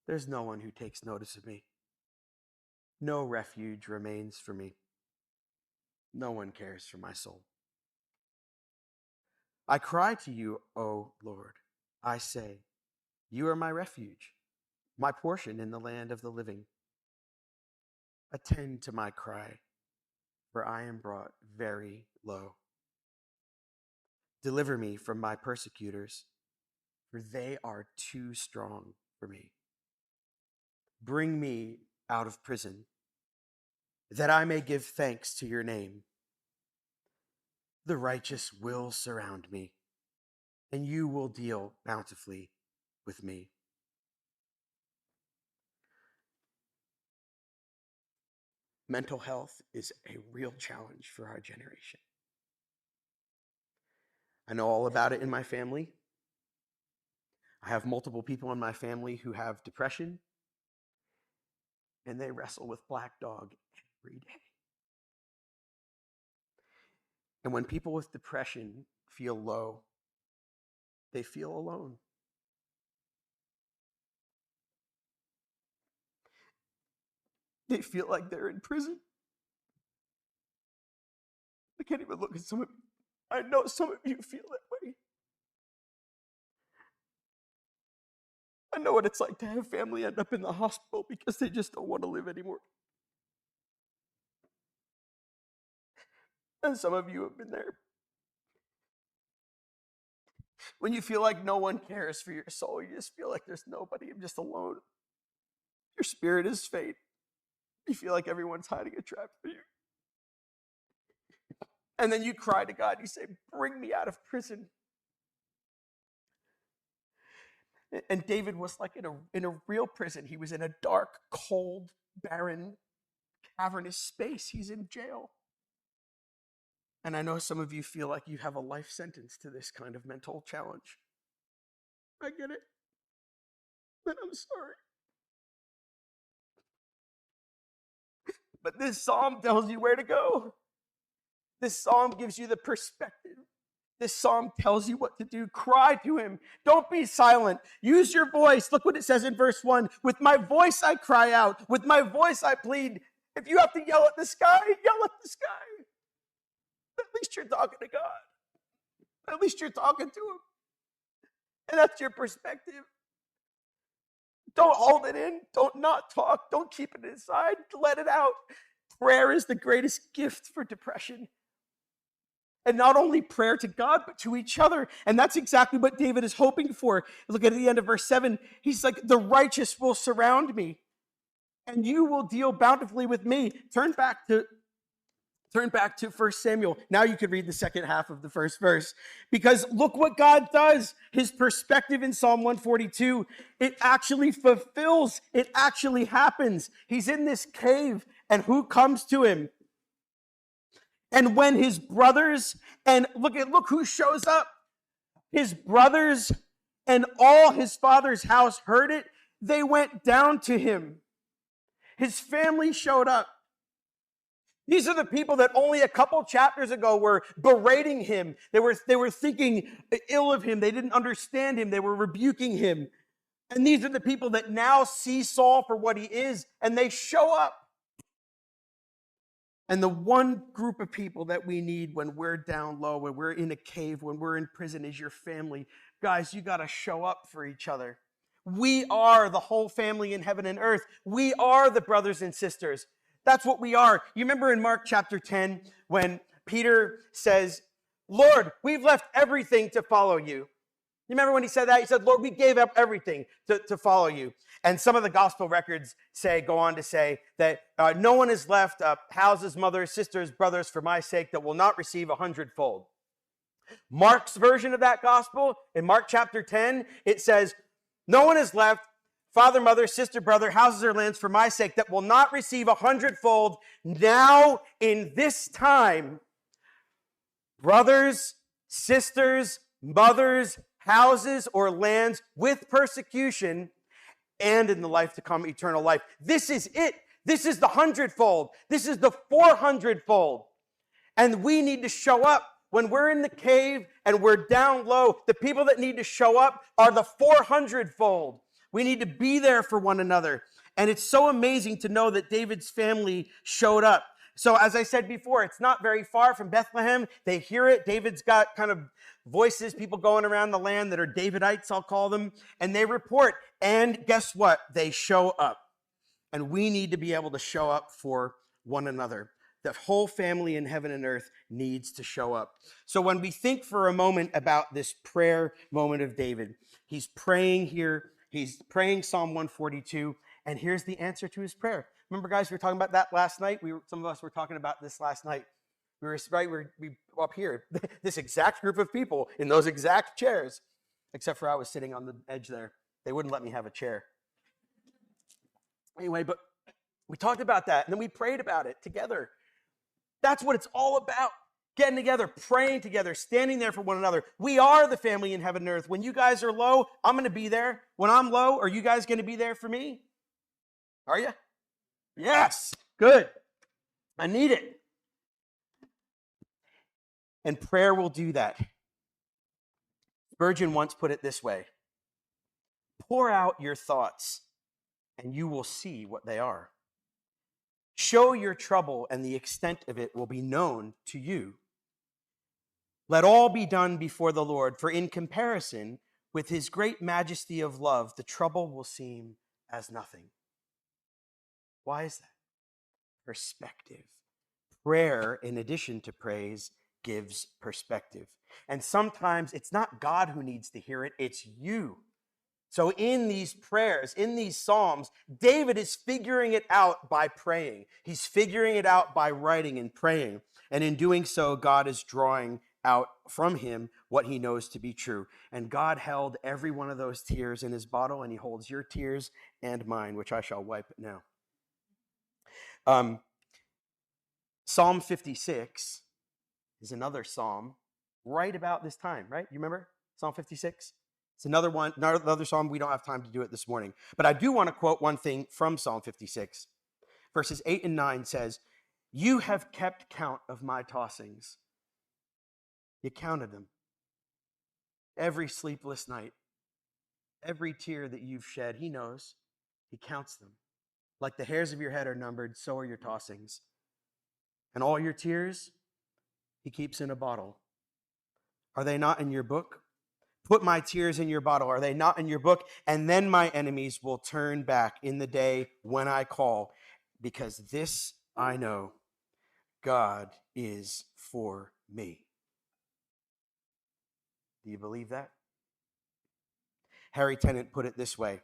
There's no one who takes notice of me. No refuge remains for me. No one cares for my soul. I cry to you, O Lord. I say, you are my refuge, my portion in the land of the living. Attend to my cry, for I am brought very low. Deliver me from my persecutors, for they are too strong for me. Bring me out of prison, that I may give thanks to your name. The righteous will surround me, and you will deal bountifully with me. Mental health is a real challenge for our generation. I know all about it in my family. I have multiple people in my family who have depression, and they wrestle with Black Dog every day. And when people with depression feel low, they feel alone. They feel like they're in prison. I can't even look at some of you. I know some of you feel that way. I know what it's like to have family end up in the hospital because they just don't want to live anymore. And some of you have been there. When you feel like no one cares for your soul, you just feel like there's nobody, I'm just alone. Your spirit is faint. You feel like everyone's hiding a trap for you. And then you cry to God, you say, bring me out of prison. And David was like in a real prison. He was in a dark, cold, barren, cavernous space. He's in jail. And I know some of you feel like you have a life sentence to this kind of mental challenge. I get it. But I'm sorry. But this psalm tells you where to go. This psalm gives you the perspective. This psalm tells you what to do. Cry to him. Don't be silent. Use your voice. Look what it says in verse 1. With my voice I cry out. With my voice I plead. If you have to yell at the sky, yell at the sky. At least you're talking to God. At least you're talking to him. And that's your perspective. Don't hold it in. Don't not talk. Don't keep it inside. Let it out. Prayer is the greatest gift for depression. And not only prayer to God, but to each other. And that's exactly what David is hoping for. Look at the end of verse 7. He's like, the righteous will surround me, and you will deal bountifully with me. Turn back to 1 Samuel. Now you could read the second half of the first verse. Because look what God does. His perspective in Psalm 142, it actually fulfills. It actually happens. He's in this cave, and who comes to him? And when his brothers, and look who shows up. His brothers and all his father's house heard it, they went down to him. His family showed up. These are the people that only a couple chapters ago were berating him. They were thinking ill of him. They didn't understand him. They were rebuking him. And these are the people that now see Saul for what he is, and they show up. And the one group of people that we need when we're down low, when we're in a cave, when we're in prison is your family. Guys, you got to show up for each other. We are the whole family in heaven and earth. We are the brothers and sisters. That's what we are. You remember in Mark chapter 10 when Peter says, Lord, we've left everything to follow you. You remember when he said that? He said, Lord, we gave up everything to follow you. And some of the gospel records go on to say that no one has left houses, mothers, sisters, brothers for my sake that will not receive 100-fold. Mark's version of that gospel, in Mark chapter 10, it says, no one has left father, mother, sister, brother, houses or lands for my sake that will not receive 100-fold now in this time. Brothers, sisters, mothers, houses or lands with persecution, and in the life to come, eternal life. This is it. This is the 100-fold. This is the 400-fold. And we need to show up. When we're in the cave and we're down low, the people that need to show up are the 400-fold. We need to be there for one another. And it's so amazing to know that David's family showed up. So as I said before, it's not very far from Bethlehem. They hear it. David's got kind of voices, people going around the land that are Davidites, I'll call them. And they report. And guess what? They show up. And we need to be able to show up for one another. The whole family in heaven and earth needs to show up. So when we think for a moment about this prayer moment of David, he's praying here. He's praying Psalm 142. And here's the answer to his prayer. Remember, guys, we were talking about that last night. Some of us were talking about this last night. We were up here, this exact group of people in those exact chairs, except for I was sitting on the edge there. They wouldn't let me have a chair. Anyway, but we talked about that, and then we prayed about it together. That's what it's all about. Getting together, praying together, standing there for one another. We are the family in heaven and earth. When you guys are low, I'm going to be there. When I'm low, are you guys going to be there for me? Are you? Yes. Good. I need it. And prayer will do that. Spurgeon once put it this way: pour out your thoughts, and you will see what they are. Show your trouble, and the extent of it will be known to you. Let all be done before the Lord, for in comparison with his great majesty of love, the trouble will seem as nothing. Why is that? Perspective. Prayer, in addition to praise, gives perspective. And sometimes it's not God who needs to hear it, it's you. So in these prayers, in these Psalms, David is figuring it out by praying. He's figuring it out by writing and praying. And in doing so, God is drawing out from him what he knows to be true. And God held every one of those tears in his bottle, and he holds your tears and mine, which I shall wipe now. Psalm 56 is another psalm right about this time, right? You remember Psalm 56? It's another psalm. We don't have time to do it this morning. But I do want to quote one thing from Psalm 56. Verses 8 and 9 says, you have kept count of my tossings. You counted them. Every sleepless night, every tear that you've shed, he knows. He counts them. Like the hairs of your head are numbered, so are your tossings. And all your tears, he keeps in a bottle. Are they not in your book? Put my tears in your bottle. Are they not in your book? And then my enemies will turn back in the day when I call, because this I know, God is for me. Do you believe that? Harry Tennant put it this way: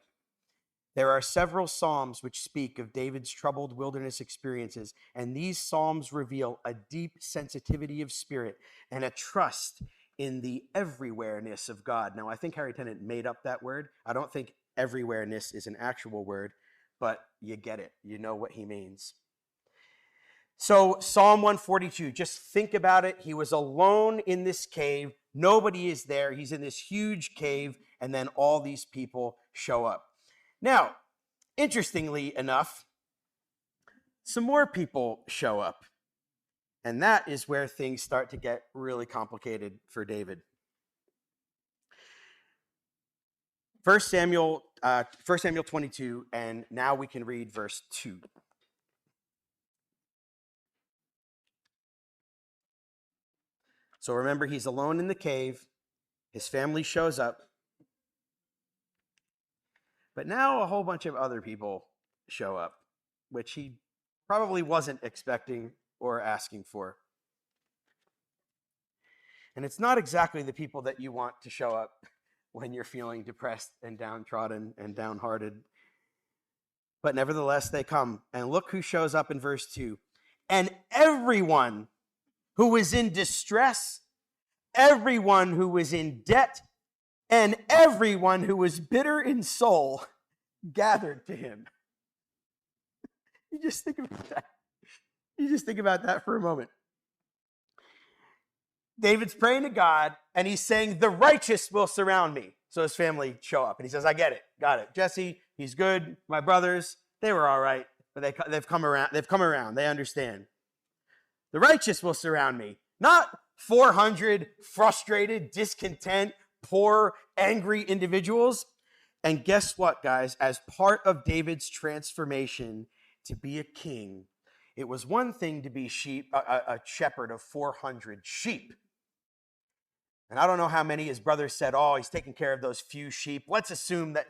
there are several psalms which speak of David's troubled wilderness experiences, and these psalms reveal a deep sensitivity of spirit and a trust in the everywhereness of God. Now, I think Harry Tennant made up that word. I don't think everywhereness is an actual word, but you get it. You know what he means. So Psalm 142, just think about it. He was alone in this cave. Nobody is there. He's in this huge cave, and then all these people show up. Now, interestingly enough, some more people show up. And that is where things start to get really complicated for David. 1 Samuel 22, and now we can read verse 2. So remember, he's alone in the cave. His family shows up. But now a whole bunch of other people show up, which he probably wasn't expecting or asking for. And it's not exactly the people that you want to show up when you're feeling depressed and downtrodden and downhearted. But nevertheless, they come. And look who shows up in verse 2. And everyone who was in distress, everyone who was in debt, and everyone who was bitter in soul gathered to him. You just think about that. You just think about that for a moment. David's praying to God, and he's saying, the righteous will surround me. So his family show up, and he says, I get it, got it. Jesse, he's good. My brothers, they were all right, but they've come around. They've come around. They understand. The righteous will surround me. Not 400 frustrated, discontent, poor, angry individuals. And guess what, guys? As part of David's transformation to be a king, it was one thing to be a shepherd of 400 sheep. And I don't know how many his brothers said, oh, he's taking care of those few sheep. Let's assume that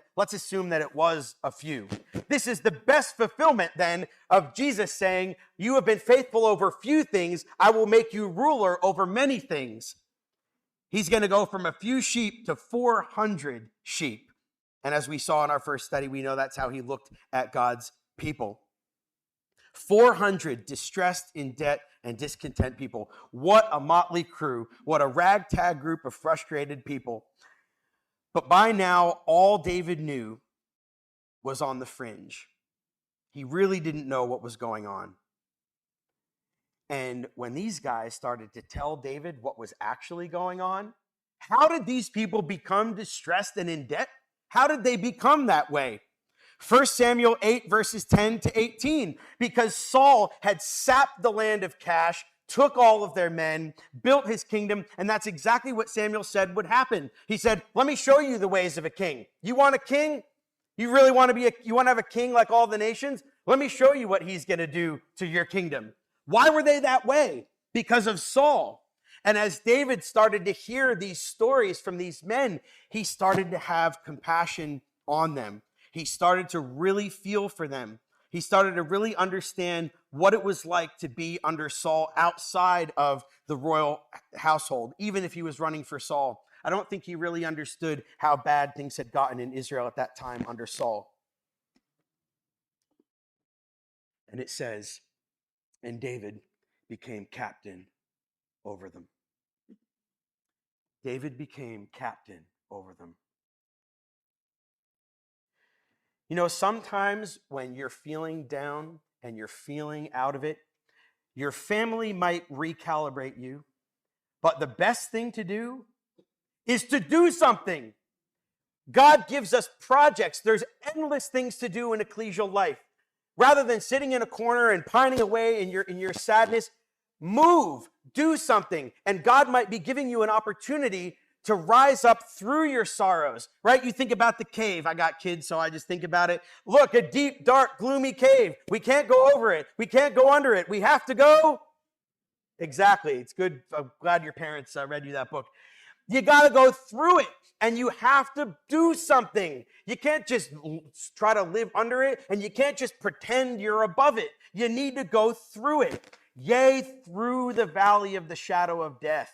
it was a few. This is the best fulfillment then of Jesus saying, you have been faithful over few things. I will make you ruler over many things. He's going to go from a few sheep to 400 sheep. And as we saw in our first study, we know that's how he looked at God's people. 400 distressed, in debt, and discontent people. What a motley crew. What a ragtag group of frustrated people. But by now, all David knew was on the fringe. He really didn't know what was going on. And when these guys started to tell David what was actually going on, how did these people become distressed and in debt? How did they become that way? 1 Samuel 8, verses 10 to 18, because Saul had sapped the land of Cash, took all of their men, built his kingdom, and that's exactly what Samuel said would happen. He said, let me show you the ways of a king. You want a king? You really want to you want to have a king like all the nations? Let me show you what he's going to do to your kingdom. Why were they that way? Because of Saul. And as David started to hear these stories from these men, he started to have compassion on them. He started to really feel for them. He started to really understand what it was like to be under Saul outside of the royal household, even if he was running for Saul. I don't think he really understood how bad things had gotten in Israel at that time under Saul. And it says, and David became captain over them. David became captain over them. You know, sometimes when you're feeling down and you're feeling out of it, your family might recalibrate you, but the best thing to do is to do something. God gives us projects. There's endless things to do in ecclesial life. Rather than sitting in a corner and pining away in your sadness, move, do something, and God might be giving you an opportunity to rise up through your sorrows, right? You think about the cave. I got kids, so I just think about it. Look, a deep, dark, gloomy cave. We can't go over it. We can't go under it. We have to go. Exactly. It's good. I'm glad your parents read you that book. You got to go through it, and you have to do something. You can't just try to live under it, and you can't just pretend you're above it. You need to go through it. Yea, through the valley of the shadow of death.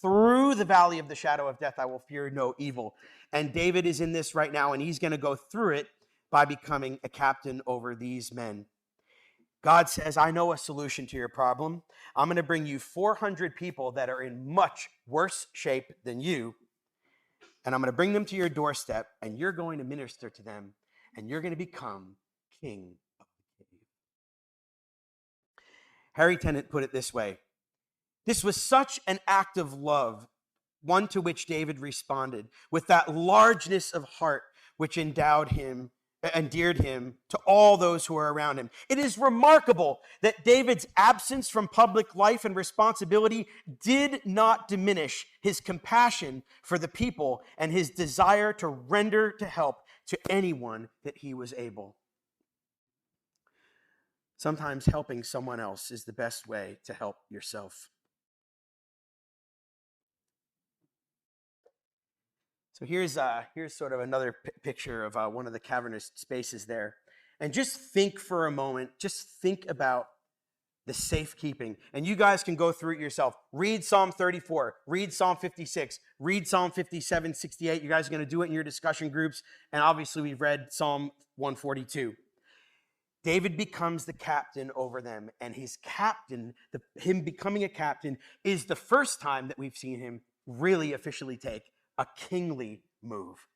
Through the valley of the shadow of death, I will fear no evil. And David is in this right now, and he's going to go through it by becoming a captain over these men. God says, I know a solution to your problem. I'm going to bring you 400 people that are in much worse shape than you, and I'm going to bring them to your doorstep, and you're going to minister to them, and you're going to become king of the cave. Harry Tennant put it this way: this was such an act of love one to which David responded with that largeness of heart which endeared him to all those who are around him. It is remarkable that David's absence from public life and responsibility did not diminish his compassion for the people and his desire to render to help to anyone that he was able. Sometimes helping someone else is the best way to help yourself. So here's sort of another picture of one of the cavernous spaces there. And just think for a moment, just think about the safekeeping. And you guys can go through it yourself. Read Psalm 34, read Psalm 56, read Psalm 57, 68. You guys are going to do it in your discussion groups. And obviously we've read Psalm 142. David becomes the captain over them. And his captain, him becoming a captain, is the first time that we've seen him really officially take a kingly move,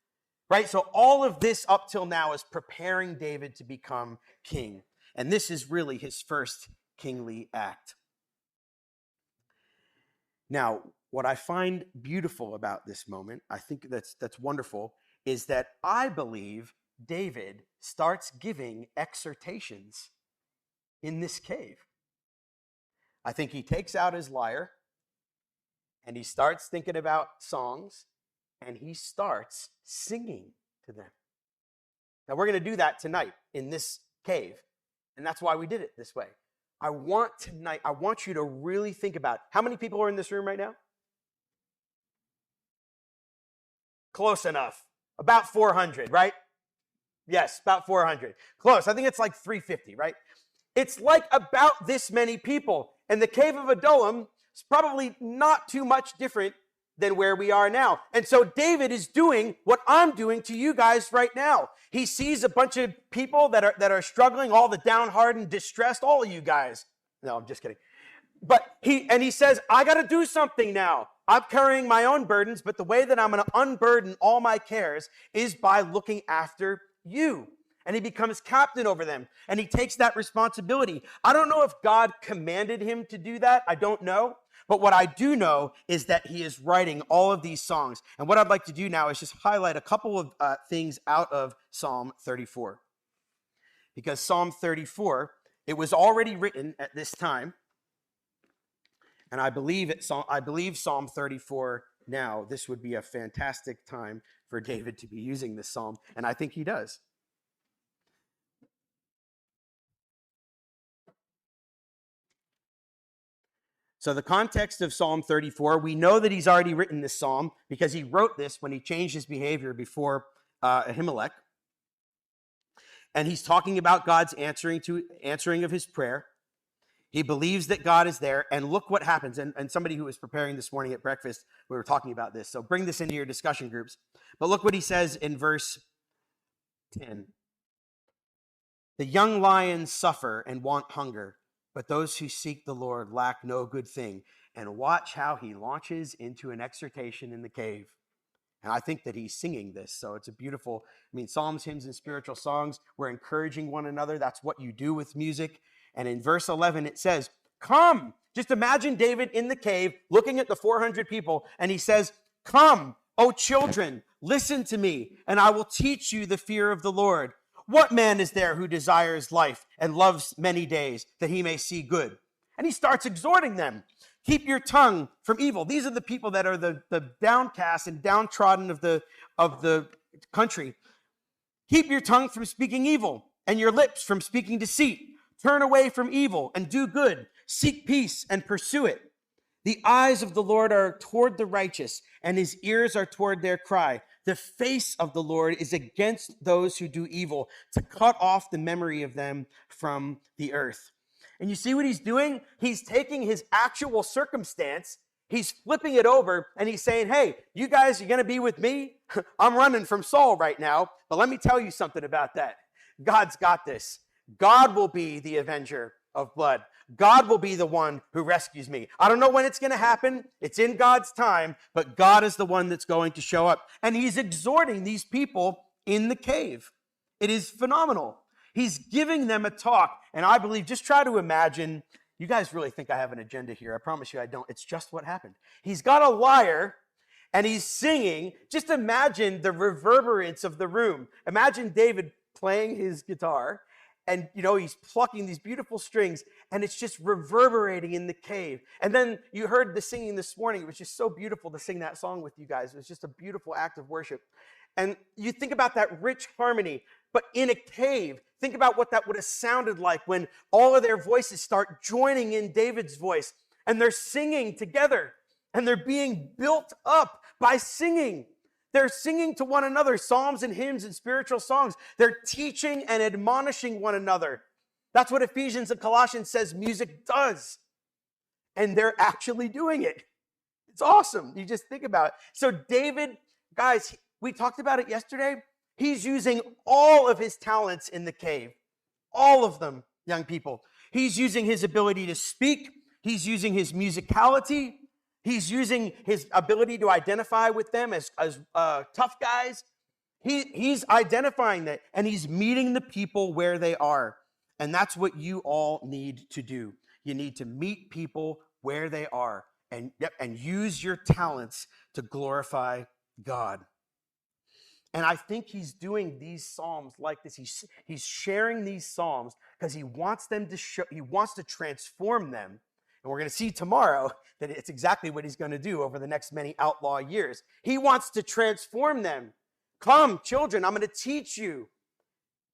right? So all of this up till now is preparing David to become king. And this is really his first kingly act. Now, what I find beautiful about this moment, I think that's wonderful, is that I believe David starts giving exhortations in this cave. I think he takes out his lyre and he starts thinking about songs. And he starts singing to them. Now, we're going to do that tonight in this cave. And that's why we did it this way. I want you to really think about how many people are in this room right now? Close enough. About 400, right? Yes, about 400. Close. I think it's like 350, right? It's like about this many people. And the cave of Adullam is probably not too much different than where we are now. And so David is doing what I'm doing to you guys right now. He sees a bunch of people that are struggling, all the downhearted, distressed, all of you guys. No, I'm just kidding. But he says, I got to do something now. I'm carrying my own burdens, but the way that I'm going to unburden all my cares is by looking after you. And he becomes captain over them, and he takes that responsibility. I don't know if God commanded him to do that. I don't know. But what I do know is that he is writing all of these songs. And what I'd like to do now is just highlight a couple of things out of Psalm 34. Because Psalm 34, it was already written at this time. And I believe Psalm 34 now, this would be a fantastic time for David to be using this psalm. And I think he does. So the context of Psalm 34, we know that he's already written this psalm because he wrote this when he changed his behavior before Ahimelech. And he's talking about God's answering of his prayer. He believes that God is there, and look what happens. And somebody who was preparing this morning at breakfast, we were talking about this, so bring this into your discussion groups. But look what he says in verse 10. The young lions suffer and want hunger, but those who seek the Lord lack no good thing. And watch how he launches into an exhortation in the cave. And I think that he's singing this, so it's a beautiful, psalms, hymns, and spiritual songs. We're encouraging one another. That's what you do with music. And in verse 11, it says, come. Just imagine David in the cave looking at the 400 people, and he says, come, O children, listen to me, and I will teach you the fear of the Lord. What man is there who desires life and loves many days that he may see good? And he starts exhorting them. Keep your tongue from evil. These are the people that are the downcast and downtrodden of the country. Keep your tongue from speaking evil and your lips from speaking deceit. Turn away from evil and do good. Seek peace and pursue it. The eyes of the Lord are toward the righteous, and his ears are toward their cry. The face of the Lord is against those who do evil, to cut off the memory of them from the earth. And you see what he's doing? He's taking his actual circumstance, he's flipping it over, and he's saying, hey, you guys are going to be with me? I'm running from Saul right now, but let me tell you something about that. God's got this. God will be the avenger of blood. God will be the one who rescues me. I don't know when it's going to happen. It's in God's time, but God is the one that's going to show up. And he's exhorting these people in the cave. It is phenomenal. He's giving them a talk. And I believe, just try to imagine, you guys really think I have an agenda here. I promise you I don't. It's just what happened. He's got a lyre, and he's singing. Just imagine the reverberance of the room. Imagine David playing his guitar, and he's plucking these beautiful strings, and it's just reverberating in the cave. And then you heard the singing this morning. It was just so beautiful to sing that song with you guys. It was just a beautiful act of worship. And you think about that rich harmony, but in a cave. Think about what that would have sounded like when all of their voices start joining in David's voice, and they're singing together, and they're being built up by singing. They're singing to one another psalms and hymns and spiritual songs. They're teaching and admonishing one another. That's what Ephesians and Colossians says music does. And they're actually doing it. It's awesome. You just think about it. So David, guys, we talked about it yesterday. He's using all of his talents in the cave. All of them, young people. He's using his ability to speak. He's using his musicality. He's using his ability to identify with them as tough guys. He's identifying that, and he's meeting the people where they are. And that's what you all need to do. You need to meet people where they are and use your talents to glorify God. And I think he's doing these psalms like this. He's sharing these psalms because he wants them to show. He wants to transform them. And we're going to see tomorrow that it's exactly what he's going to do over the next many outlaw years. He wants to transform them. Come, children, I'm going to teach you.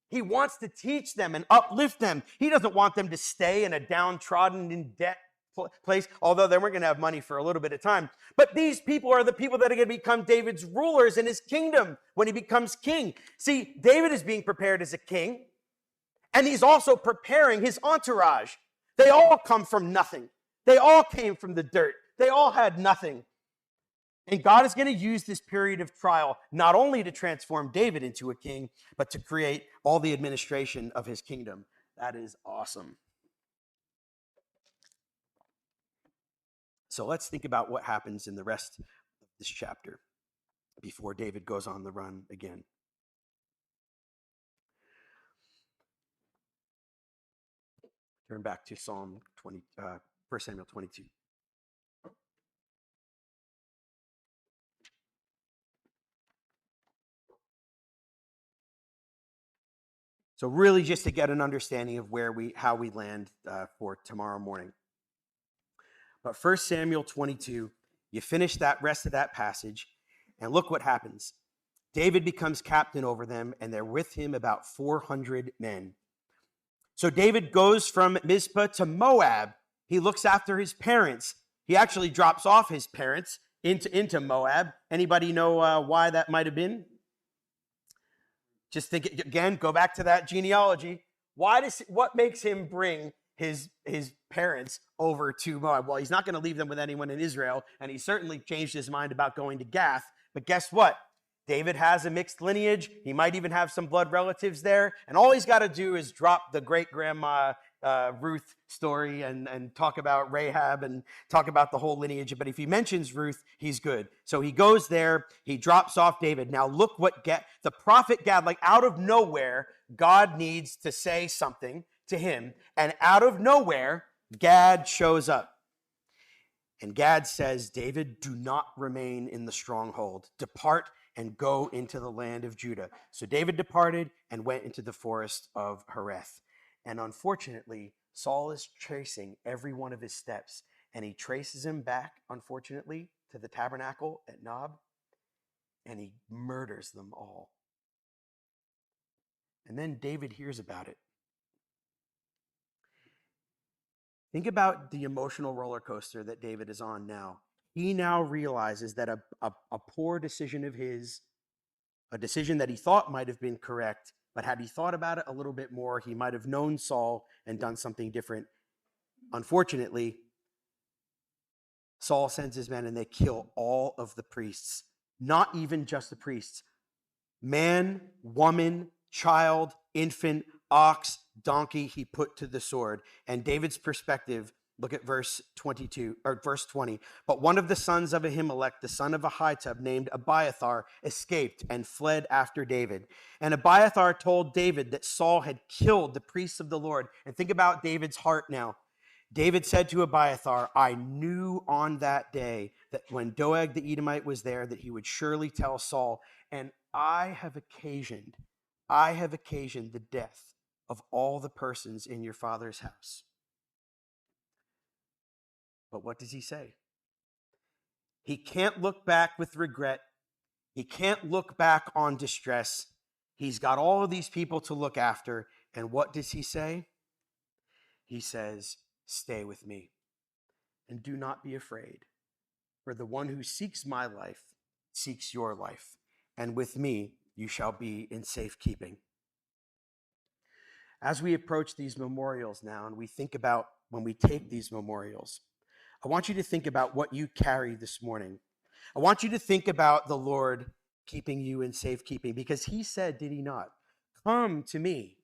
He wants to teach them and uplift them. He doesn't want them to stay in a downtrodden, in debt place, although then we're going to have money for a little bit of time. But these people are the people that are going to become David's rulers in his kingdom when he becomes king. See, David is being prepared as a king, and he's also preparing his entourage. They all come from nothing. They all came from the dirt. They all had nothing. And God is going to use this period of trial not only to transform David into a king, but to create all the administration of his kingdom. That is awesome. So let's think about what happens in the rest of this chapter before David goes on the run again. Turn back to Psalm 20, 1 Samuel 22. So really just to get an understanding of how we land for tomorrow morning. But 1 Samuel 22, you finish that rest of that passage, and look what happens. David becomes captain over them, and they're with him about 400 men. So David goes from Mizpah to Moab. He looks after his parents. He actually drops off his parents into Moab. Anybody know why that might have been? Just think again, go back to that genealogy. What makes him bring his parents over to Moab? Well, he's not going to leave them with anyone in Israel, and he certainly changed his mind about going to Gath. But guess what? David has a mixed lineage. He might even have some blood relatives there. And all he's got to do is drop the great-grandma Ruth story and talk about Rahab and talk about the whole lineage. But if he mentions Ruth, he's good. So he goes there. He drops off David. Now look what the prophet Gad, like out of nowhere, God needs to say something to him. And out of nowhere, Gad shows up. And Gad says, David, do not remain in the stronghold. Depart and go into the land of Judah. So David departed and went into the forest of Hereth. And unfortunately, Saul is tracing every one of his steps. And he traces him back, unfortunately, to the tabernacle at Nob. And he murders them all. And then David hears about it. Think about the emotional roller coaster that David is on now. He now realizes that a poor decision of his, a decision that he thought might have been correct, but had he thought about it a little bit more, he might have known Saul and done something different. Unfortunately, Saul sends his men and they kill all of the priests, not even just the priests. Man, woman, child, infant, ox, donkey, he put to the sword. And David's perspective, look at verse 22 or verse 20. But one of the sons of Ahimelech, the son of Ahitub, named Abiathar, escaped and fled after David. And Abiathar told David that Saul had killed the priests of the Lord. And think about David's heart now. David said to Abiathar, I knew on that day that when Doeg the Edomite was there, that he would surely tell Saul, and I have occasioned the death of all the persons in your father's house. But what does he say? He can't look back with regret. He can't look back on distress. He's got all of these people to look after. And what does he say? He says, stay with me and do not be afraid. For the one who seeks my life seeks your life. And with me, you shall be in safekeeping. As we approach these memorials now, and we think about when we take these memorials, I want you to think about what you carry this morning. I want you to think about the Lord keeping you in safekeeping, because he said, did he not? Come to me.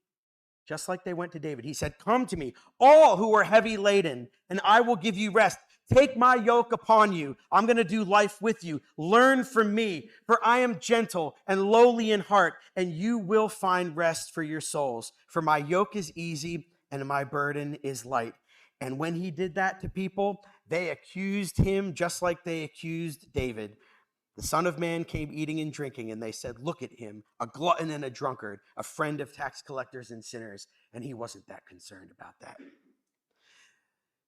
Just like they went to David. He said, come to me, all who are heavy laden, and I will give you rest. Take my yoke upon you. I'm going to do life with you. Learn from me, for I am gentle and lowly in heart, and you will find rest for your souls. For my yoke is easy and my burden is light. And when he did that to people, they accused him just like they accused David. The Son of Man came eating and drinking, and they said, look at him, a glutton and a drunkard, a friend of tax collectors and sinners. And he wasn't that concerned about that.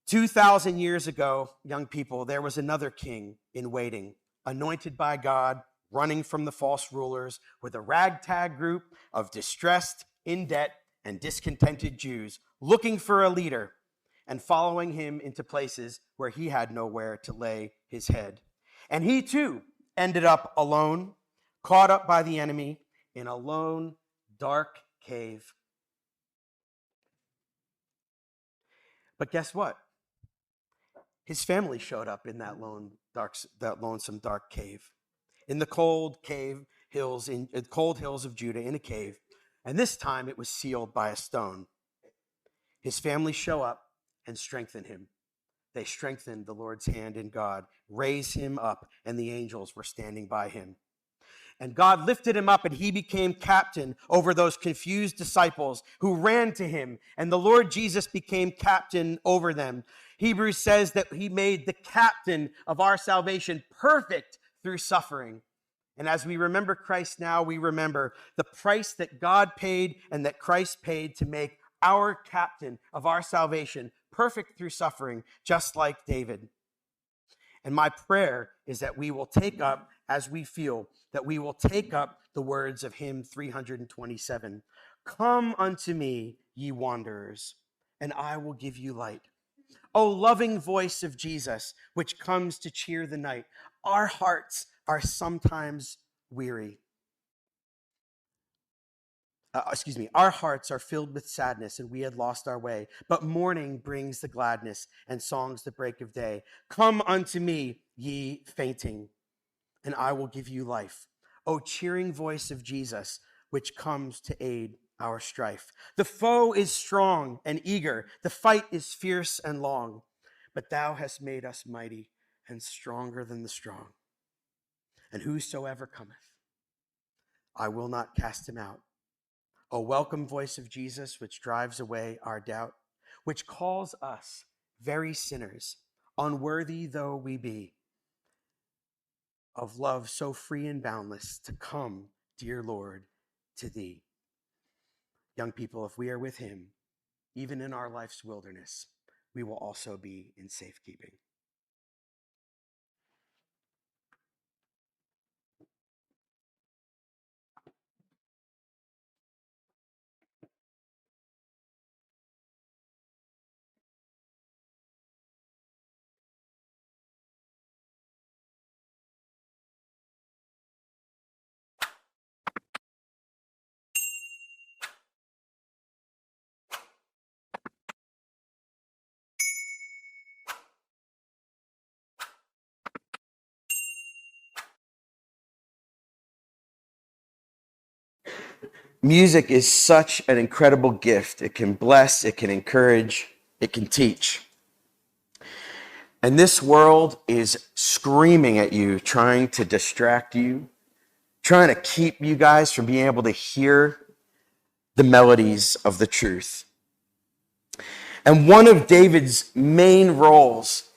2,000 years ago, young people, there was another king in waiting, anointed by God, running from the false rulers, with a ragtag group of distressed, in debt, and discontented Jews, looking for a leader and following him into places where he had nowhere to lay his head. And he too ended up alone, caught up by the enemy in a lone, dark cave. But guess what? His family showed up in that lonesome, dark cave, in the cold hills of Judah, in a cave. And this time it was sealed by a stone. His family show up and strengthen him. They strengthened the Lord's hand in God, raised him up, and the angels were standing by him. And God lifted him up, and he became captain over those confused disciples who ran to him. And the Lord Jesus became captain over them. Hebrews says that he made the captain of our salvation perfect through suffering. And as we remember Christ now, we remember the price that God paid and that Christ paid to make our captain of our salvation perfect through suffering, just like David. And my prayer is that we will take up, as we feel, that we will take up the words of hymn 327. Come unto me, ye wanderers, and I will give you light. O loving voice of Jesus, which comes to cheer the night. Our hearts are sometimes weary. Our hearts are filled with sadness, and we had lost our way. But morning brings the gladness and songs the break of day. Come unto me, ye fainting, and I will give you life. O cheering voice of Jesus, which comes to aid our strife. The foe is strong and eager. The fight is fierce and long. But thou hast made us mighty and stronger than the strong. And whosoever cometh, I will not cast him out. O welcome voice of Jesus, which drives away our doubt, which calls us, very sinners, unworthy though we be, of love so free and boundless, to come, dear Lord, to thee. Young people, if we are with him, even in our life's wilderness, we will also be in safekeeping. Music is such an incredible gift. It can bless, it can encourage, it can teach. And this world is screaming at you, trying to distract you, trying to keep you guys from being able to hear the melodies of the truth. And one of David's main roles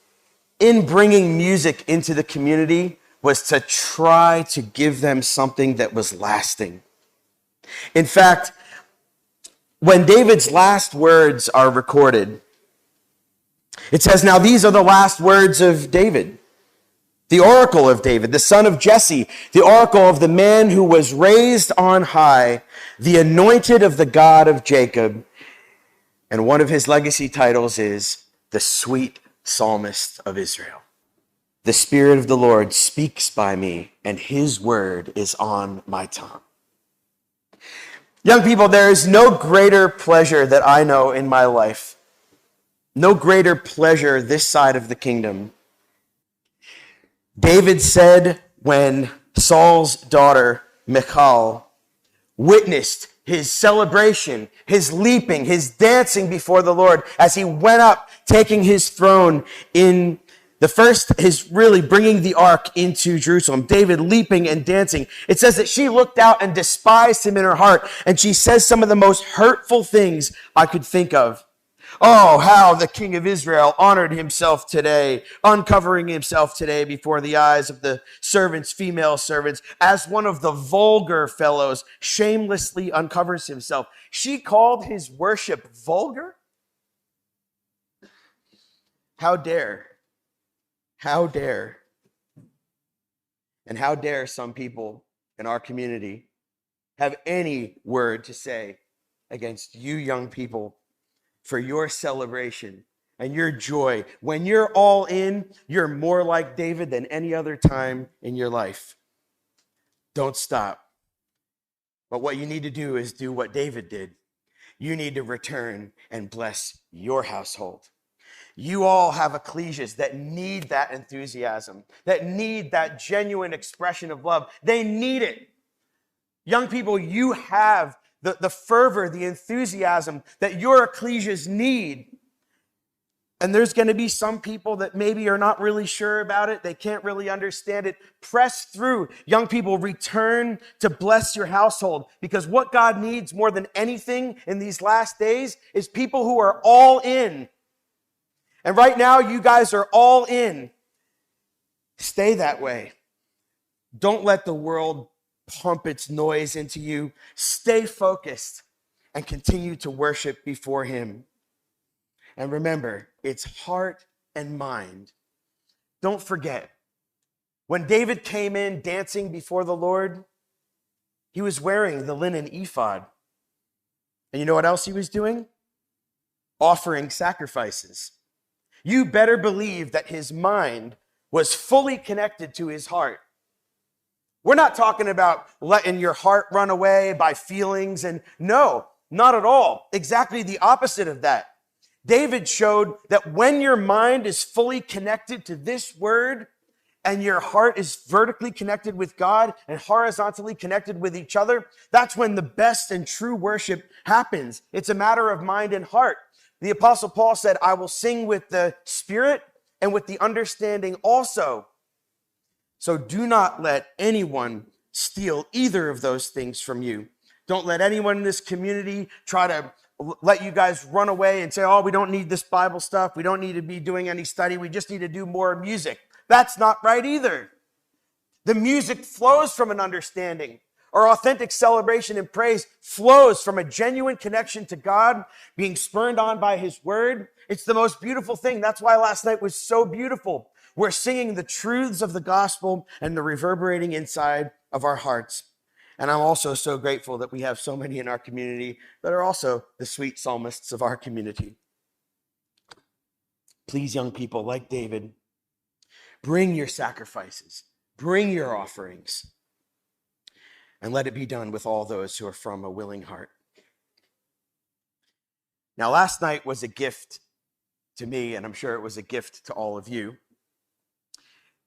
in bringing music into the community was to try to give them something that was lasting. In fact, when David's last words are recorded, it says, "Now these are the last words of David, the oracle of David, the son of Jesse, the oracle of the man who was raised on high, the anointed of the God of Jacob." And one of his legacy titles is the sweet psalmist of Israel. "The Spirit of the Lord speaks by me, and his word is on my tongue." Young people, there is no greater pleasure that I know in my life, no greater pleasure this side of the kingdom. David said when Saul's daughter, Michal, witnessed his celebration, his leaping, his dancing before the Lord as he went up, taking his throne in the first, his really bringing the ark into Jerusalem. David leaping and dancing. It says that she looked out and despised him in her heart, and she says some of the most hurtful things I could think of. "Oh, how the king of Israel honored himself today, uncovering himself today before the eyes of the servants, female servants, as one of the vulgar fellows shamelessly uncovers himself." She called his worship vulgar? How dare? How dare? And how dare some people in our community have any word to say against you young people for your celebration and your joy? When you're all in, you're more like David than any other time in your life. Don't stop. But what you need to do is do what David did. You need to return and bless your household. You all have ecclesias that need that enthusiasm, that need that genuine expression of love. They need it. Young people, you have the fervor, the enthusiasm that your ecclesias need. And there's going to be some people that maybe are not really sure about it. They can't really understand it. Press through. Young people, return to bless your household, because what God needs more than anything in these last days is people who are all in. And right now, you guys are all in. Stay that way. Don't let the world pump its noise into you. Stay focused and continue to worship before him. And remember, it's heart and mind. Don't forget, when David came in dancing before the Lord, he was wearing the linen ephod. And you know what else he was doing? Offering sacrifices. You better believe that his mind was fully connected to his heart. We're not talking about letting your heart run away by feelings, and no, not at all. Exactly the opposite of that. David showed that when your mind is fully connected to this word and your heart is vertically connected with God and horizontally connected with each other, that's when the best and true worship happens. It's a matter of mind and heart. The Apostle Paul said, "I will sing with the Spirit and with the understanding also." So do not let anyone steal either of those things from you. Don't let anyone in this community try to let you guys run away and say, "Oh, we don't need this Bible stuff. We don't need to be doing any study. We just need to do more music." That's not right either. The music flows from an understanding. Our authentic celebration and praise flows from a genuine connection to God, being spurned on by his word. It's the most beautiful thing. That's why last night was so beautiful. We're singing the truths of the gospel and the reverberating inside of our hearts. And I'm also so grateful that we have so many in our community that are also the sweet psalmists of our community. Please, young people, like David, bring your sacrifices, bring your offerings, and let it be done with all those who are from a willing heart. Now, last night was a gift to me, and I'm sure it was a gift to all of you.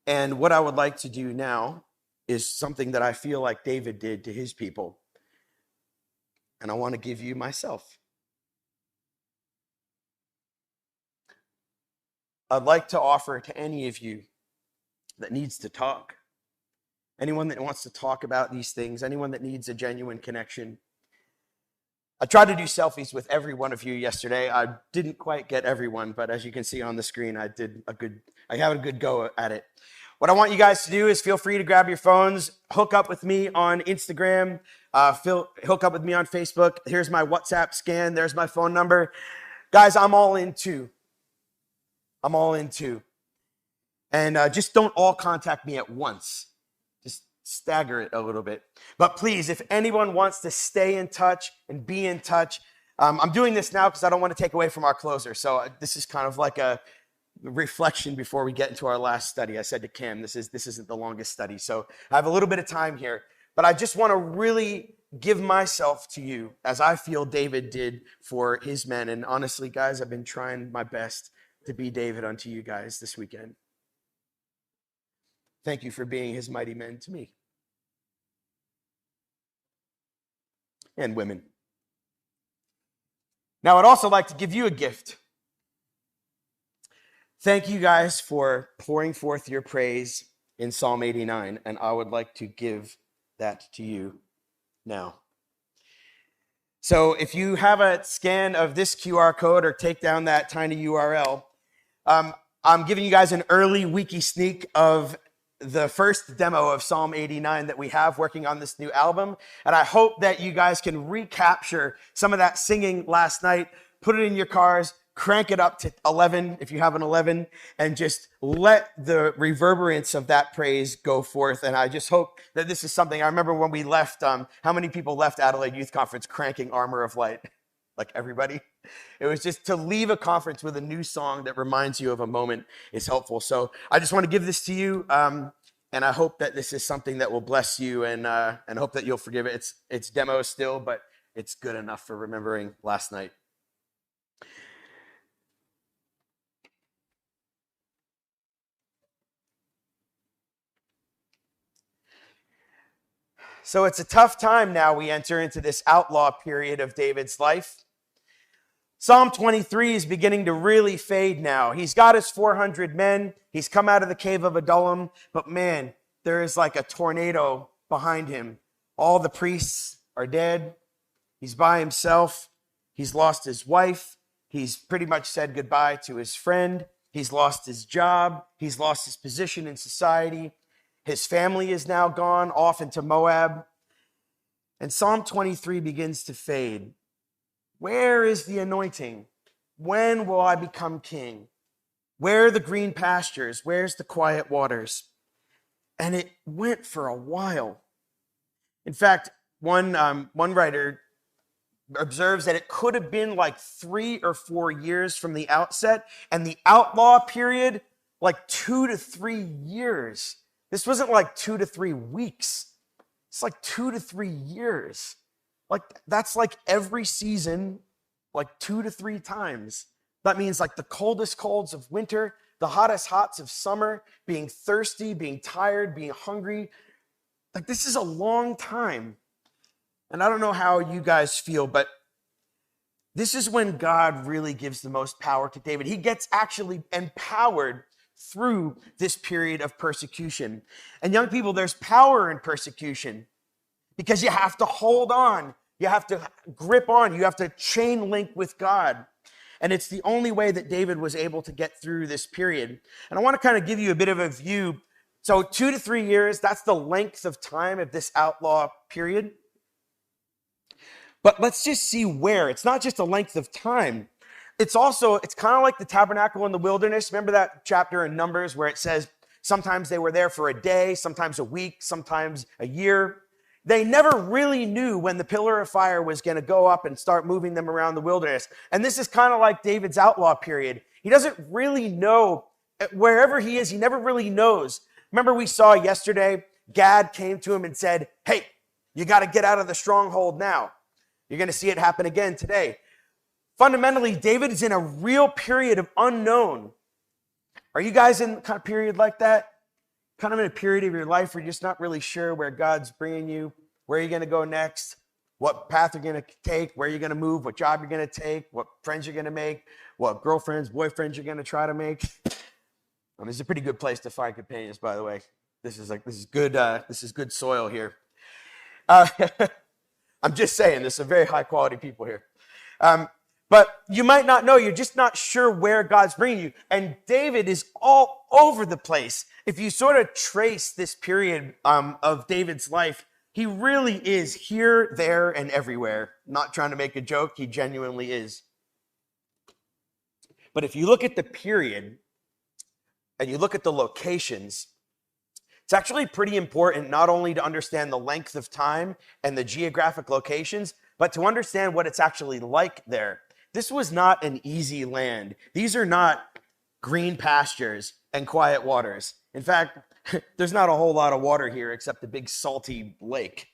And what I would like to do now is something that I feel like David did to his people. And I want to give you myself. I'd like to offer to any of you that needs to talk, anyone that wants to talk about these things, anyone that needs a genuine connection, I tried to do selfies with every one of you yesterday. I didn't quite get everyone, but as you can see on the screen, I had a good go at it. What I want you guys to do is feel free to grab your phones, hook up with me on Instagram, hook up with me on Facebook. Here's my WhatsApp scan. There's my phone number. Guys, I'm all in too. I'm all in too. And just don't all contact me at once. Just stagger it a little bit. But please, if anyone wants to stay in touch and be in touch, I'm doing this now because I don't want to take away from our closer. So this is kind of like a reflection before we get into our last study. I said to Cam, this isn't the longest study. So I have a little bit of time here. But I just want to really give myself to you as I feel David did for his men. And honestly, guys, I've been trying my best to be David unto you guys this weekend. Thank you for being his mighty men to me. And women. Now, I'd also like to give you a gift. Thank you guys for pouring forth your praise in Psalm 89, and I would like to give that to you now. So if you have a scan of this QR code or take down that tiny URL, I'm giving you guys an early wiki sneak of the first demo of Psalm 89 that we have working on this new album. And I hope that you guys can recapture some of that singing last night, put it in your cars, crank it up to 11 if you have an 11, and just let the reverberance of that praise go forth. And I just hope that this is something. I remember when we left, how many people left Adelaide Youth Conference cranking Armor of Light? Like everybody. It was just to leave a conference with a new song that reminds you of a moment is helpful. So I just want to give this to you. And I hope that this is something that will bless you, and hope that you'll forgive it. It's demo still, but it's good enough for remembering last night. So it's a tough time now we enter into this outlaw period of David's life. Psalm 23 is beginning to really fade now. He's got his 400 men. He's come out of the cave of Adullam. But man, there is like a tornado behind him. All the priests are dead. He's by himself. He's lost his wife. He's pretty much said goodbye to his friend. He's lost his job. He's lost his position in society. His family is now gone off into Moab. And Psalm 23 begins to fade. Where is the anointing? When will I become king? Where are the green pastures? Where's the quiet waters? And it went for a while. In fact, one writer observes that it could have been like 3 or 4 years from the outset, and the outlaw period, like 2 to 3 years. This wasn't like 2 to 3 weeks. It's like 2 to 3 years. Like, that's like every season, like 2 to 3 times. That means like the coldest colds of winter, the hottest hots of summer, being thirsty, being tired, being hungry. Like, this is a long time. And I don't know how you guys feel, but this is when God really gives the most power to David. He gets actually empowered through this period of persecution. And young people, there's power in persecution because you have to hold on. You have to grip on. You have to chain link with God. And it's the only way that David was able to get through this period. And I want to kind of give you a bit of a view. So 2 to 3 years, that's the length of time of this outlaw period. But let's just see where. It's not just a length of time. It's kind of like the tabernacle in the wilderness. Remember that chapter in Numbers where it says sometimes they were there for a day, sometimes a week, sometimes a year. They never really knew when the pillar of fire was going to go up and start moving them around the wilderness. And this is kind of like David's outlaw period. He doesn't really know. Wherever he is, he never really knows. Remember we saw yesterday, Gad came to him and said, hey, you got to get out of the stronghold now. You're going to see it happen again today. Fundamentally, David is in a real period of unknown. Are you guys in kind of period like that? Kind of in a period of your life where you're just not really sure where God's bringing you, where you're going to go next, what path you're going to take, where you're going to move, what job you're going to take, what friends you're going to make, what girlfriends, boyfriends you're going to try to make. This is a pretty good place to find companions, by the way. This is good soil here. I'm just saying, there's some very high quality people here. But you might not know, you're just not sure where God's bringing you. And David is all over the place. If you sort of trace this period of David's life, he really is here, there, and everywhere. Not trying to make a joke, he genuinely is. But if you look at the period and you look at the locations, it's actually pretty important not only to understand the length of time and the geographic locations, but to understand what it's actually like there. This was not an easy land. These are not green pastures and quiet waters. In fact, there's not a whole lot of water here except a big salty lake.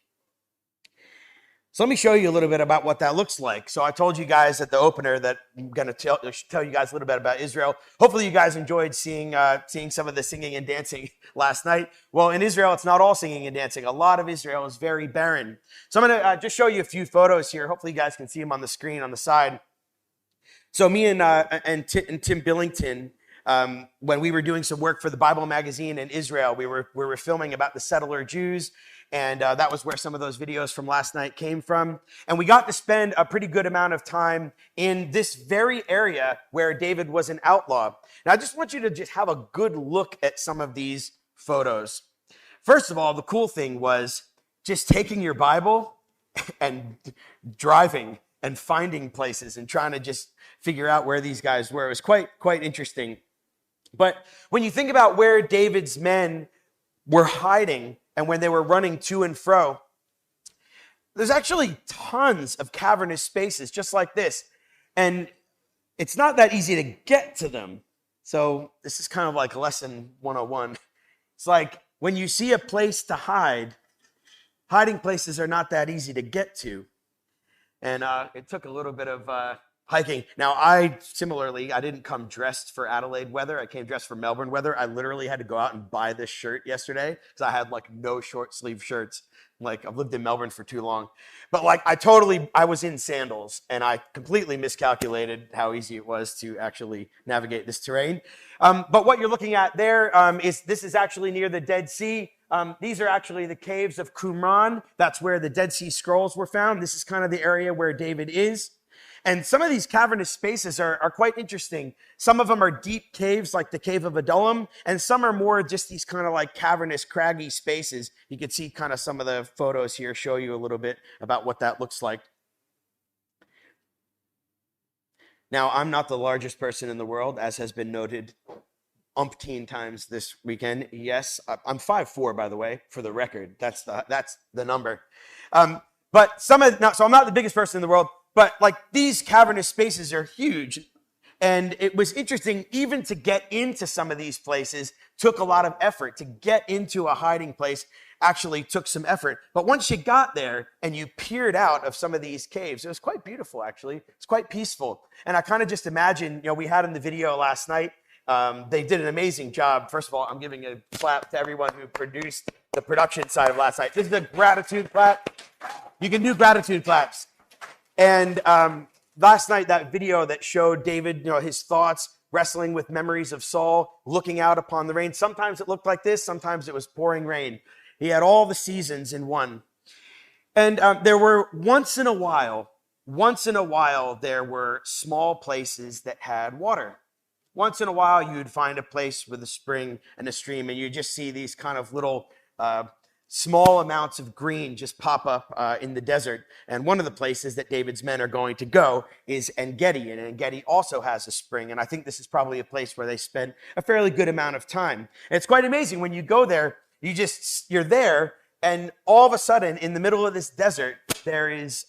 So let me show you a little bit about what that looks like. So I told you guys at the opener that I'm going to tell you guys a little bit about Israel. Hopefully you guys enjoyed seeing some of the singing and dancing last night. Well, in Israel, it's not all singing and dancing. A lot of Israel is very barren. So I'm going to just show you a few photos here. Hopefully you guys can see them on the screen on the side. So me and Tim Billington, when we were doing some work for the Bible magazine in Israel, we were filming about the settler Jews. And that was where some of those videos from last night came from. And we got to spend a pretty good amount of time in this very area where David was an outlaw. And I just want you to just have a good look at some of these photos. First of all, the cool thing was just taking your Bible and driving and finding places and trying to just figure out where these guys were. It was quite interesting. But when you think about where David's men were hiding, and when they were running to and fro, there's actually tons of cavernous spaces just like this. And it's not that easy to get to them. So this is kind of like lesson 101. It's like when you see a place to hide, hiding places are not that easy to get to. And it took a little bit of hiking. Now, I didn't come dressed for Adelaide weather. I came dressed for Melbourne weather. I literally had to go out and buy this shirt yesterday because I had like no short sleeve shirts. Like I've lived in Melbourne for too long. But like I was in sandals and I completely miscalculated how easy it was to actually navigate this terrain. But what you're looking at there this is actually near the Dead Sea. These are actually the caves of Qumran. That's where the Dead Sea Scrolls were found. This is kind of the area where David is. And some of these cavernous spaces are quite interesting. Some of them are deep caves like the cave of Adullam, and some are more just these kind of like cavernous, craggy spaces. You can see kind of some of the photos here show you a little bit about what that looks like. Now, I'm not the largest person in the world, as has been noted umpteen times this weekend. Yes, I'm 5'4", by the way, for the record. That's the number. So I'm not the biggest person in the world. But like these cavernous spaces are huge. And it was interesting, even to get into some of these places took a lot of effort. To get into a hiding place actually took some effort. But once you got there and you peered out of some of these caves, it was quite beautiful, actually. It's quite peaceful. And I kind of just imagine, we had in the video last night, they did an amazing job. First of all, I'm giving a clap to everyone who produced the production side of last night. This is a gratitude clap. You can do gratitude claps. And last night, that video that showed David, his thoughts, wrestling with memories of Saul, looking out upon the rain. Sometimes it looked like this. Sometimes it was pouring rain. He had all the seasons in one. And there were once in a while, there were small places that had water. Once in a while, you'd find a place with a spring and a stream, and you just see these kind of little small amounts of green just pop up in the desert. And one of the places that David's men are going to go is En-Gedi. And En-Gedi also has a spring. And I think this is probably a place where they spent a fairly good amount of time. And it's quite amazing. When you go there, you're there, and all of a sudden, in the middle of this desert, there is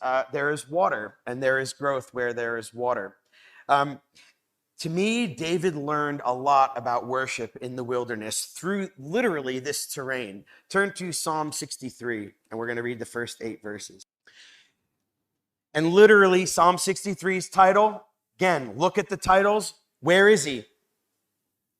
water, and there is growth where there is water. To me, David learned a lot about worship in the wilderness through literally this terrain. Turn to Psalm 63, and we're going to read the first 8 verses. And literally, Psalm 63's title, again, look at the titles. Where is he?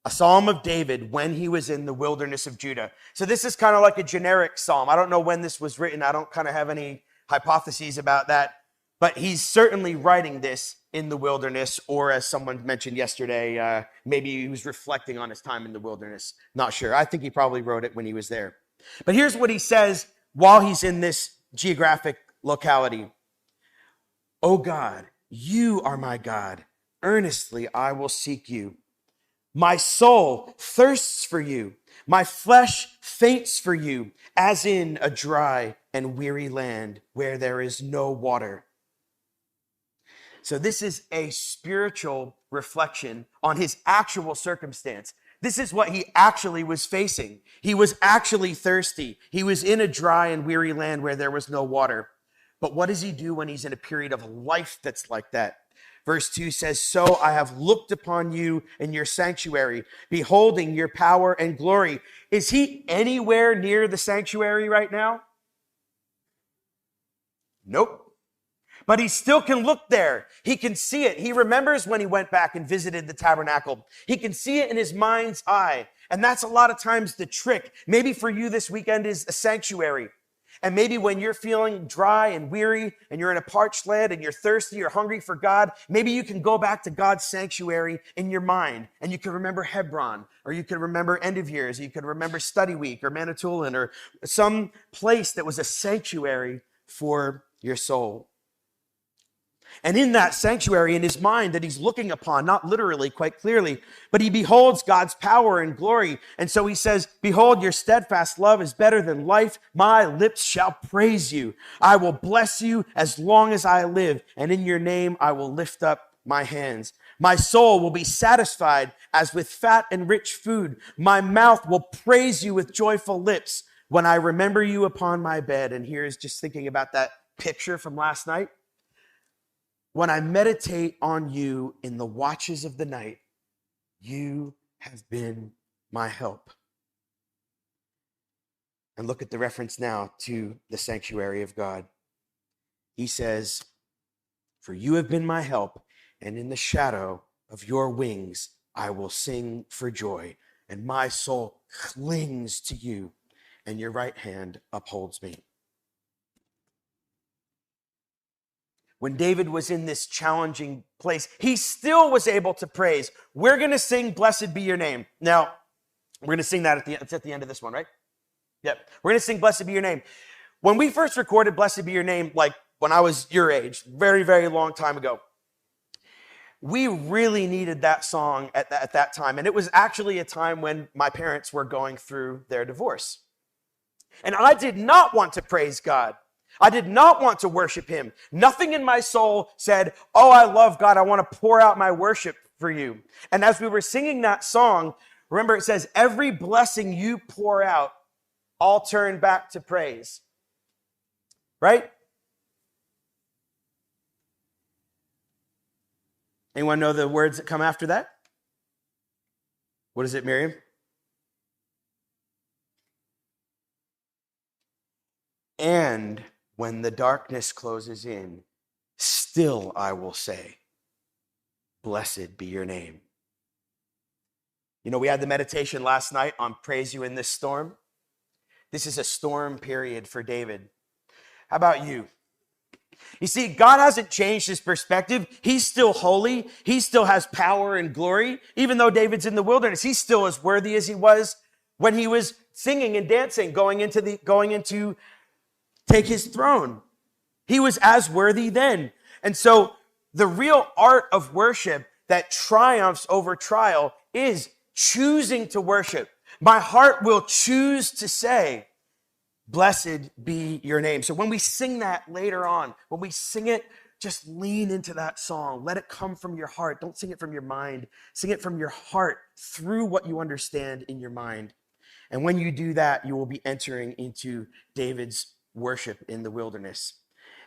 A Psalm of David when he was in the wilderness of Judah. So this is kind of like a generic psalm. I don't know when this was written. I don't kind of have any hypotheses about that. But he's certainly writing this in the wilderness, or as someone mentioned yesterday, maybe he was reflecting on his time in the wilderness. Not sure. I think he probably wrote it when he was there. But here's what he says while he's in this geographic locality. O God, you are my God. Earnestly I will seek you. My soul thirsts for you. My flesh faints for you, as in a dry and weary land where there is no water. So this is a spiritual reflection on his actual circumstance. This is what he actually was facing. He was actually thirsty. He was in a dry and weary land where there was no water. But what does he do when he's in a period of life that's like that? Verse 2 says, so I have looked upon you in your sanctuary, beholding your power and glory. Is he anywhere near the sanctuary right now? Nope. But he still can look there. He can see it. He remembers when he went back and visited the tabernacle. He can see it in his mind's eye. And that's a lot of times the trick. Maybe for you this weekend is a sanctuary. And maybe when you're feeling dry and weary and you're in a parched land and you're thirsty or hungry for God, maybe you can go back to God's sanctuary in your mind and you can remember Hebron, or you can remember end of years, or you can remember study week or Manitoulin, or some place that was a sanctuary for your soul. And in that sanctuary, in his mind that he's looking upon, not literally, quite clearly, but he beholds God's power and glory. And so he says, behold, your steadfast love is better than life. My lips shall praise you. I will bless you as long as I live. And in your name, I will lift up my hands. My soul will be satisfied as with fat and rich food. My mouth will praise you with joyful lips when I remember you upon my bed. And here's just thinking about that picture from last night. When I meditate on you in the watches of the night, you have been my help. And look at the reference now to the sanctuary of God. He says, for you have been my help, and in the shadow of your wings I will sing for joy, and my soul clings to you, and your right hand upholds me. When David was in this challenging place, he still was able to praise. We're going to sing, blessed be your name. Now, we're going to sing that it's at the end of this one, right? Yep. We're going to sing, blessed be your name. When we first recorded blessed be your name, like when I was your age, very, very long time ago, we really needed that song at that time. And it was actually a time when my parents were going through their divorce. And I did not want to praise God. I did not want to worship him. Nothing in my soul said, oh, I love God. I want to pour out my worship for you. And as we were singing that song, remember it says, every blessing you pour out, I'll turn back to praise. Right? Anyone know the words that come after that? What is it, Miriam? And when the darkness closes in, still I will say, blessed be your name. You know, we had the meditation last night on praise you in this storm. This is a storm period for David. How about you? You see, God hasn't changed his perspective. He's still holy. He still has power and glory. Even though David's in the wilderness, he's still as worthy as he was when he was singing and dancing, going into take his throne. He was as worthy then. And so the real art of worship that triumphs over trial is choosing to worship. My heart will choose to say, blessed be your name. So when we sing that later on, when we sing it, just lean into that song. Let it come from your heart. Don't sing it from your mind. Sing it from your heart through what you understand in your mind. And when you do that, you will be entering into David's worship in the wilderness.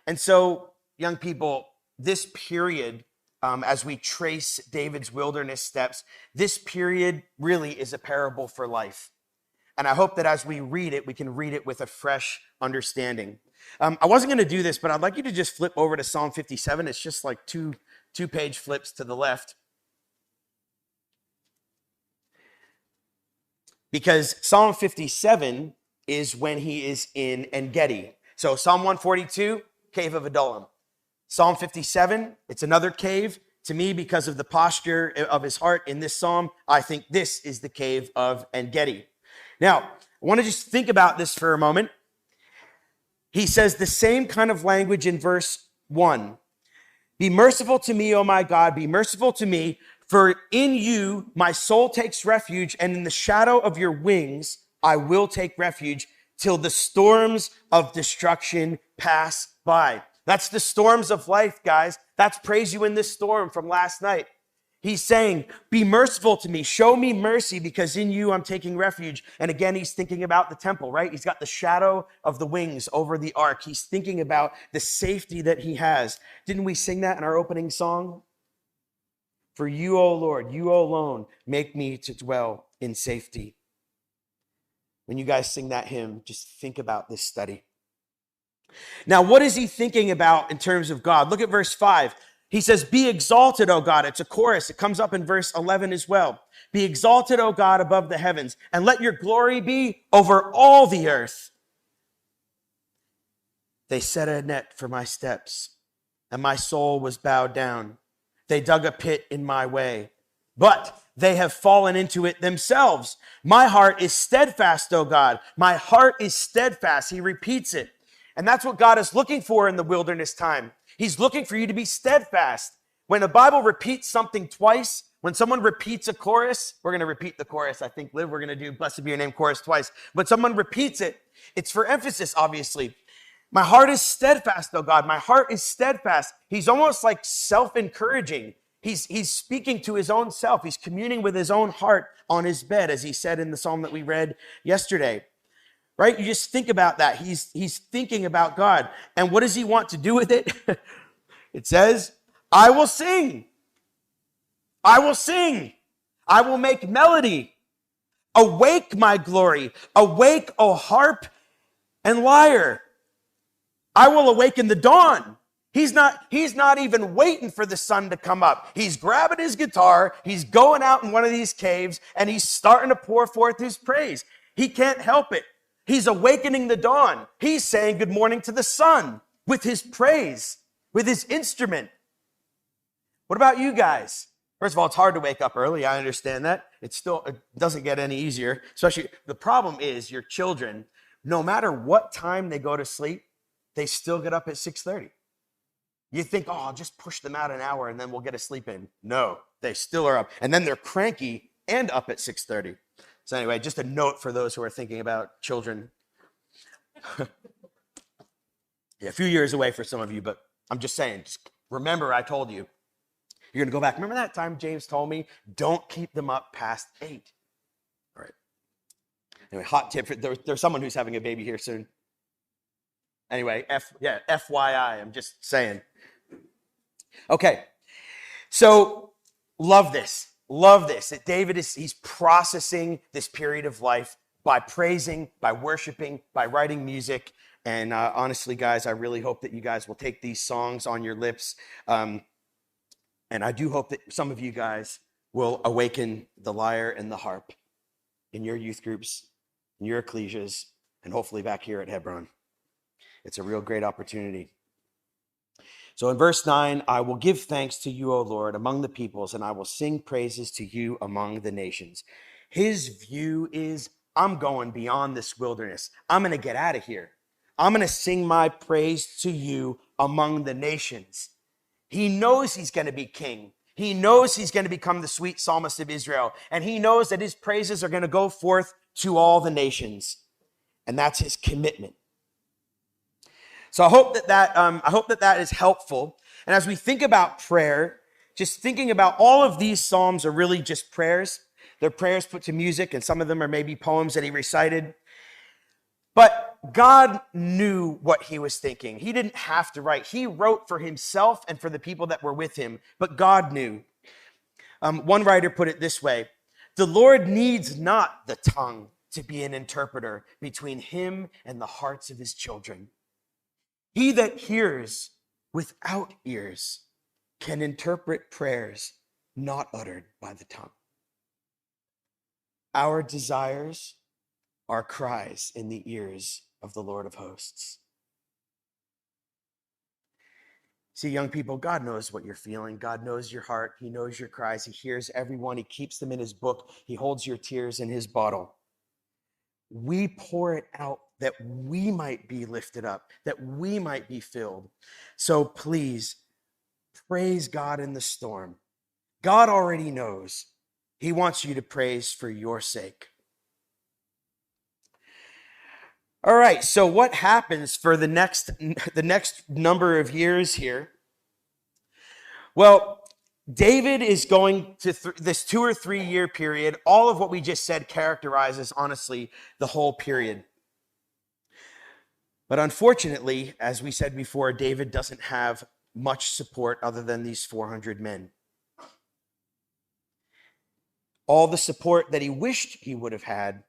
And so, young people, this period, as we trace David's wilderness steps, this period really is a parable for life. And I hope that as we read it, we can read it with a fresh understanding. I wasn't going to do this, but I'd like you to just flip over to Psalm 57. It's just like two-page flips to the left. Because Psalm 57 is when he is in En-Gedi. So Psalm 142, cave of Adullam. Psalm 57, it's another cave. To me, because of the posture of his heart in this psalm, I think this is the cave of En-Gedi. Now, I want to just think about this for a moment. he says the same kind of language in verse 1. Be merciful to me, O my God, be merciful to me, for in you my soul takes refuge, and in the shadow of your wings I will take refuge till the storms of destruction pass by. That's the storms of life, guys. That's praise you in this storm from last night. He's saying, be merciful to me. Show me mercy because in you I'm taking refuge. And again, he's thinking about the temple, right? He's got the shadow of the wings over the ark. He's thinking about the safety that he has. Didn't we sing that in our opening song? For you, O Lord, you alone make me to dwell in safety. When you guys sing that hymn, just think about this study. Now, what is he thinking about in terms of God? Look at verse 5. He says, be exalted, O God. It's a chorus. It comes up in verse 11 as well. Be exalted, O God, above the heavens, and let your glory be over all the earth. They set a net for my steps, and my soul was bowed down. They dug a pit in my way, but they have fallen into it themselves. My heart is steadfast, O God. My heart is steadfast. He repeats it. And that's what God is looking for in the wilderness time. He's looking for you to be steadfast. When the Bible repeats something twice, when someone repeats a chorus, we're going to repeat the chorus. I think, Liv, we're going to do Blessed Be Your Name chorus twice. But someone repeats it, it's for emphasis, obviously. My heart is steadfast, oh God. My heart is steadfast. He's almost like self-encouraging. He's speaking to his own self. He's communing with his own heart on his bed, as he said in the psalm that we read yesterday. Right? You just think about that. He's thinking about God. And what does he want to do with it? It says, I will sing. I will sing. I will make melody. Awake, my glory. Awake, O harp and lyre. I will awaken the dawn. He's not even waiting for the sun to come up. He's grabbing his guitar. He's going out in one of these caves and he's starting to pour forth his praise. He can't help it. He's awakening the dawn. He's saying good morning to the sun with his praise, with his instrument. What about you guys? First of all, it's hard to wake up early. I understand that. It doesn't get any easier. Especially, the problem is your children, no matter what time they go to sleep, they still get up at 6:30. You think, oh, I'll just push them out an hour and then we'll get a sleep in. No, they still are up. And then they're cranky and up at 6:30. So anyway, just a note for those who are thinking about children. Yeah, a few years away for some of you, but I'm just saying, just remember I told you. You're going to go back. Remember that time James told me, don't keep them up past 8. All right. Anyway, hot tip. There's someone who's having a baby here soon. Anyway, FYI, I'm just saying. Okay, so love this. Love this. That David he's processing this period of life by praising, by worshiping, by writing music. And honestly, guys, I really hope that you guys will take these songs on your lips. And I do hope that some of you guys will awaken the lyre and the harp in your youth groups, in your ecclesias, and hopefully back here at Hebron. It's a real great opportunity. So in verse 9, I will give thanks to you, O Lord, among the peoples, and I will sing praises to you among the nations. His view is, I'm going beyond this wilderness. I'm going to get out of here. I'm going to sing my praise to you among the nations. He knows he's going to be king. He knows he's going to become the sweet psalmist of Israel. And he knows that his praises are going to go forth to all the nations. And that's his commitment. So I hope that is helpful. And as we think about prayer, just thinking about all of these psalms are really just prayers. They're prayers put to music, and some of them are maybe poems that he recited. But God knew what he was thinking. He didn't have to write. He wrote for himself and for the people that were with him, but God knew. One writer put it this way: the Lord needs not the tongue to be an interpreter between him and the hearts of his children. He that hears without ears can interpret prayers not uttered by the tongue. Our desires are cries in the ears of the Lord of hosts. See, young people, God knows what you're feeling. God knows your heart. He knows your cries. He hears everyone. He keeps them in his book. He holds your tears in his bottle. We pour it out that we might be lifted up, that we might be filled. So please, praise God in the storm. God already knows. He wants you to praise for your sake. All right, so what happens for the next number of years here? Well, David is going to this 2 or 3 year period. All of what we just said characterizes, honestly, the whole period. But unfortunately, as we said before, David doesn't have much support other than these 400 men. All the support that he wished he would have had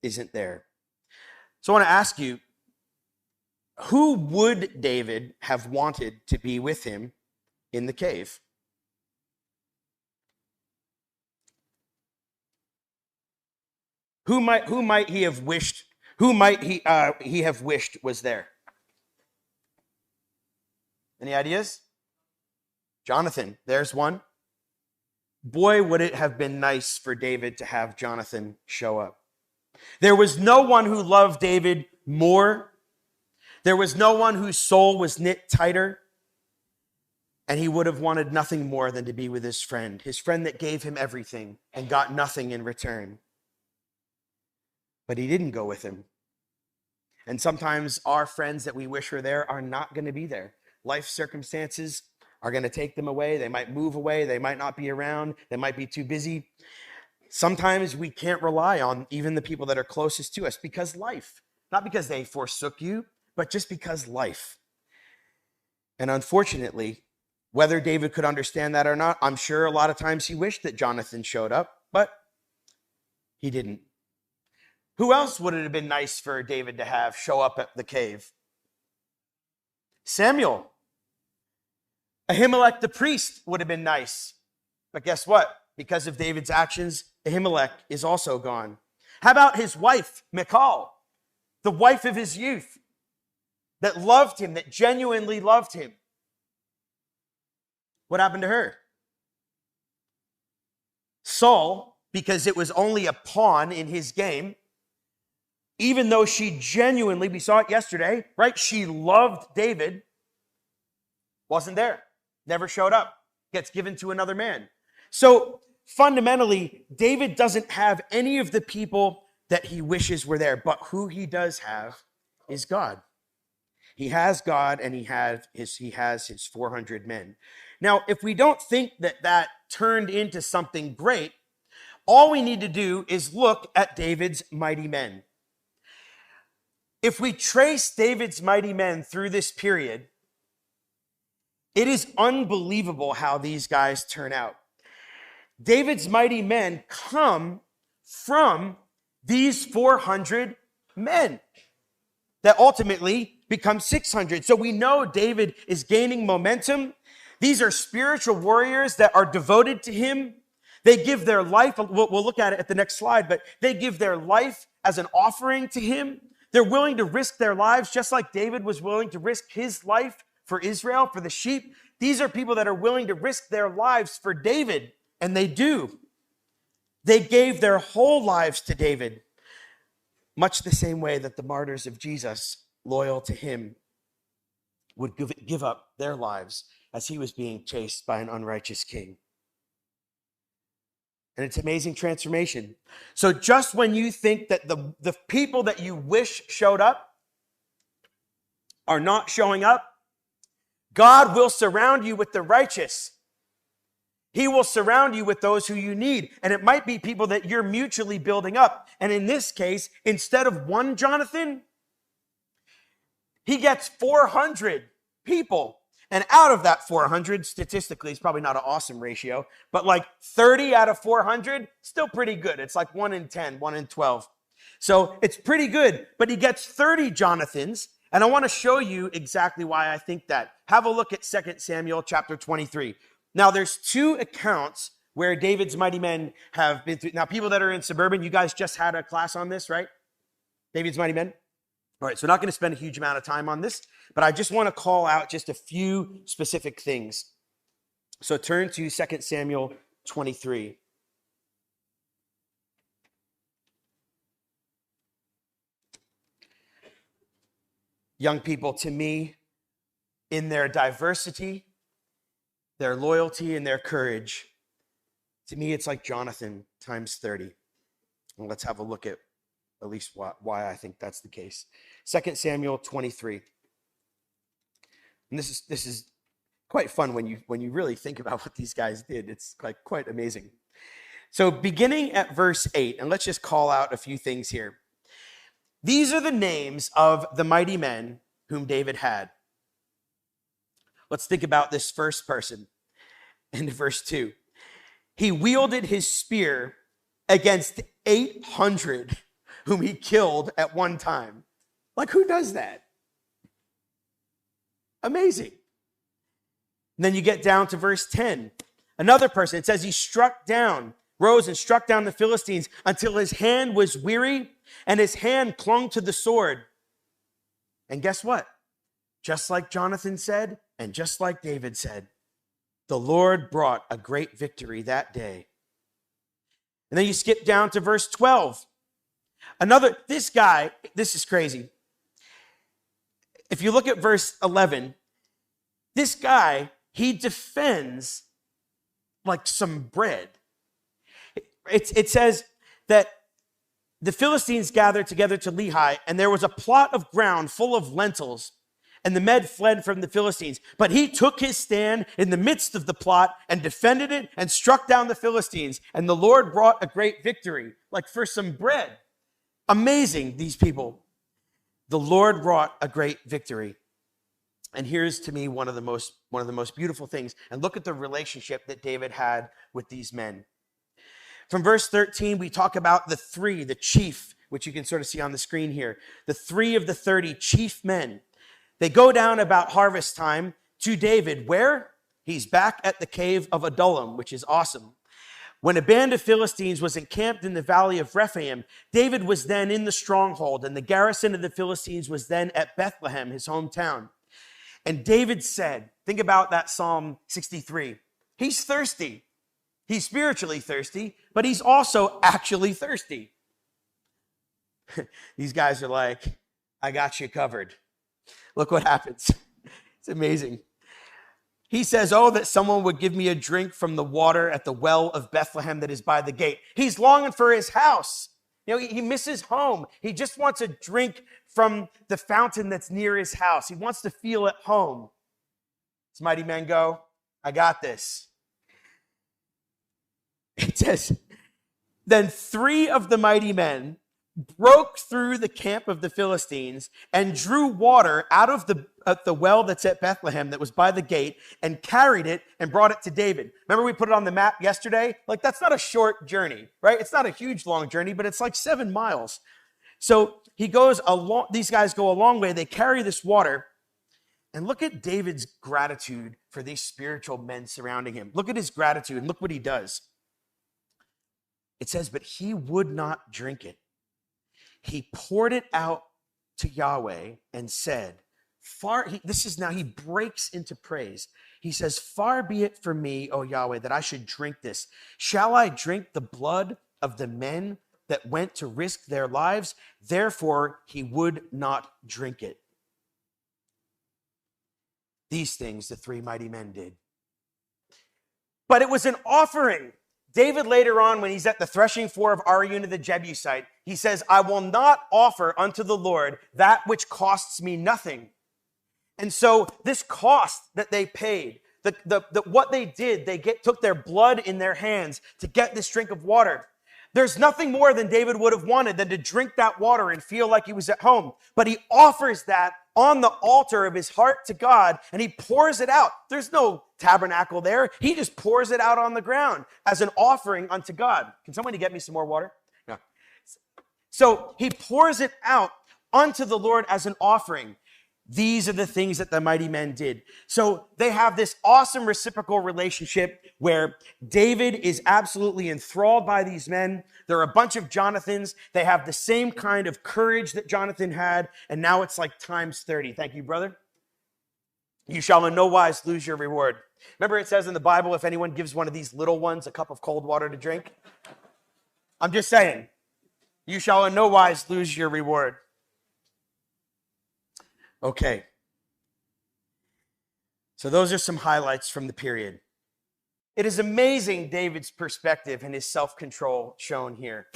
isn't there. So I want to ask you, who would David have wanted to be with him in the cave? Who might he have wished? Who might he have wished was there? Any ideas? Jonathan, there's one. Boy, would it have been nice for David to have Jonathan show up. There was no one who loved David more. There was no one whose soul was knit tighter. And he would have wanted nothing more than to be with his friend that gave him everything and got nothing in return. But he didn't go with him. And sometimes our friends that we wish were there are not going to be there. Life circumstances are going to take them away. They might move away. They might not be around. They might be too busy. Sometimes we can't rely on even the people that are closest to us because life, not because they forsook you, but just because life. And unfortunately, whether David could understand that or not, I'm sure a lot of times he wished that Jonathan showed up, but he didn't. Who else would it have been nice for David to have show up at the cave? Samuel. Ahimelech the priest would have been nice. But guess what? Because of David's actions, Ahimelech is also gone. How about his wife, Michal, the wife of his youth, that loved him, that genuinely loved him? What happened to her? Saul, because it was only a pawn in his game, even though she genuinely, we saw it yesterday, right? She loved David, wasn't there, never showed up, gets given to another man. So fundamentally, David doesn't have any of the people that he wishes were there, but who he does have is God. He has God, and he has his 400 men. Now, if we don't think that turned into something great, all we need to do is look at David's mighty men. If we trace David's mighty men through this period, it is unbelievable how these guys turn out. David's mighty men come from these 400 men that ultimately become 600. So we know David is gaining momentum. These are spiritual warriors that are devoted to him. They give their life, we'll look at it at the next slide, but they give their life as an offering to him. They're willing to risk their lives just like David was willing to risk his life for Israel, for the sheep. These are people that are willing to risk their lives for David, and they do. They gave their whole lives to David, much the same way that the martyrs of Jesus, loyal to him, would give up their lives as he was being chased by an unrighteous king. And it's amazing transformation. So just when you think that the people that you wish showed up are not showing up, God will surround you with the righteous. He will surround you with those who you need. And it might be people that you're mutually building up. And in this case, instead of one Jonathan, he gets 400 people. And out of that 400, statistically, it's probably not an awesome ratio, but like 30 out of 400, still pretty good. It's like 1 in 10, 1 in 12. So it's pretty good, but he gets 30 Jonathans. And I want to show you exactly why I think that. Have a look at 2 Samuel chapter 23. Now, there's 2 accounts where David's mighty men have been through. Now, people that are in Suburban, you guys just had a class on this, right? David's mighty men. All right, so we're not going to spend a huge amount of time on this, but I just want to call out just a few specific things. So turn to 2 Samuel 23. young people, to me, in their diversity, their loyalty, and their courage, to me, it's like Jonathan times 30. And let's have a look at least why I think that's the case. 2 Samuel 23. And this is quite fun when you really think about what these guys did. It's like quite amazing. So beginning at verse 8, and let's just call out a few things here. These are the names of the mighty men whom David had. Let's think about this first person in verse 2. He wielded his spear against 800 whom he killed at one time. Like, who does that? Amazing. And then you get down to verse 10. Another person, it says he rose and struck down the Philistines until his hand was weary and his hand clung to the sword. And guess what? Just like Jonathan said, and just like David said, the Lord brought a great victory that day. And then you skip down to verse 12. This guy, this is crazy. If you look at verse 11, this guy, he defends like some bread. It says that the Philistines gathered together to Lehi, and there was a plot of ground full of lentils, and the men fled from the Philistines. But he took his stand in the midst of the plot and defended it and struck down the Philistines. And the Lord brought a great victory, like for some bread. Amazing, these people. The Lord brought a great victory. And here's to me one of the most beautiful things. And look at the relationship that David had with these men. From verse 13, we talk about the chief, which you can sort of see on the screen here. The 3 of the 30 chief men. They go down about harvest time to David. Where? He's back at the cave of Adullam, which is awesome. When a band of Philistines was encamped in the valley of Rephaim, David was then in the stronghold, and the garrison of the Philistines was then at Bethlehem, his hometown. And David said, think about that Psalm 63. He's thirsty. He's spiritually thirsty, but he's also actually thirsty. These guys are like, I got you covered. Look what happens. It's amazing. He says, oh, that someone would give me a drink from the water at the well of Bethlehem that is by the gate. He's longing for his house. You know, he misses home. He just wants a drink from the fountain that's near his house. He wants to feel at home. These mighty men go, I got this. It says, then 3 of the mighty men broke through the camp of the Philistines and drew water out of the well that's at Bethlehem that was by the gate and carried it and brought it to David. Remember we put it on the map yesterday? Like, that's not a short journey, right? It's not a huge long journey, but it's like 7 miles. So he goes along, these guys go a long way. They carry this water. And look at David's gratitude for these spiritual men surrounding him. Look at his gratitude and look what he does. It says, but he would not drink it. He poured it out to Yahweh and said, he breaks into praise. He says, far be it from me, O Yahweh, that I should drink this. Shall I drink the blood of the men that went to risk their lives? Therefore, he would not drink it. These things the 3 mighty men did. But it was an offering. David later on, when he's at the threshing floor of Araunah the Jebusite, he says, I will not offer unto the Lord that which costs me nothing. And so this cost that they paid, what they did, took their blood in their hands to get this drink of water. There's nothing more than David would have wanted than to drink that water and feel like he was at home. But he offers that on the altar of his heart to God, and he pours it out. There's no tabernacle there. He just pours it out on the ground as an offering unto God. Can somebody get me some more water? No. So he pours it out unto the Lord as an offering. These are the things that the mighty men did. So they have this awesome reciprocal relationship where David is absolutely enthralled by these men. There are a bunch of Jonathans. They have the same kind of courage that Jonathan had, and now it's like times 30. Thank you, brother. You shall in no wise lose your reward. Remember it says in the Bible, if anyone gives one of these little ones a cup of cold water to drink? I'm just saying, you shall in no wise lose your reward. Okay. So those are some highlights from the period. It is amazing David's perspective and his self-control shown here.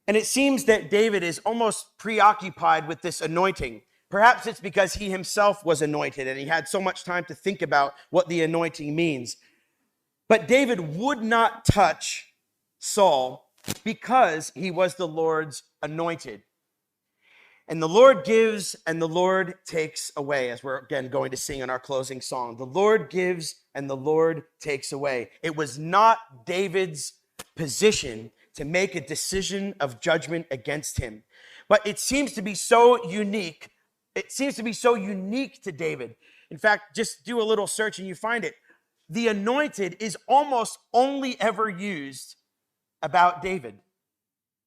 And it seems that David is almost preoccupied with this anointing. Perhaps it's because he himself was anointed and he had so much time to think about what the anointing means. But David would not touch Saul because he was the Lord's anointed. And the Lord gives and the Lord takes away, as we're again going to sing in our closing song. The Lord gives and the Lord takes away. It was not David's position to make a decision of judgment against him. But it seems to be so unique. It seems to be so unique to David. In fact, just do a little search and you find it. The anointed is almost only ever used about David.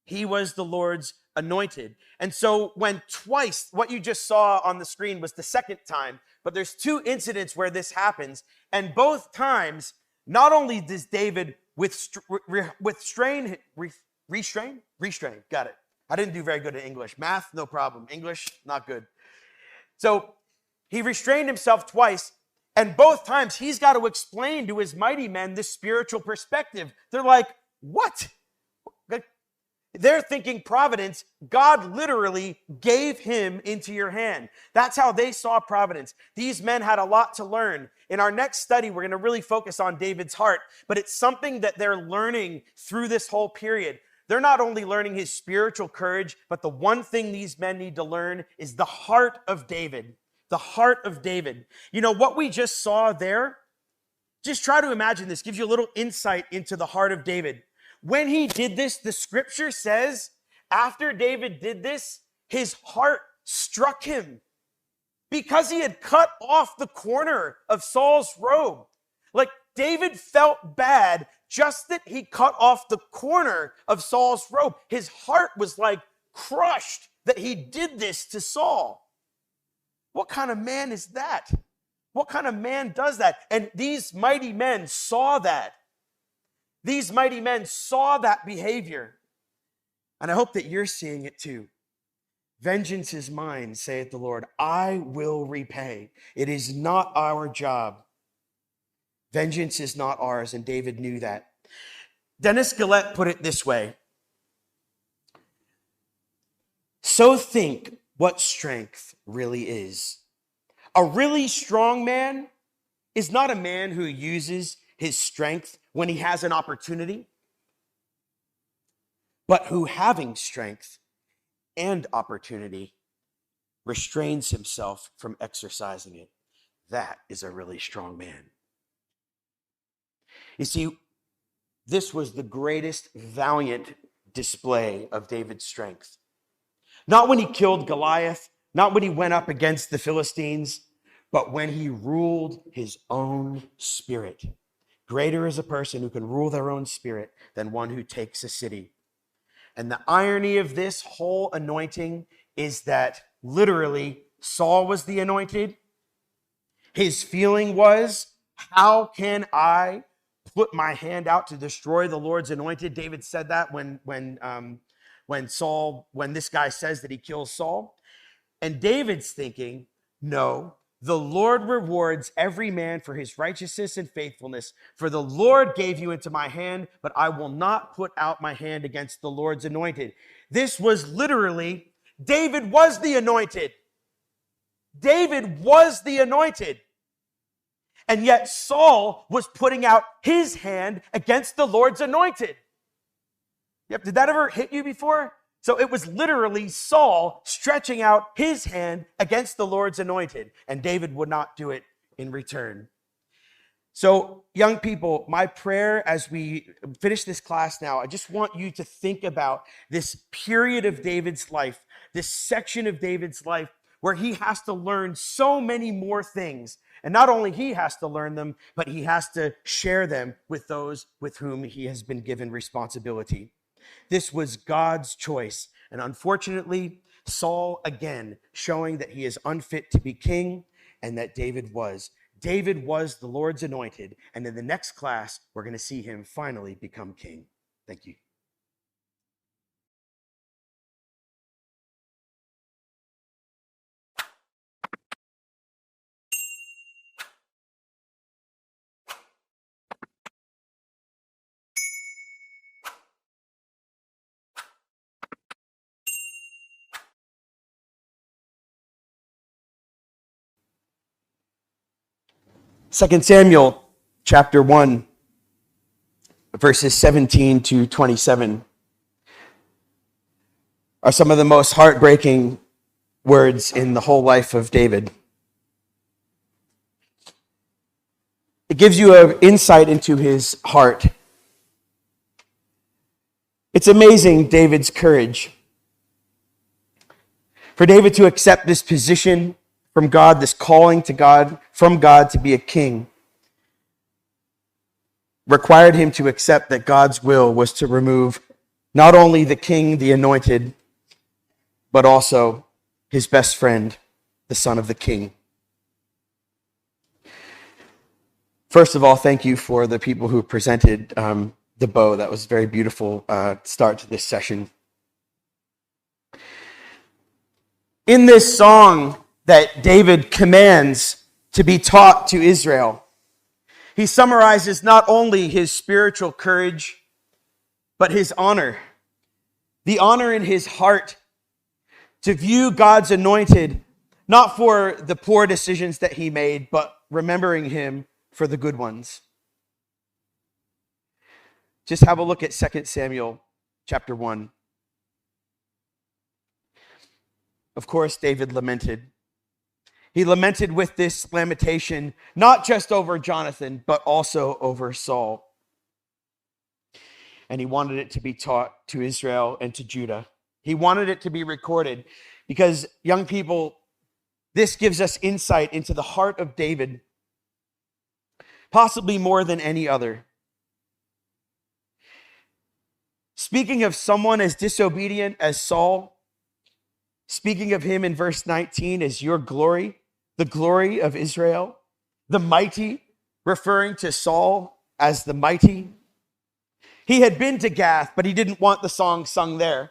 He was the Lord's anointed. And so when twice, what you just saw on the screen was the second time, but there's two incidents where this happens. And both times, not only does David restrain, got it. I didn't do very good at English. Math, no problem. English, not good. So he restrained himself twice. And both times he's got to explain to his mighty men this spiritual perspective. They're like, what? They're thinking providence. God literally gave him into your hand. That's how they saw providence. These men had a lot to learn. In our next study, we're going to really focus on David's heart, but it's something that they're learning through this whole period. They're not only learning his spiritual courage, but the one thing these men need to learn is the heart of David. The heart of David. You know, what we just saw there, just try to imagine this, gives you a little insight into the heart of David. When he did this, the scripture says, after David did this, his heart struck him because he had cut off the corner of Saul's robe. Like David felt bad just that he cut off the corner of Saul's robe. His heart was like crushed that he did this to Saul. What kind of man is that? What kind of man does that? And these mighty men saw that. These mighty men saw that behavior. And I hope that you're seeing it too. Vengeance is mine, saith the Lord. I will repay. It is not our job. Vengeance is not ours, and David knew that. Dennis Gillette put it this way. So think what strength really is. A really strong man is not a man who uses his strength when he has an opportunity, but who, having strength and opportunity, restrains himself from exercising it. That is a really strong man. You see, this was the greatest valiant display of David's strength. Not when he killed Goliath, not when he went up against the Philistines, but when he ruled his own spirit. Greater is a person who can rule their own spirit than one who takes a city. And the irony of this whole anointing is that literally Saul was the anointed. His feeling was, how can I put my hand out to destroy the Lord's anointed? David said that when this guy says that he kills Saul. And David's thinking, no, the Lord rewards every man for his righteousness and faithfulness. For the Lord gave you into my hand, but I will not put out my hand against the Lord's anointed. This was literally, David was the anointed. David was the anointed. And yet Saul was putting out his hand against the Lord's anointed. Yep, did that ever hit you before? So it was literally Saul stretching out his hand against the Lord's anointed, and David would not do it in return. So, young people, my prayer as we finish this class now, I just want you to think about this period of David's life, this section of David's life where he has to learn so many more things. And not only he has to learn them, but he has to share them with those with whom he has been given responsibility. This was God's choice. And unfortunately, Saul again showing that he is unfit to be king and that David was. David was the Lord's anointed. And in the next class, we're going to see him finally become king. Thank you. 2 Samuel chapter 1, verses 17 to 27 are some of the most heartbreaking words in the whole life of David. It gives you an insight into his heart. It's amazing, David's courage. For David to accept this position from God, this calling to God, from God to be a king, required him to accept that God's will was to remove not only the king, the anointed, but also his best friend, the son of the king. First of all, thank you for the people who presented the bow. That was a very beautiful start to this session. In this song that David commands to be taught to Israel, he summarizes not only his spiritual courage, but his honor. The honor in his heart to view God's anointed, not for the poor decisions that he made, but remembering him for the good ones. Just have a look at 2 Samuel chapter 1. Of course, David lamented. He lamented with this lamentation, not just over Jonathan, but also over Saul. And he wanted it to be taught to Israel and to Judah. He wanted it to be recorded because, young people, this gives us insight into the heart of David, possibly more than any other. Speaking of someone as disobedient as Saul, speaking of him in verse 19 as your glory, the glory of Israel, the mighty, referring to Saul as the mighty. He had been to Gath, but he didn't want the song sung there.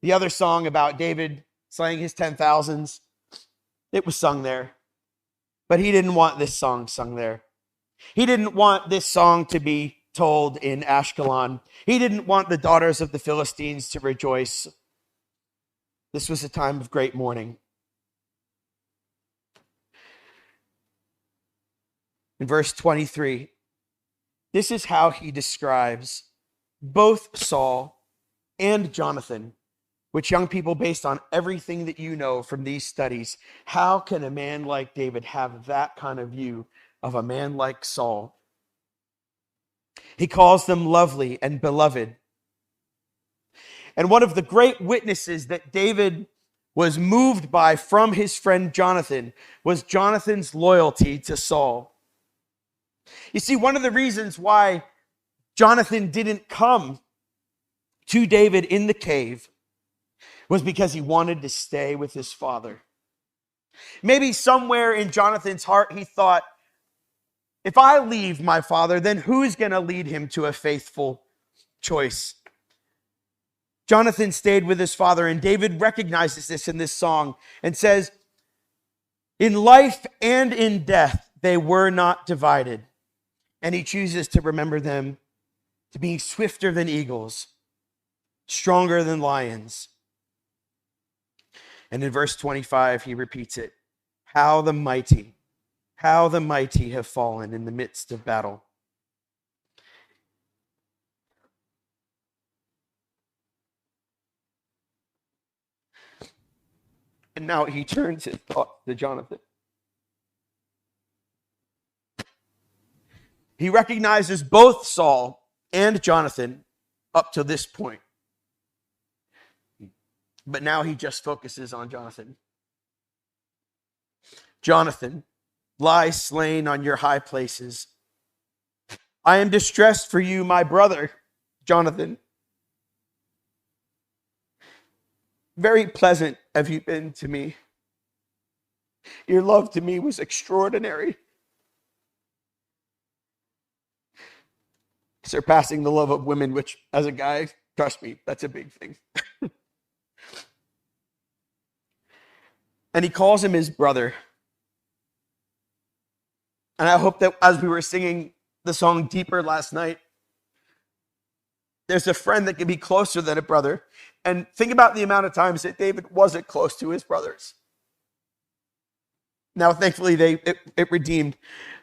The other song about David slaying his 10,000s, it was sung there. But he didn't want this song sung there. He didn't want this song to be told in Ashkelon. He didn't want the daughters of the Philistines to rejoice. This was a time of great mourning. In verse 23, this is how he describes both Saul and Jonathan, which, young people, based on everything that you know from these studies, how can a man like David have that kind of view of a man like Saul? He calls them lovely and beloved. And one of the great witnesses that David was moved by from his friend Jonathan was Jonathan's loyalty to Saul. You see, one of the reasons why Jonathan didn't come to David in the cave was because he wanted to stay with his father. Maybe somewhere in Jonathan's heart, he thought, if I leave my father, then who's going to lead him to a faithful choice? Jonathan stayed with his father, and David recognizes this in this song and says, in life and in death, they were not divided. And he chooses to remember them to being swifter than eagles, stronger than lions. And in verse 25, he repeats it. How the mighty have fallen in the midst of battle. And now he turns his thoughts to Jonathan. He recognizes both Saul and Jonathan up to this point. But now he just focuses on Jonathan. Jonathan, lie slain on your high places. I am distressed for you, my brother, Jonathan. Very pleasant have you been to me. Your love to me was extraordinary, surpassing the love of women, which, as a guy, trust me, that's a big thing. And he calls him his brother. And I hope that as we were singing the song Deeper last night, there's a friend that can be closer than a brother. And think about the amount of times that David wasn't close to his brothers. Now, thankfully, it redeemed.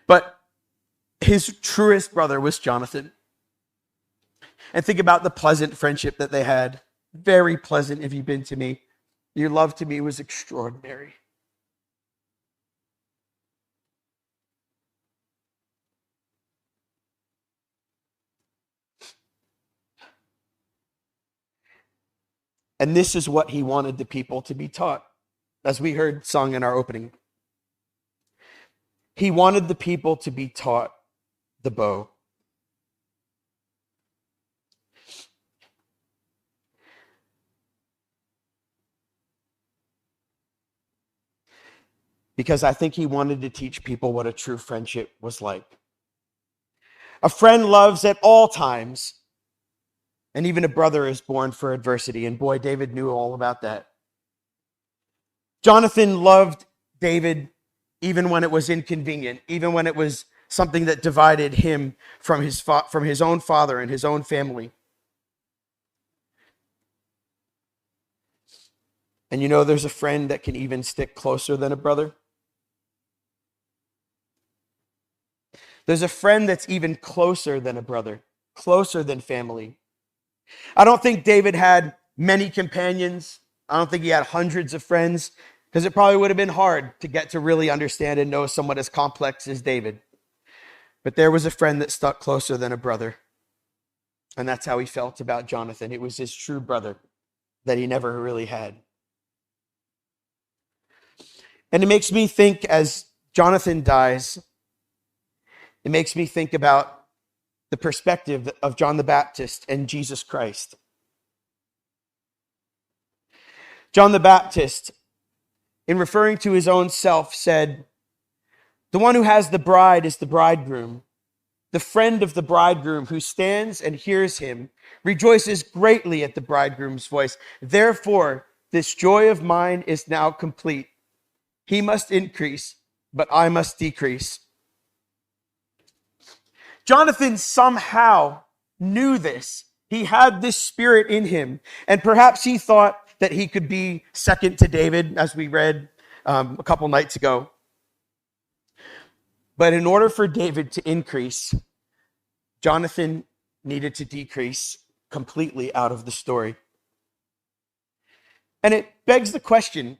But his truest brother was Jonathan. And think about the pleasant friendship that they had. Very pleasant if you've been to me. Your love to me was extraordinary. And this is what he wanted the people to be taught, as we heard sung in our opening. He wanted the people to be taught the bow. Because I think he wanted to teach people what a true friendship was like. A friend loves at all times, and even a brother is born for adversity. And boy, David knew all about that. Jonathan loved David even when it was inconvenient, even when it was something that divided him from his own father and his own family. And you know, there's a friend that can even stick closer than a brother. There's a friend that's even closer than a brother, closer than family. I don't think David had many companions. I don't think he had hundreds of friends, because it probably would have been hard to get to really understand and know someone as complex as David. But there was a friend that stuck closer than a brother. And that's how he felt about Jonathan. It was his true brother that he never really had. And it makes me think, as Jonathan dies, it makes me think about the perspective of John the Baptist and Jesus Christ. John the Baptist, in referring to his own self, said, "The one who has the bride is the bridegroom. The friend of the bridegroom who stands and hears him rejoices greatly at the bridegroom's voice. Therefore, this joy of mine is now complete. He must increase, but I must decrease." Jonathan somehow knew this. He had this spirit in him. And perhaps he thought that he could be second to David, as we read a couple nights ago. But in order for David to increase, Jonathan needed to decrease completely out of the story. And it begs the question,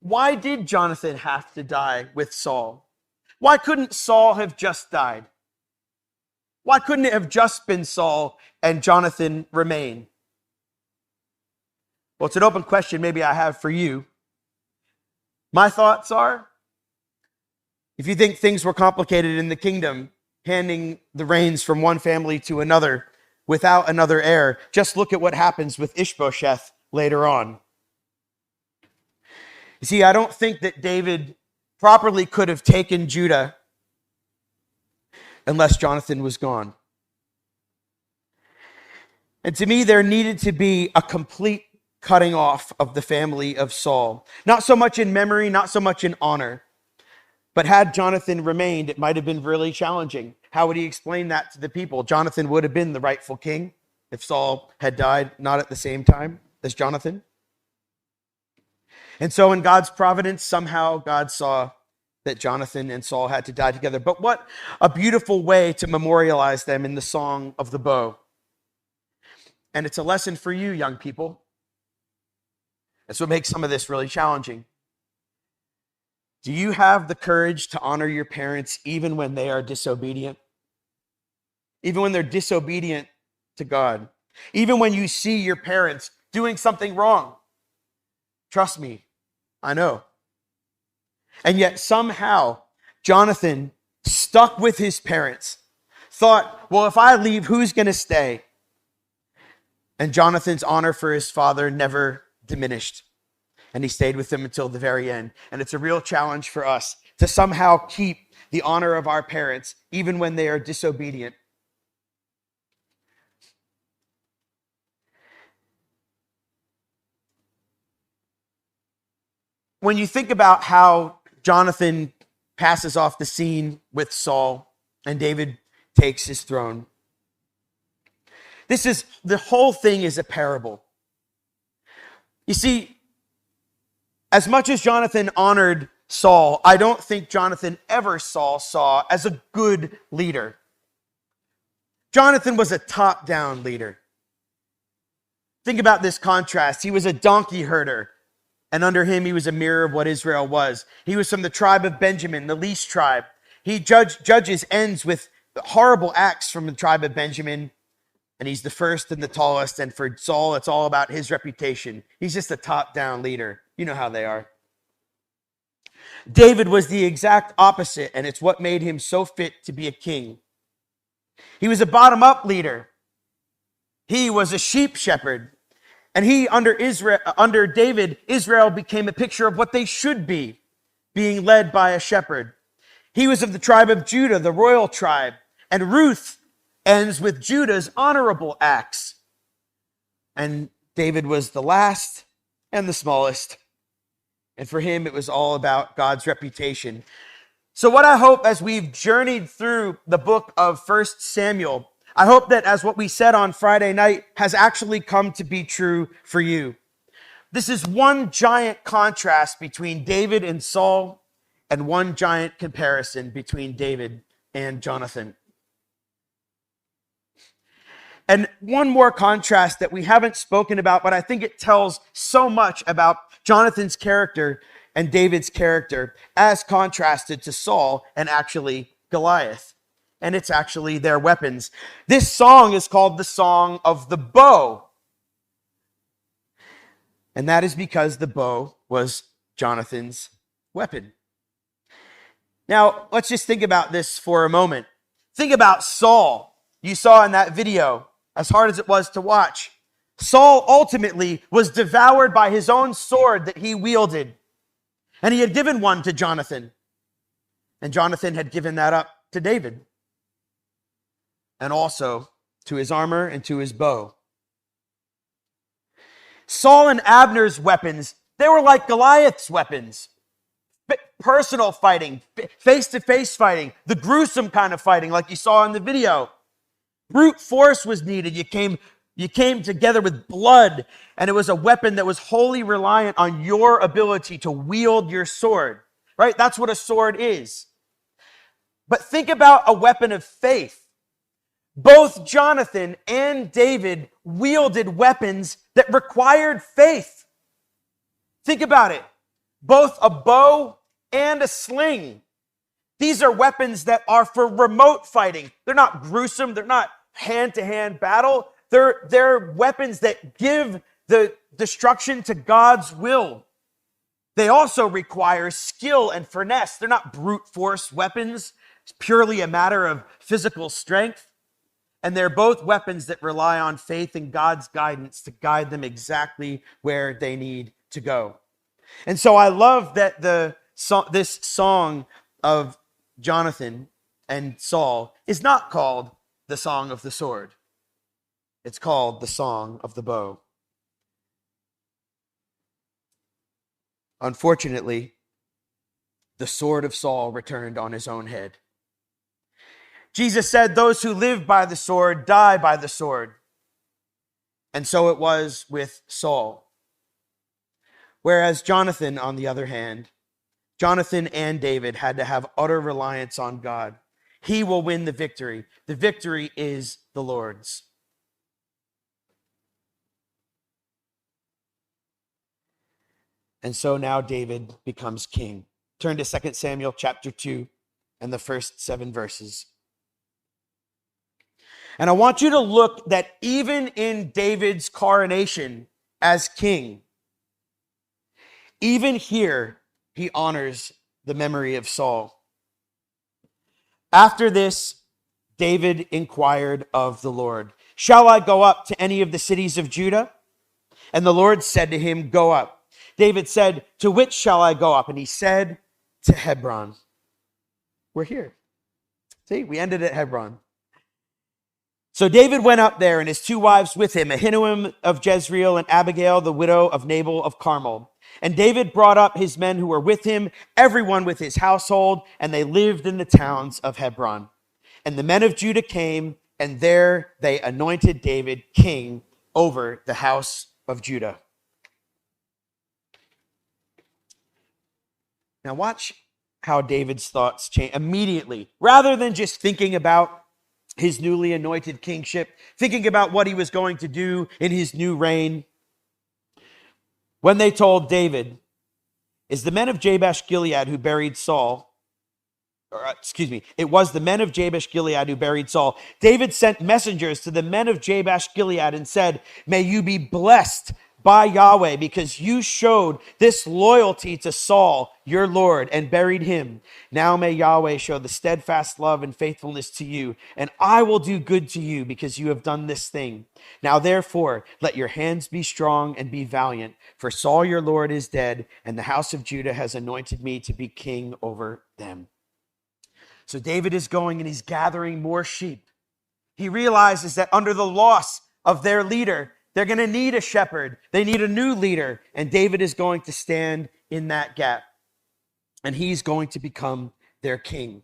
why did Jonathan have to die with Saul? Why couldn't Saul have just died? Why couldn't it have just been Saul and Jonathan remain? Well, it's an open question maybe I have for you. My thoughts are, if you think things were complicated in the kingdom, handing the reins from one family to another without another heir, just look at what happens with Ishbosheth later on. You see, I don't think that David properly could have taken Judah unless Jonathan was gone. And to me, there needed to be a complete cutting off of the family of Saul. Not so much in memory, not so much in honor. But had Jonathan remained, it might have been really challenging. How would he explain that to the people? Jonathan would have been the rightful king if Saul had died not at the same time as Jonathan. And so in God's providence, somehow God saw that Jonathan and Saul had to die together. But what a beautiful way to memorialize them in the Song of the Bow. And it's a lesson for you, young people. That's what makes some of this really challenging. Do you have the courage to honor your parents even when they are disobedient? Even when they're disobedient to God? Even when you see your parents doing something wrong? Trust me, I know. And yet somehow Jonathan stuck with his parents, thought, well, if I leave, who's going to stay? And Jonathan's honor for his father never diminished. And he stayed with them until the very end. And it's a real challenge for us to somehow keep the honor of our parents, even when they are disobedient. When you think about how Jonathan passes off the scene with Saul and David takes his throne, the whole thing is a parable. You see, As much as Jonathan honored Saul, I don't think Jonathan ever saw Saul as a good leader. Jonathan was a top-down leader. Think about this contrast. He was a donkey herder, and under him, he was a mirror of what Israel was. He was from the tribe of Benjamin, the least tribe. He judges ends with horrible acts from the tribe of Benjamin, and he's the first and the tallest. And for Saul, it's all about his reputation. He's just a top-down leader. You know how they are. David was the exact opposite, and it's what made him so fit to be a king. He was a bottom-up leader. He was a sheep shepherd. And under David, Israel became a picture of what they should be, being led by a shepherd. He was of the tribe of Judah, the royal tribe. And Ruth ends with Judah's honorable acts. And David was the last and the smallest. And for him, it was all about God's reputation. So what I hope as we've journeyed through the book of 1 Samuel, I hope that as what we said on Friday night has actually come to be true for you. This is one giant contrast between David and Saul, and one giant comparison between David and Jonathan. And one more contrast that we haven't spoken about, but I think it tells so much about Jonathan's character and David's character as contrasted to Saul and actually Goliath. And it's actually their weapons. This song is called the Song of the Bow. And that is because the bow was Jonathan's weapon. Now, let's just think about this for a moment. Think about Saul. You saw in that video, as hard as it was to watch. Saul ultimately was devoured by his own sword that he wielded. And he had given one to Jonathan. And Jonathan had given that up to David. And also to his armor and to his bow. Saul and Abner's weapons, they were like Goliath's weapons. Personal fighting, face-to-face fighting, the gruesome kind of fighting like you saw in the video. Brute force was needed. You came together with blood, and it was a weapon that was wholly reliant on your ability to wield your sword, right? That's what a sword is. But think about a weapon of faith. Both Jonathan and David wielded weapons that required faith. Think about it. Both a bow and a sling. These are weapons that are for remote fighting. They're not gruesome. They're not hand-to-hand battle. They're weapons that give the destruction to God's will. They also require skill and finesse. They're not brute force weapons. It's purely a matter of physical strength. And they're both weapons that rely on faith and God's guidance to guide them exactly where they need to go. And so I love that this song of Jonathan and Saul is not called the Song of the Sword. It's called the Song of the Bow. Unfortunately, the sword of Saul returned on his own head. Jesus said, "Those who live by the sword die by the sword." And so it was with Saul. Whereas Jonathan, on the other hand, Jonathan and David had to have utter reliance on God. He will win the victory. The victory is the Lord's. And so now David becomes king. Turn to 2 Samuel chapter 2 and the first 7 verses. And I want you to look that even in David's coronation as king, even here, he honors the memory of Saul. After this, David inquired of the Lord, "Shall I go up to any of the cities of Judah?" And the Lord said to him, "Go up." David said, "To which shall I go up?" And he said, "To Hebron." We're here. See, we ended at Hebron. So David went up there, and his 2 wives with him, Ahinoam of Jezreel and Abigail, the widow of Nabal of Carmel. And David brought up his men who were with him, everyone with his household, and they lived in the towns of Hebron. And the men of Judah came, and there they anointed David king over the house of Judah. Now watch how David's thoughts change immediately. Rather than just thinking about his newly anointed kingship, thinking about what he was going to do in his new reign, when they told David, "Is the men of Jabesh Gilead who buried Saul," it was the men of Jabesh Gilead who buried Saul. David sent messengers to the men of Jabesh Gilead and said, "May you be blessed by Yahweh, because you showed this loyalty to Saul, your Lord, and buried him. Now may Yahweh show the steadfast love and faithfulness to you, and I will do good to you because you have done this thing. Now therefore, let your hands be strong and be valiant, for Saul your Lord is dead, and the house of Judah has anointed me to be king over them." So David is going and he's gathering more sheep. He realizes that under the loss of their leader, they're going to need a shepherd. They need a new leader. And David is going to stand in that gap. And he's going to become their king.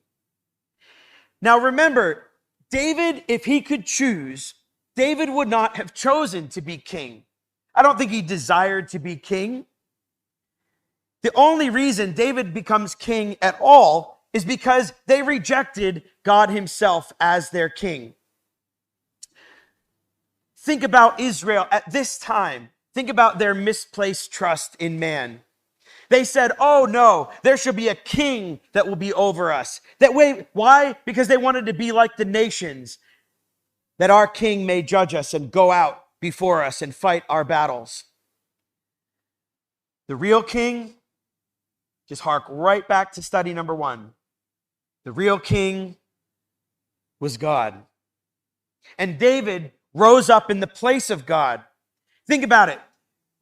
Now remember, David, if he could choose, David would not have chosen to be king. I don't think he desired to be king. The only reason David becomes king at all is because they rejected God himself as their king. Think about Israel at this time. Think about their misplaced trust in man. They said, "Oh no, there should be a king that will be over us." That way, why? Because they wanted to be like the nations, that our king may judge us and go out before us and fight our battles. The real king, just hark right back to study number 1. The real king was God. And David rose up in the place of God. Think about it.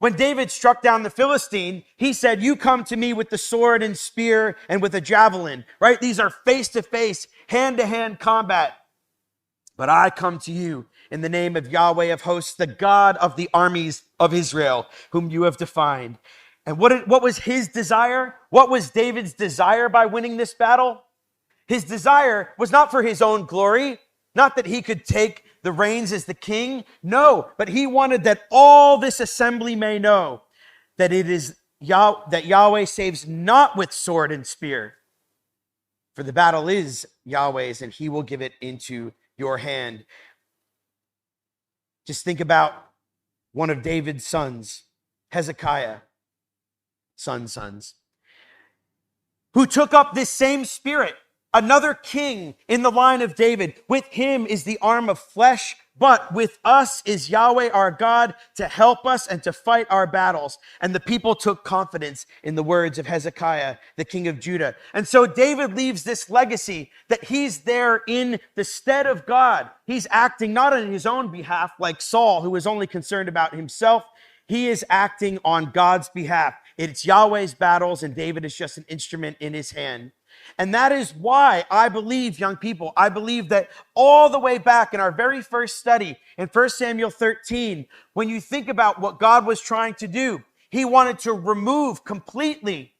When David struck down the Philistine, he said, "You come to me with the sword and spear and with a javelin," right? These are face-to-face, hand-to-hand combat. "But I come to you in the name of Yahweh of hosts, the God of the armies of Israel, whom you have defined." And what was his desire? What was David's desire by winning this battle? His desire was not for his own glory, not that he could take the reins as the king. No, but he wanted that all this assembly may know that it is that Yahweh saves not with sword and spear, for the battle is Yahweh's, and he will give it into your hand. Just think about one of David's sons, Hezekiah, sons, who took up this same spirit. Another king in the line of David. With him is the arm of flesh, but with us is Yahweh our God to help us and to fight our battles. And the people took confidence in the words of Hezekiah, the king of Judah. And so David leaves this legacy that he's there in the stead of God. He's acting not on his own behalf like Saul, who was only concerned about himself. He is acting on God's behalf. It's Yahweh's battles, and David is just an instrument in his hand. And that is why I believe, young people, I believe that all the way back in our very first study in 1 Samuel 13, when you think about what God was trying to do, he wanted to remove completely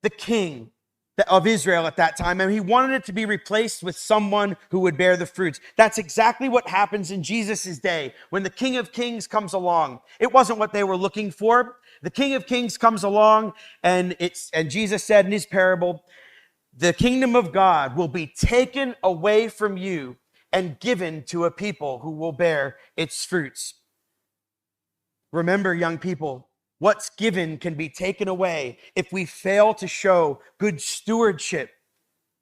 the king of Israel at that time, and he wanted it to be replaced with someone who would bear the fruits. That's exactly what happens in Jesus' day when the King of Kings comes along. It wasn't what they were looking for. The King of Kings comes along, and Jesus said in his parable, "The kingdom of God will be taken away from you and given to a people who will bear its fruits." Remember, young people, what's given can be taken away if we fail to show good stewardship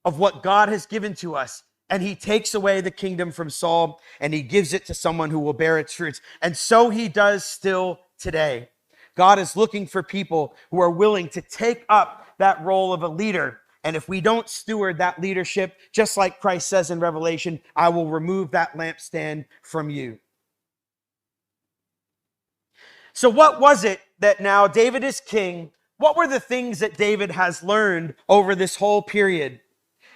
of what God has given to us. And he takes away the kingdom from Saul and he gives it to someone who will bear its fruits. And so he does still today. God is looking for people who are willing to take up that role of a leader. And if we don't steward that leadership, just like Christ says in Revelation, "I will remove that lampstand from you." So what was it that now David is king? What were the things that David has learned over this whole period?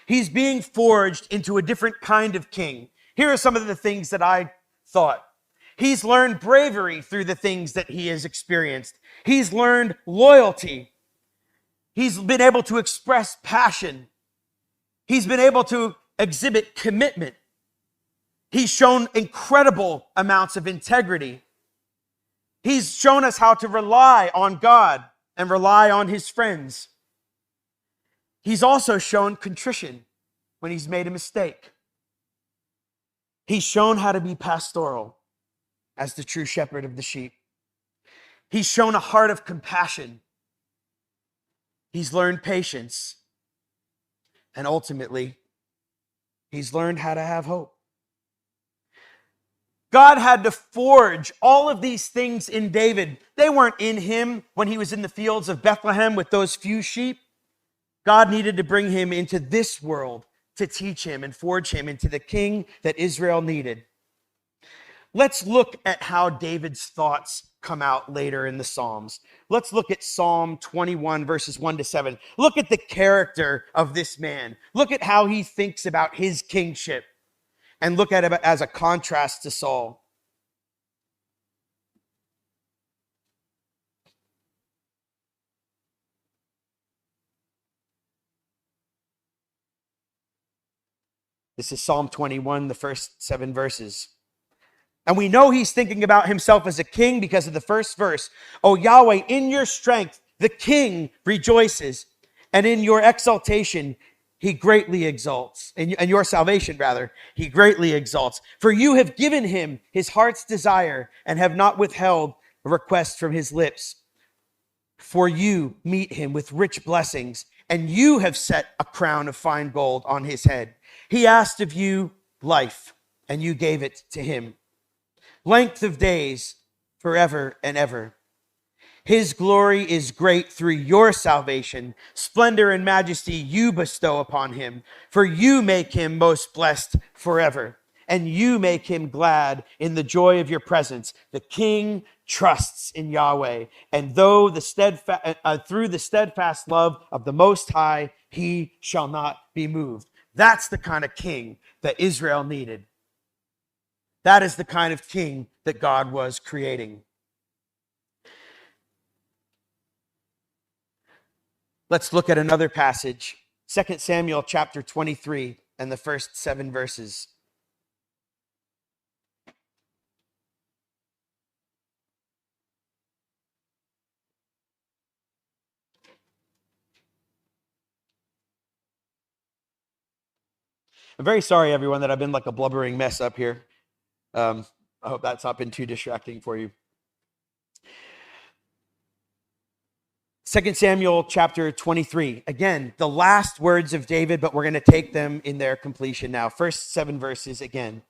He's being forged into a different kind of king. Here are some of the things that I thought. He's learned bravery through the things that he has experienced. He's learned loyalty. He's been able to express passion. He's been able to exhibit commitment. He's shown incredible amounts of integrity. He's shown us how to rely on God and rely on his friends. He's also shown contrition when he's made a mistake. He's shown how to be pastoral as the true shepherd of the sheep. He's shown a heart of compassion. He's learned patience. And ultimately, he's learned how to have hope. God had to forge all of these things in David. They weren't in him when he was in the fields of Bethlehem with those few sheep. God needed to bring him into this world to teach him and forge him into the king that Israel needed. Let's look at how David's thoughts come out later in the Psalms. Let's look at Psalm 21, verses 1 to 7. Look at the character of this man. Look at how he thinks about his kingship. And look at it as a contrast to Saul. This is Psalm 21, the first 7 verses. And we know he's thinking about himself as a king because of the first verse. O Yahweh, in your strength, the king rejoices, and in your exaltation, he greatly exalts. In your salvation, rather, he greatly exalts. For you have given him his heart's desire and have not withheld a request from his lips. For you meet him with rich blessings, and you have set a crown of fine gold on his head. He asked of you life, and you gave it to him. Length of days forever and ever. His glory is great through your salvation. Splendor and majesty you bestow upon him, for you make him most blessed forever, and you make him glad in the joy of your presence. The king trusts in Yahweh, and through the steadfast love of the Most High, he shall not be moved. That's the kind of king that Israel needed. That is the kind of king that God was creating. Let's look at another passage, 2 Samuel chapter 23 and the first 7 verses. I'm very sorry, everyone, that I've been like a blubbering mess up here. I hope that's not been too distracting for you. 2 Samuel chapter 23. Again, the last words of David, but we're going to take them in their completion now. First 7 verses again.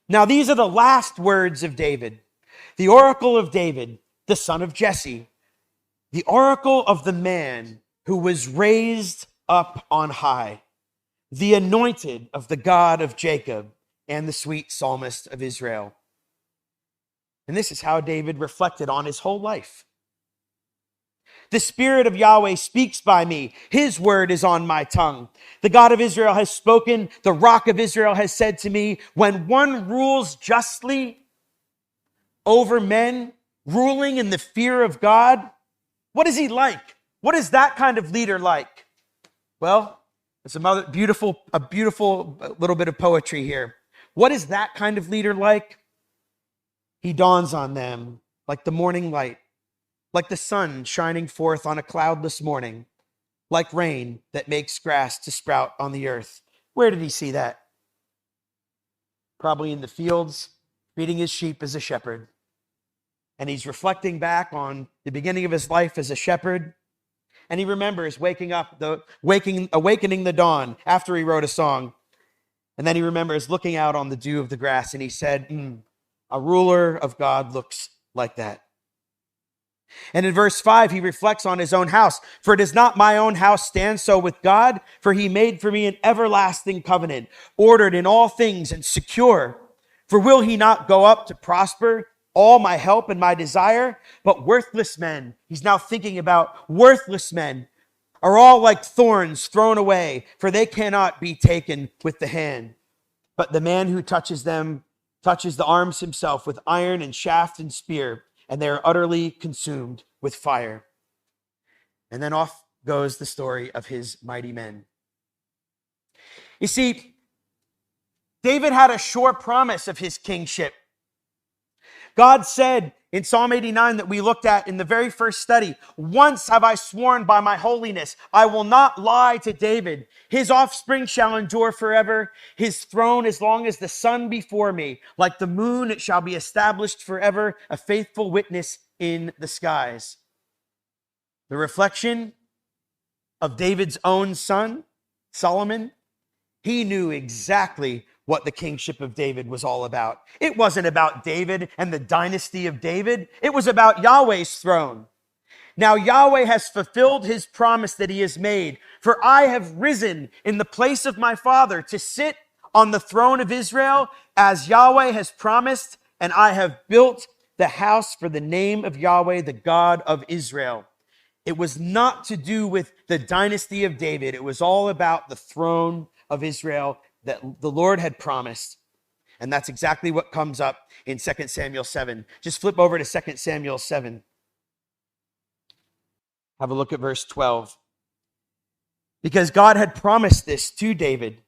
Now, these are the last words of David, the oracle of David, the son of Jesse, the oracle of the man who was raised up on high, the anointed of the God of Jacob, and the sweet psalmist of Israel. And this is how David reflected on his whole life. The Spirit of Yahweh speaks by me. His word is on my tongue. The God of Israel has spoken. The Rock of Israel has said to me, when one rules justly over men, ruling in the fear of God, what is he like? What is that kind of leader like? Well, it's a beautiful little bit of poetry here. What is that kind of leader like? He dawns on them like the morning light, like the sun shining forth on a cloudless morning, like rain that makes grass to sprout on the earth. Where did he see that? Probably in the fields, feeding his sheep as a shepherd. And he's reflecting back on the beginning of his life as a shepherd. And he remembers awakening the dawn after he wrote a song. And then he remembers looking out on the dew of the grass, and he said, a ruler of God looks like that. And in verse 5, he reflects on his own house. For does not my own house stand so with God? For he made for me an everlasting covenant, ordered in all things and secure. For will he not go up to prosper all my help and my desire? But worthless men, he's now thinking about worthless men, are all like thorns thrown away, for they cannot be taken with the hand. But the man who touches them touches the arms himself with iron and shaft and spear, and they are utterly consumed with fire. And then off goes the story of his mighty men. You see, David had a sure promise of his kingship. God said In Psalm 89 that we looked at in the very first study, once have I sworn by my holiness, I will not lie to David. His offspring shall endure forever, his throne as long as the sun before me. Like the moon, it shall be established forever, a faithful witness in the skies. The reflection of David's own son, Solomon, he knew exactly what the kingship of David was all about. It wasn't about David and the dynasty of David. It was about Yahweh's throne. Now Yahweh has fulfilled his promise that he has made. For I have risen in the place of my father to sit on the throne of Israel as Yahweh has promised, and I have built the house for the name of Yahweh, the God of Israel. It was not to do with the dynasty of David. It was all about the throne of Israel that the Lord had promised. And that's exactly what comes up in 2 Samuel 7. Just flip over to 2 Samuel 7. Have a look at verse 12. Because God had promised this to David.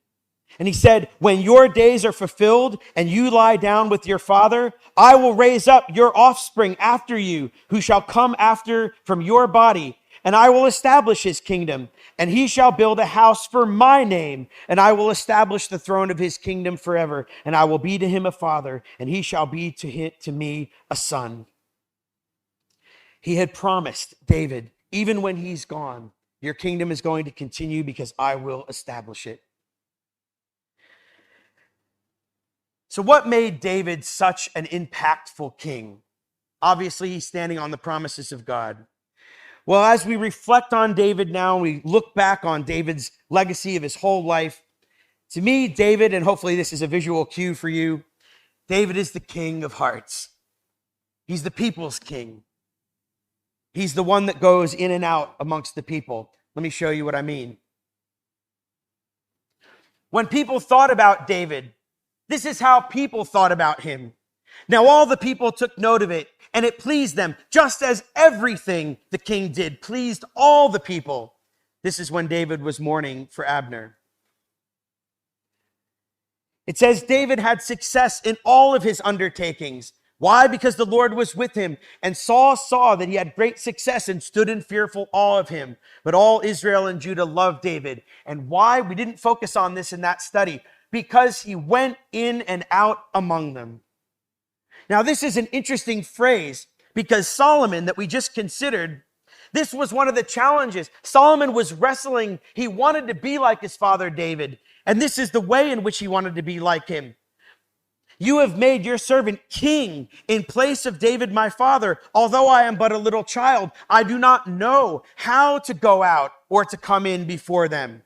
And he said, when your days are fulfilled and you lie down with your father, I will raise up your offspring after you, who shall come after from your body, and I will establish his kingdom, and he shall build a house for my name, and I will establish the throne of his kingdom forever, and I will be to him a father, and he shall be to me a son. He had promised David, even when he's gone, your kingdom is going to continue because I will establish it. So what made David such an impactful king? Obviously, he's standing on the promises of God. Well, as we reflect on David now, we look back on David's legacy of his whole life. To me, David, and hopefully this is a visual cue for you, David is the king of hearts. He's the people's king. He's the one that goes in and out amongst the people. Let me show you what I mean. When people thought about David, this is how people thought about him. Now all the people took note of it, and it pleased them, just as everything the king did pleased all the people. This is when David was mourning for Abner. It says David had success in all of his undertakings. Why? Because the Lord was with him, and Saul saw that he had great success and stood in fearful awe of him. But all Israel and Judah loved David. And why? We didn't focus on this in that study. Because he went in and out among them. Now, this is an interesting phrase because Solomon, that we just considered, this was one of the challenges. Solomon was wrestling. He wanted to be like his father David, and this is the way in which he wanted to be like him. You have made your servant king in place of David my father. Although I am but a little child, I do not know how to go out or to come in before them.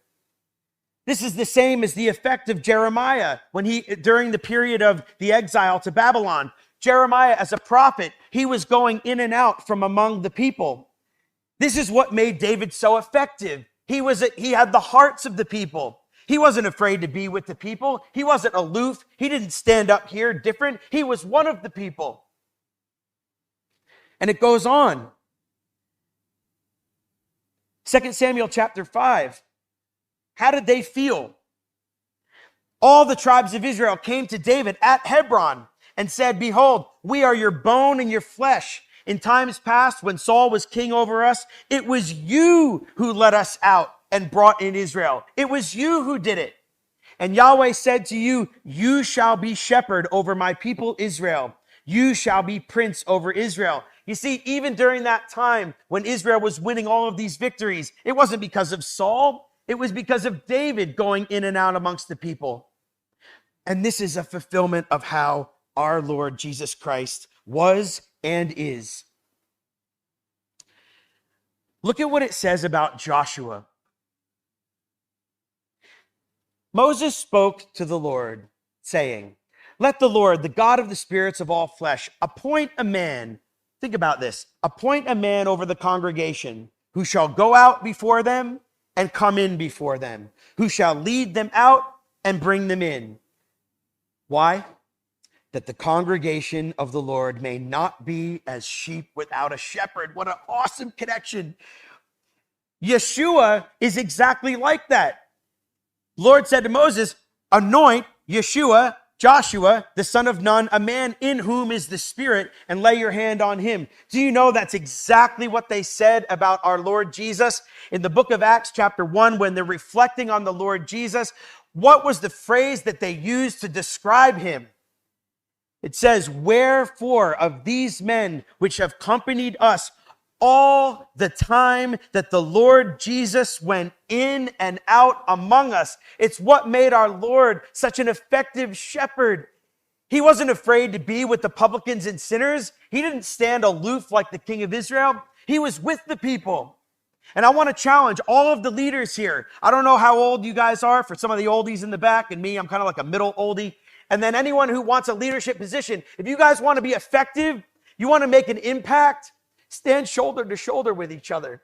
This is the same as the effect of Jeremiah when during the period of the exile to Babylon. Jeremiah, as a prophet, he was going in and out from among the people. This is what made David so effective. He had the hearts of the people. He wasn't afraid to be with the people. He wasn't aloof. He didn't stand up here different. He was one of the people. And it goes on. 2 Samuel chapter 5. How did they feel? All the tribes of Israel came to David at Hebron and said, behold, we are your bone and your flesh. In times past, when Saul was king over us, it was you who led us out and brought in Israel. It was you who did it. And Yahweh said to you, you shall be shepherd over my people Israel. You shall be prince over Israel. You see, even during that time when Israel was winning all of these victories, it wasn't because of Saul. It was because of David going in and out amongst the people. And this is a fulfillment of how our Lord Jesus Christ was and is. Look at what it says about Joshua. Moses spoke to the Lord, saying, let the Lord, the God of the spirits of all flesh, appoint a man. Think about this. Appoint a man over the congregation who shall go out before them and come in before them, who shall lead them out and bring them in. Why? That the congregation of the Lord may not be as sheep without a shepherd. What an awesome connection. Yeshua is exactly like that. Lord said to Moses, anoint Yeshua Joshua, the son of Nun, a man in whom is the Spirit, and lay your hand on him. Do you know that's exactly what they said about our Lord Jesus? In the book of Acts, chapter 1, when they're reflecting on the Lord Jesus, what was the phrase that they used to describe him? It says, wherefore of these men which have accompanied us all the time that the Lord Jesus went in and out among us. It's what made our Lord such an effective shepherd. He wasn't afraid to be with the publicans and sinners. He didn't stand aloof like the king of Israel. He was with the people. And I want to challenge all of the leaders here. I don't know how old you guys are. For some of the oldies in the back, and me, I'm kind of like a middle oldie. And then anyone who wants a leadership position, if you guys want to be effective, you want to make an impact, stand shoulder to shoulder with each other.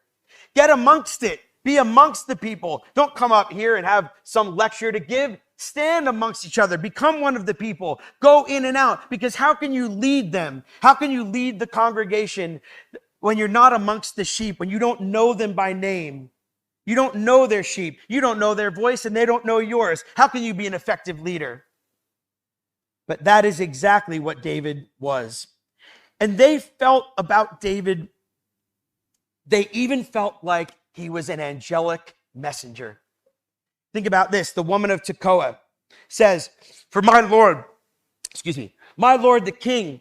Get amongst it. Be amongst the people. Don't come up here and have some lecture to give. Stand amongst each other. Become one of the people. Go in and out. Because how can you lead them? How can you lead the congregation when you're not amongst the sheep, when you don't know them by name? You don't know their sheep. You don't know their voice, and they don't know yours. How can you be an effective leader? But that is exactly what David was. And they felt about David, they even felt like he was an angelic messenger. Think about this. The woman of Tekoa says, for my Lord the king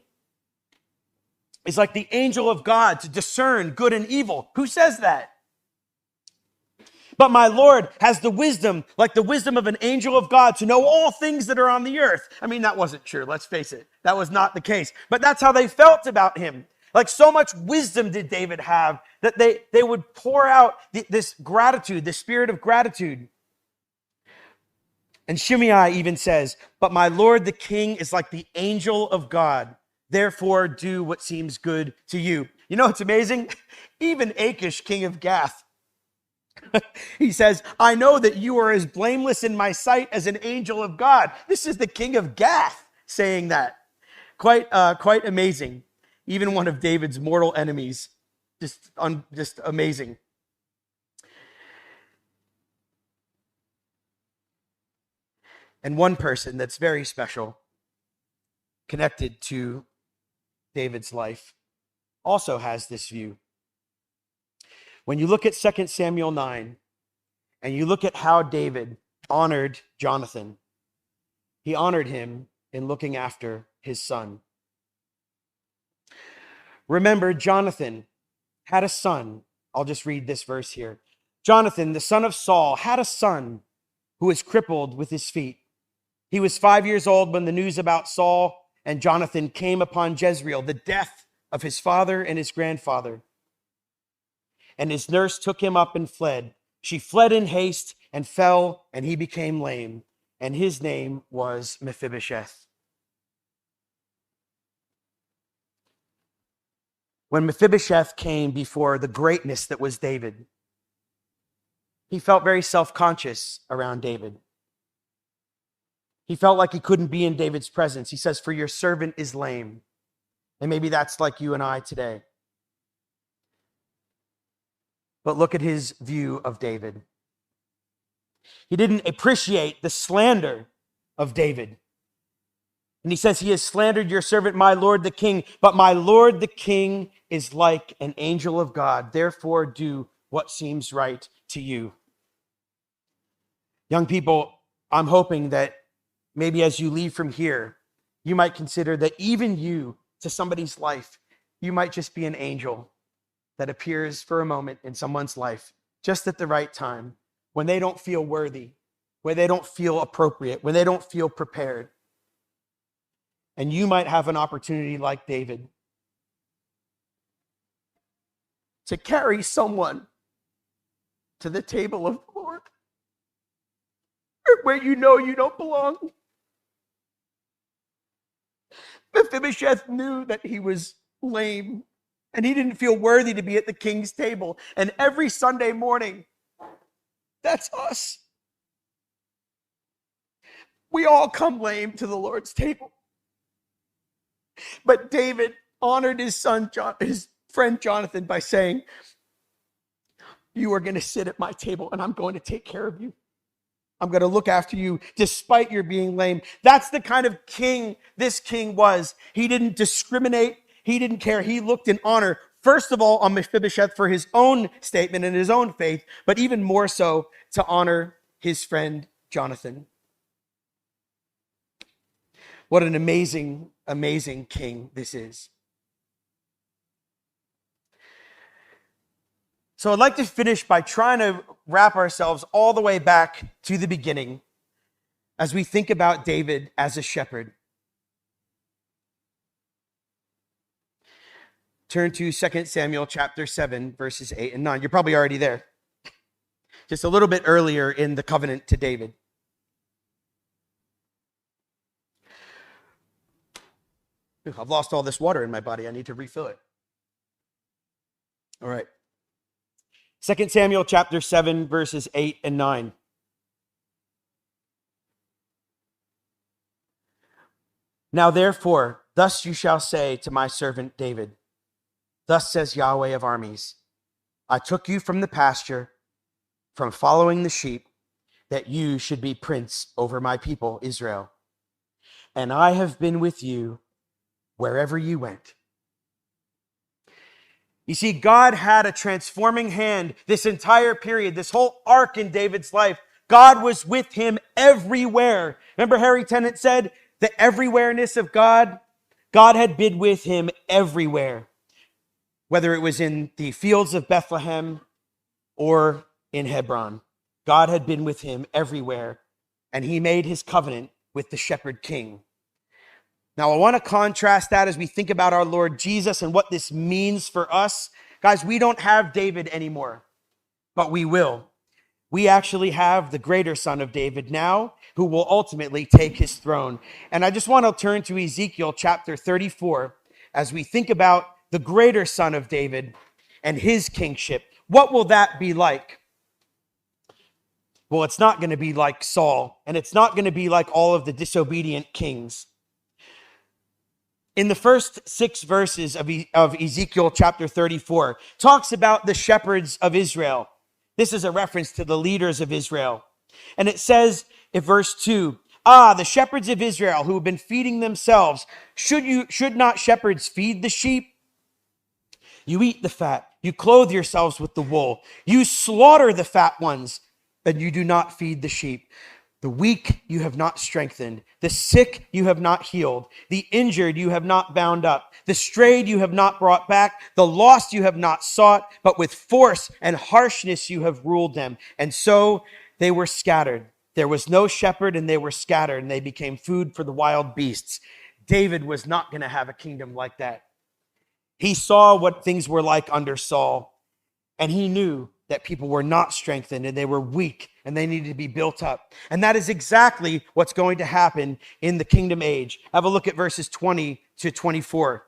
is like the angel of God to discern good and evil. Who says that? But my Lord has the wisdom, like the wisdom of an angel of God, to know all things that are on the earth. I mean, that wasn't true. Let's face it. That was not the case. But that's how they felt about him. Like, so much wisdom did David have that they would pour out this gratitude, this spirit of gratitude. And Shimei even says, but my Lord the king is like the angel of God. Therefore, do what seems good to you. You know, it's amazing. Even Achish, king of Gath, he says, I know that you are as blameless in my sight as an angel of God. This is the king of Gath saying that. Quite amazing. Even one of David's mortal enemies. Just amazing. And one person that's very special, connected to David's life, also has this view. When you look at 2 Samuel 9, and you look at how David honored Jonathan, he honored him in looking after his son. Remember, Jonathan had a son. I'll just read this verse here. Jonathan, the son of Saul, had a son who was crippled with his feet. He was 5 years old when the news about Saul and Jonathan came upon Jezreel, the death of his father and his grandfather. And his nurse took him up and fled. She fled in haste and fell, and he became lame. And his name was Mephibosheth. When Mephibosheth came before the greatness that was David, he felt very self-conscious around David. He felt like he couldn't be in David's presence. He says, for your servant is lame. And maybe that's like you and I today. But look at his view of David. He didn't appreciate the slander of David. And he says, he has slandered your servant, my Lord the king. But my Lord the king is like an angel of God. Therefore, do what seems right to you. Young people, I'm hoping that maybe as you leave from here, you might consider that even you, to somebody's life, you might just be an angel that appears for a moment in someone's life, just at the right time, when they don't feel worthy, when they don't feel appropriate, when they don't feel prepared. And you might have an opportunity like David to carry someone to the table of the Lord, where you know you don't belong. Mephibosheth knew that he was lame and he didn't feel worthy to be at the king's table. And every Sunday morning, that's us. We all come lame to the Lord's table. But David honored his son, his friend Jonathan, by saying, you are going to sit at my table and I'm going to take care of you. I'm going to look after you despite your being lame. That's the kind of king this king was. He didn't discriminate. He didn't care. He looked in honor, first of all, on Mephibosheth for his own statement and his own faith, but even more so to honor his friend Jonathan. What an amazing, amazing king this is. So I'd like to finish by trying to wrap ourselves all the way back to the beginning as we think about David as a shepherd. Turn to 2 Samuel chapter 7, verses 8 and 9. You're probably already there. Just a little bit earlier in the covenant to David. I've lost all this water in my body. I need to refill it. All right. 2 Samuel chapter 7, verses 8 and 9. Now therefore, thus you shall say to my servant David, thus says Yahweh of armies, I took you from the pasture, from following the sheep, that you should be prince over my people Israel. And I have been with you wherever you went. You see, God had a transforming hand this entire period, this whole arc in David's life. God was with him everywhere. Remember Harry Tennant said, the everywhereness of God? God had been with him everywhere. Whether it was in the fields of Bethlehem or in Hebron, God had been with him everywhere. And he made his covenant with the shepherd king. Now, I want to contrast that as we think about our Lord Jesus and what this means for us. Guys, we don't have David anymore, but we will. We actually have the greater son of David now, who will ultimately take his throne. And I just want to turn to Ezekiel chapter 34 as we think about the greater son of David and his kingship. What will that be like? Well, it's not going to be like Saul, and it's not going to be like all of the disobedient kings. In the first 6 verses of Ezekiel chapter 34, talks about the shepherds of Israel. This is a reference to the leaders of Israel. And it says in verse 2, the shepherds of Israel who have been feeding themselves, should not shepherds feed the sheep? You eat the fat, you clothe yourselves with the wool, you slaughter the fat ones, and you do not feed the sheep. The weak you have not strengthened, the sick you have not healed, the injured you have not bound up, the strayed you have not brought back, the lost you have not sought, but with force and harshness you have ruled them. And so they were scattered. There was no shepherd, and they were scattered, and they became food for the wild beasts. David was not going to have a kingdom like that. He saw what things were like under Saul, and he knew that people were not strengthened and they were weak and they needed to be built up. And that is exactly what's going to happen in the kingdom age. Have a look at verses 20 to 24.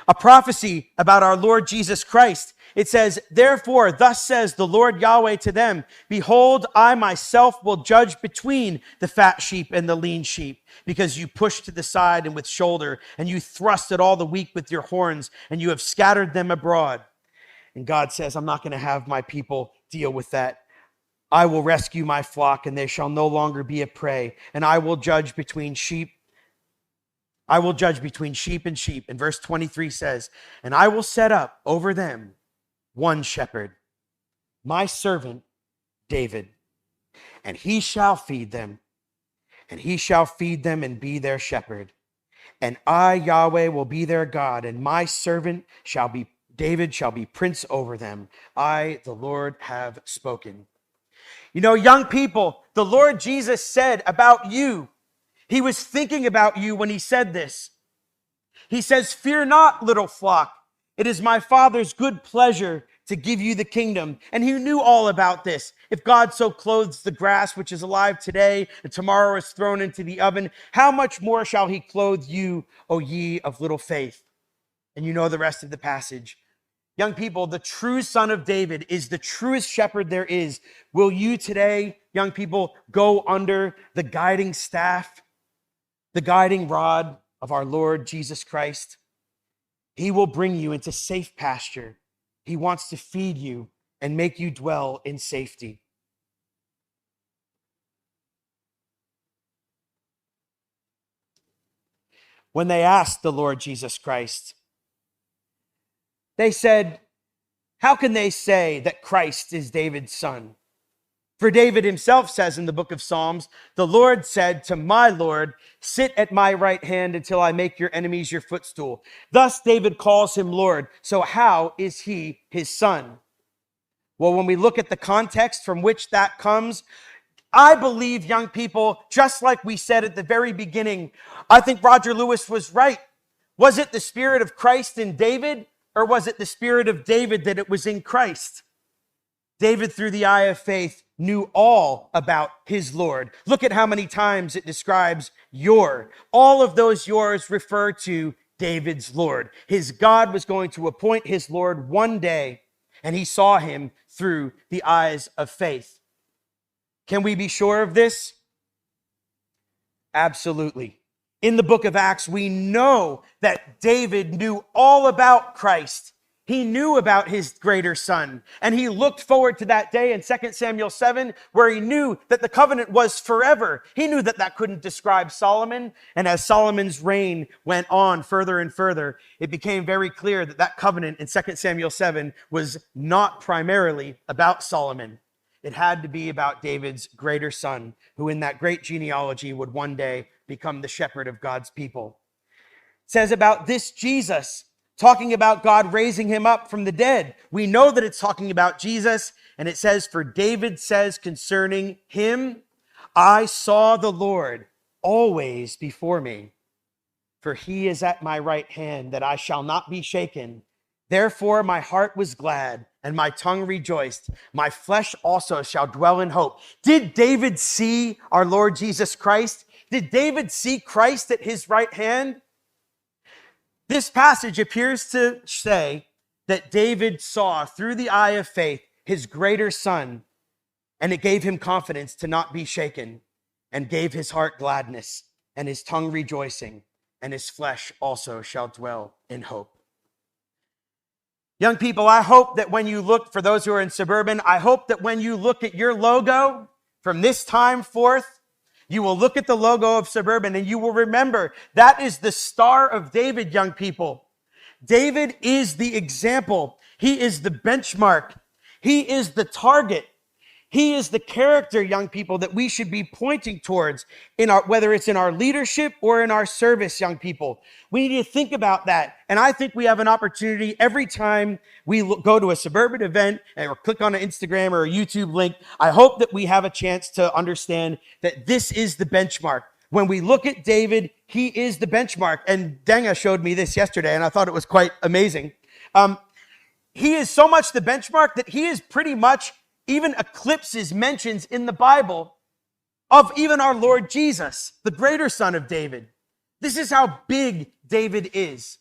A prophecy about our Lord Jesus Christ. It says, therefore, thus says the Lord Yahweh to them, behold, I myself will judge between the fat sheep and the lean sheep, because you pushed to the side and with shoulder, and you thrust at all the weak with your horns, and you have scattered them abroad. And God says, I'm not going to have my people deal with that. I will rescue my flock, and they shall no longer be a prey. And I will judge between sheep. I will judge between sheep and sheep. And verse 23 says, and I will set up over them one shepherd, my servant David. And he shall feed them. And he shall feed them and be their shepherd. And I, Yahweh, will be their God, and my servant David shall be prince over them. I, the Lord, have spoken. You know, young people, the Lord Jesus said about you, he was thinking about you when he said this. He says, fear not, little flock. It is my Father's good pleasure to give you the kingdom. And he knew all about this. If God so clothes the grass, which is alive today, and tomorrow is thrown into the oven, how much more shall he clothe you, O ye of little faith? And you know the rest of the passage. Young people, the true son of David is the truest shepherd there is. Will you today, young people, go under the guiding staff, the guiding rod of our Lord Jesus Christ? He will bring you into safe pasture. He wants to feed you and make you dwell in safety. when they asked the Lord Jesus Christ. They said, how can they say that Christ is David's son? For David himself says in the book of Psalms, the Lord said to my Lord, sit at my right hand until I make your enemies your footstool. Thus David calls him Lord. So how is he his son? Well, when we look at the context from which that comes, I believe, young people, just like we said at the very beginning, I think Roger Lewis was right. Was it the Spirit of Christ in David, or was it the Spirit of David that it was in Christ? David, through the eye of faith, knew all about his Lord. Look at how many times it describes your. All of those yours refer to David's Lord. His God was going to appoint his Lord one day, and he saw him through the eyes of faith. Can we be sure of this? Absolutely. In the book of Acts, we know that David knew all about Christ. He knew about his greater son, and he looked forward to that day in 2 Samuel 7, where he knew that the covenant was forever. He knew that that couldn't describe Solomon, and as Solomon's reign went on further and further, it became very clear that that covenant in 2 Samuel 7 was not primarily about Solomon. It had to be about David's greater son, who in that great genealogy would one day become the shepherd of God's people. It says about this Jesus, talking about God raising him up from the dead. We know that it's talking about Jesus, and it says, for David says concerning him, I saw the Lord always before me, for he is at my right hand, that I shall not be shaken. Therefore my heart was glad, and my tongue rejoiced. My flesh also shall dwell in hope. Did David see our Lord Jesus Christ? Did David see Christ at his right hand? This passage appears to say that David saw through the eye of faith his greater son, and it gave him confidence to not be shaken, and gave his heart gladness, and his tongue rejoicing, and his flesh also shall dwell in hope. Young people, I hope that when you look, for those who are in Suburban, I hope that when you look at your logo from this time forth, you will look at the logo of Suburban and you will remember that is the Star of David, young people. David is the example. He is the benchmark. He is the target. He is the character, young people, that we should be pointing towards in our, whether it's in our leadership or in our service, young people. We need to think about that. And I think we have an opportunity every time we go to a Suburban event or click on an Instagram or a YouTube link. I hope that we have a chance to understand that this is the benchmark. When we look at David, he is the benchmark. And Denga showed me this yesterday, and I thought it was quite amazing. He is so much the benchmark that he is pretty much even eclipses mentions in the Bible of even our Lord Jesus, the greater son of David. This is how big David is.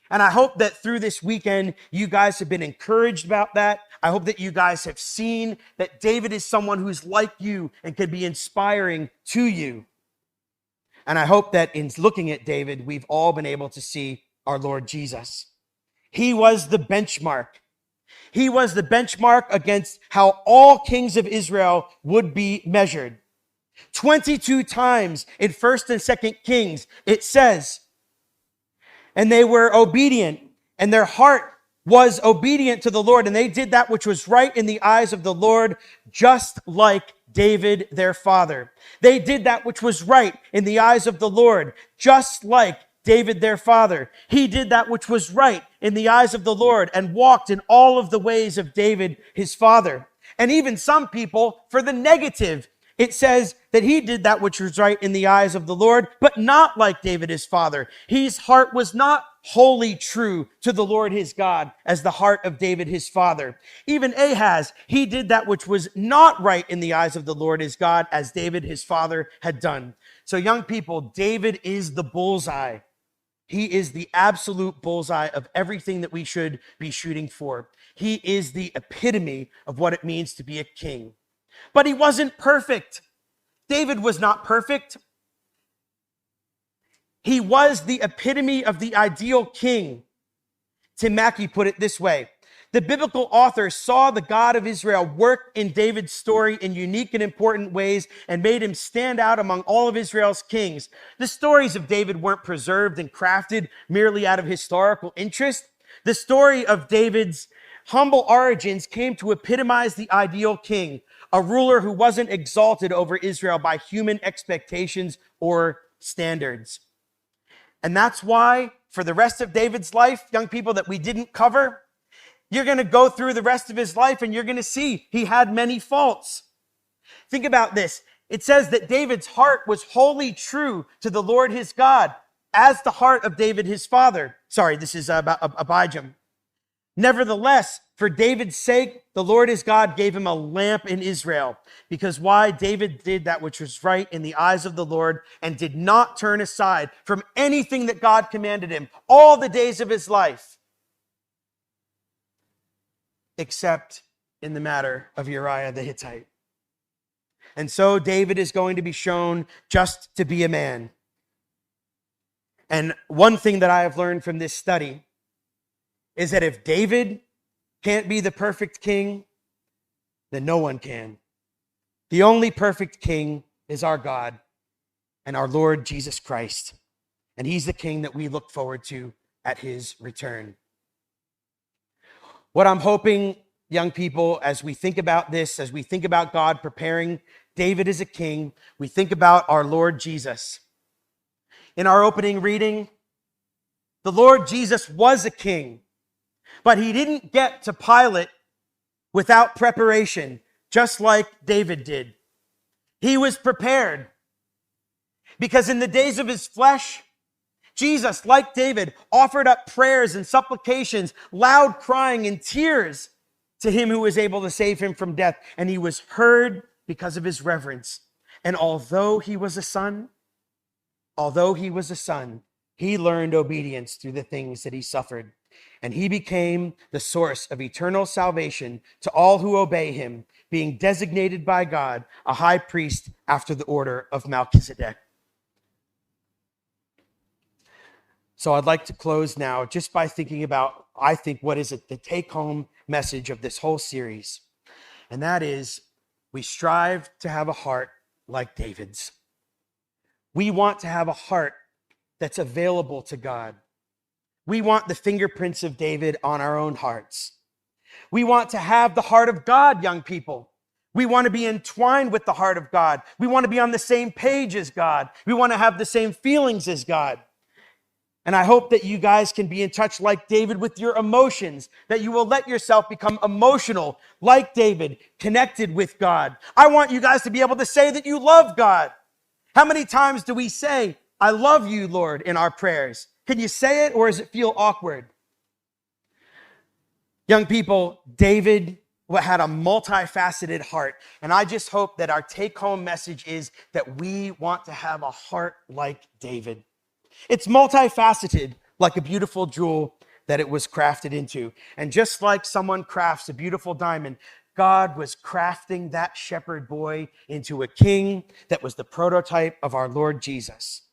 And I hope that through this weekend, you guys have been encouraged about that. I hope that you guys have seen that David is someone who's like you and could be inspiring to you. And I hope that in looking at David, we've all been able to see our Lord Jesus. He was the benchmark. He was the benchmark against how all kings of Israel would be measured. 22 times in 1st and 2nd Kings, it says, and they were obedient, and their heart was obedient to the Lord, and they did that which was right in the eyes of the Lord, just like David, their father. They did that which was right in the eyes of the Lord, just like David, their father. He did that which was right in the eyes of the Lord and walked in all of the ways of David, his father. And even some people, for the negative, it says that he did that which was right in the eyes of the Lord, but not like David, his father. His heart was not wholly true to the Lord his God as the heart of David, his father. Even Ahaz, he did that which was not right in the eyes of the Lord his God as David, his father, had done. So young people, David is the bullseye. He is the absolute bullseye of everything that we should be shooting for. He is the epitome of what it means to be a king. But he wasn't perfect. David was not perfect. He was the epitome of the ideal king. Tim Mackey put it this way. The biblical author saw the God of Israel work in David's story in unique and important ways and made him stand out among all of Israel's kings. The stories of David weren't preserved and crafted merely out of historical interest. The story of David's humble origins came to epitomize the ideal king, a ruler who wasn't exalted over Israel by human expectations or standards. And that's why, for the rest of David's life, young people that we didn't cover, you're going to go through the rest of his life and you're going to see he had many faults. Think about this. It says that David's heart was wholly true to the Lord his God, as the heart of David his father. Sorry, this is about Abijam. Nevertheless, for David's sake, the Lord his God gave him a lamp in Israel. Because why? David did that which was right in the eyes of the Lord and did not turn aside from anything that God commanded him all the days of his life, except in the matter of Uriah the Hittite. And so David is going to be shown just to be a man. And one thing that I have learned from this study is that if David can't be the perfect king, then no one can. The only perfect king is our God and our Lord Jesus Christ. And he's the king that we look forward to at his return. What I'm hoping, young people, as we think about this, as we think about God preparing David as a king, we think about our Lord Jesus. In our opening reading, the Lord Jesus was a king, but he didn't get to Pilate without preparation, just like David did. He was prepared because in the days of his flesh, Jesus, like David, offered up prayers and supplications, loud crying and tears to him who was able to save him from death. And he was heard because of his reverence. And although he was a son, he learned obedience through the things that he suffered. And he became the source of eternal salvation to all who obey him, being designated by God a high priest after the order of Melchizedek. So I'd like to close now just by thinking about, I think, what is it, the take-home message of this whole series. And that is, we strive to have a heart like David's. We want to have a heart that's available to God. We want the fingerprints of David on our own hearts. We want to have the heart of God, young people. We want to be entwined with the heart of God. We want to be on the same page as God. We want to have the same feelings as God. And I hope that you guys can be in touch like David with your emotions, that you will let yourself become emotional like David, connected with God. I want you guys to be able to say that you love God. How many times do we say, I love you, Lord, in our prayers? Can you say it, or does it feel awkward? Young people, David had a multifaceted heart. And I just hope that our take-home message is that we want to have a heart like David. It's multifaceted, like a beautiful jewel that it was crafted into. And just like someone crafts a beautiful diamond, God was crafting that shepherd boy into a king that was the prototype of our Lord Jesus.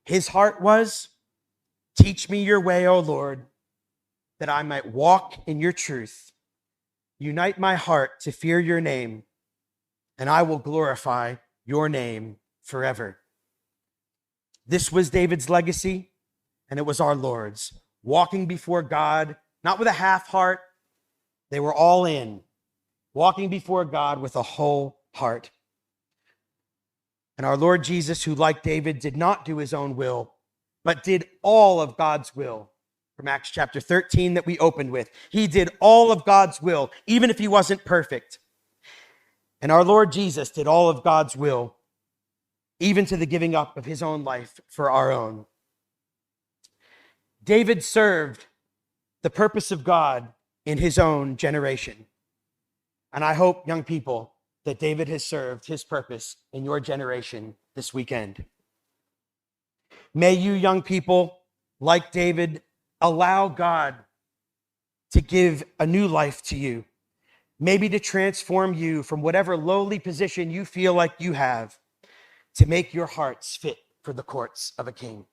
His heart was, teach me your way, O Lord, that I might walk in your truth. Unite my heart to fear your name, and I will glorify your name forever. This was David's legacy, and it was our Lord's. Walking before God, not with a half heart. They were all in. Walking before God with a whole heart. And our Lord Jesus, who like David, did not do his own will, but did all of God's will. From Acts chapter 13 that we opened with. He did all of God's will, even if he wasn't perfect. And our Lord Jesus did all of God's will, even to the giving up of his own life for our own. David served the purpose of God in his own generation. And I hope, young people, that David has served his purpose in your generation this weekend. May you, young people, like David, allow God to give a new life to you, maybe to transform you from whatever lowly position you feel like you have, to make your hearts fit for the courts of a king.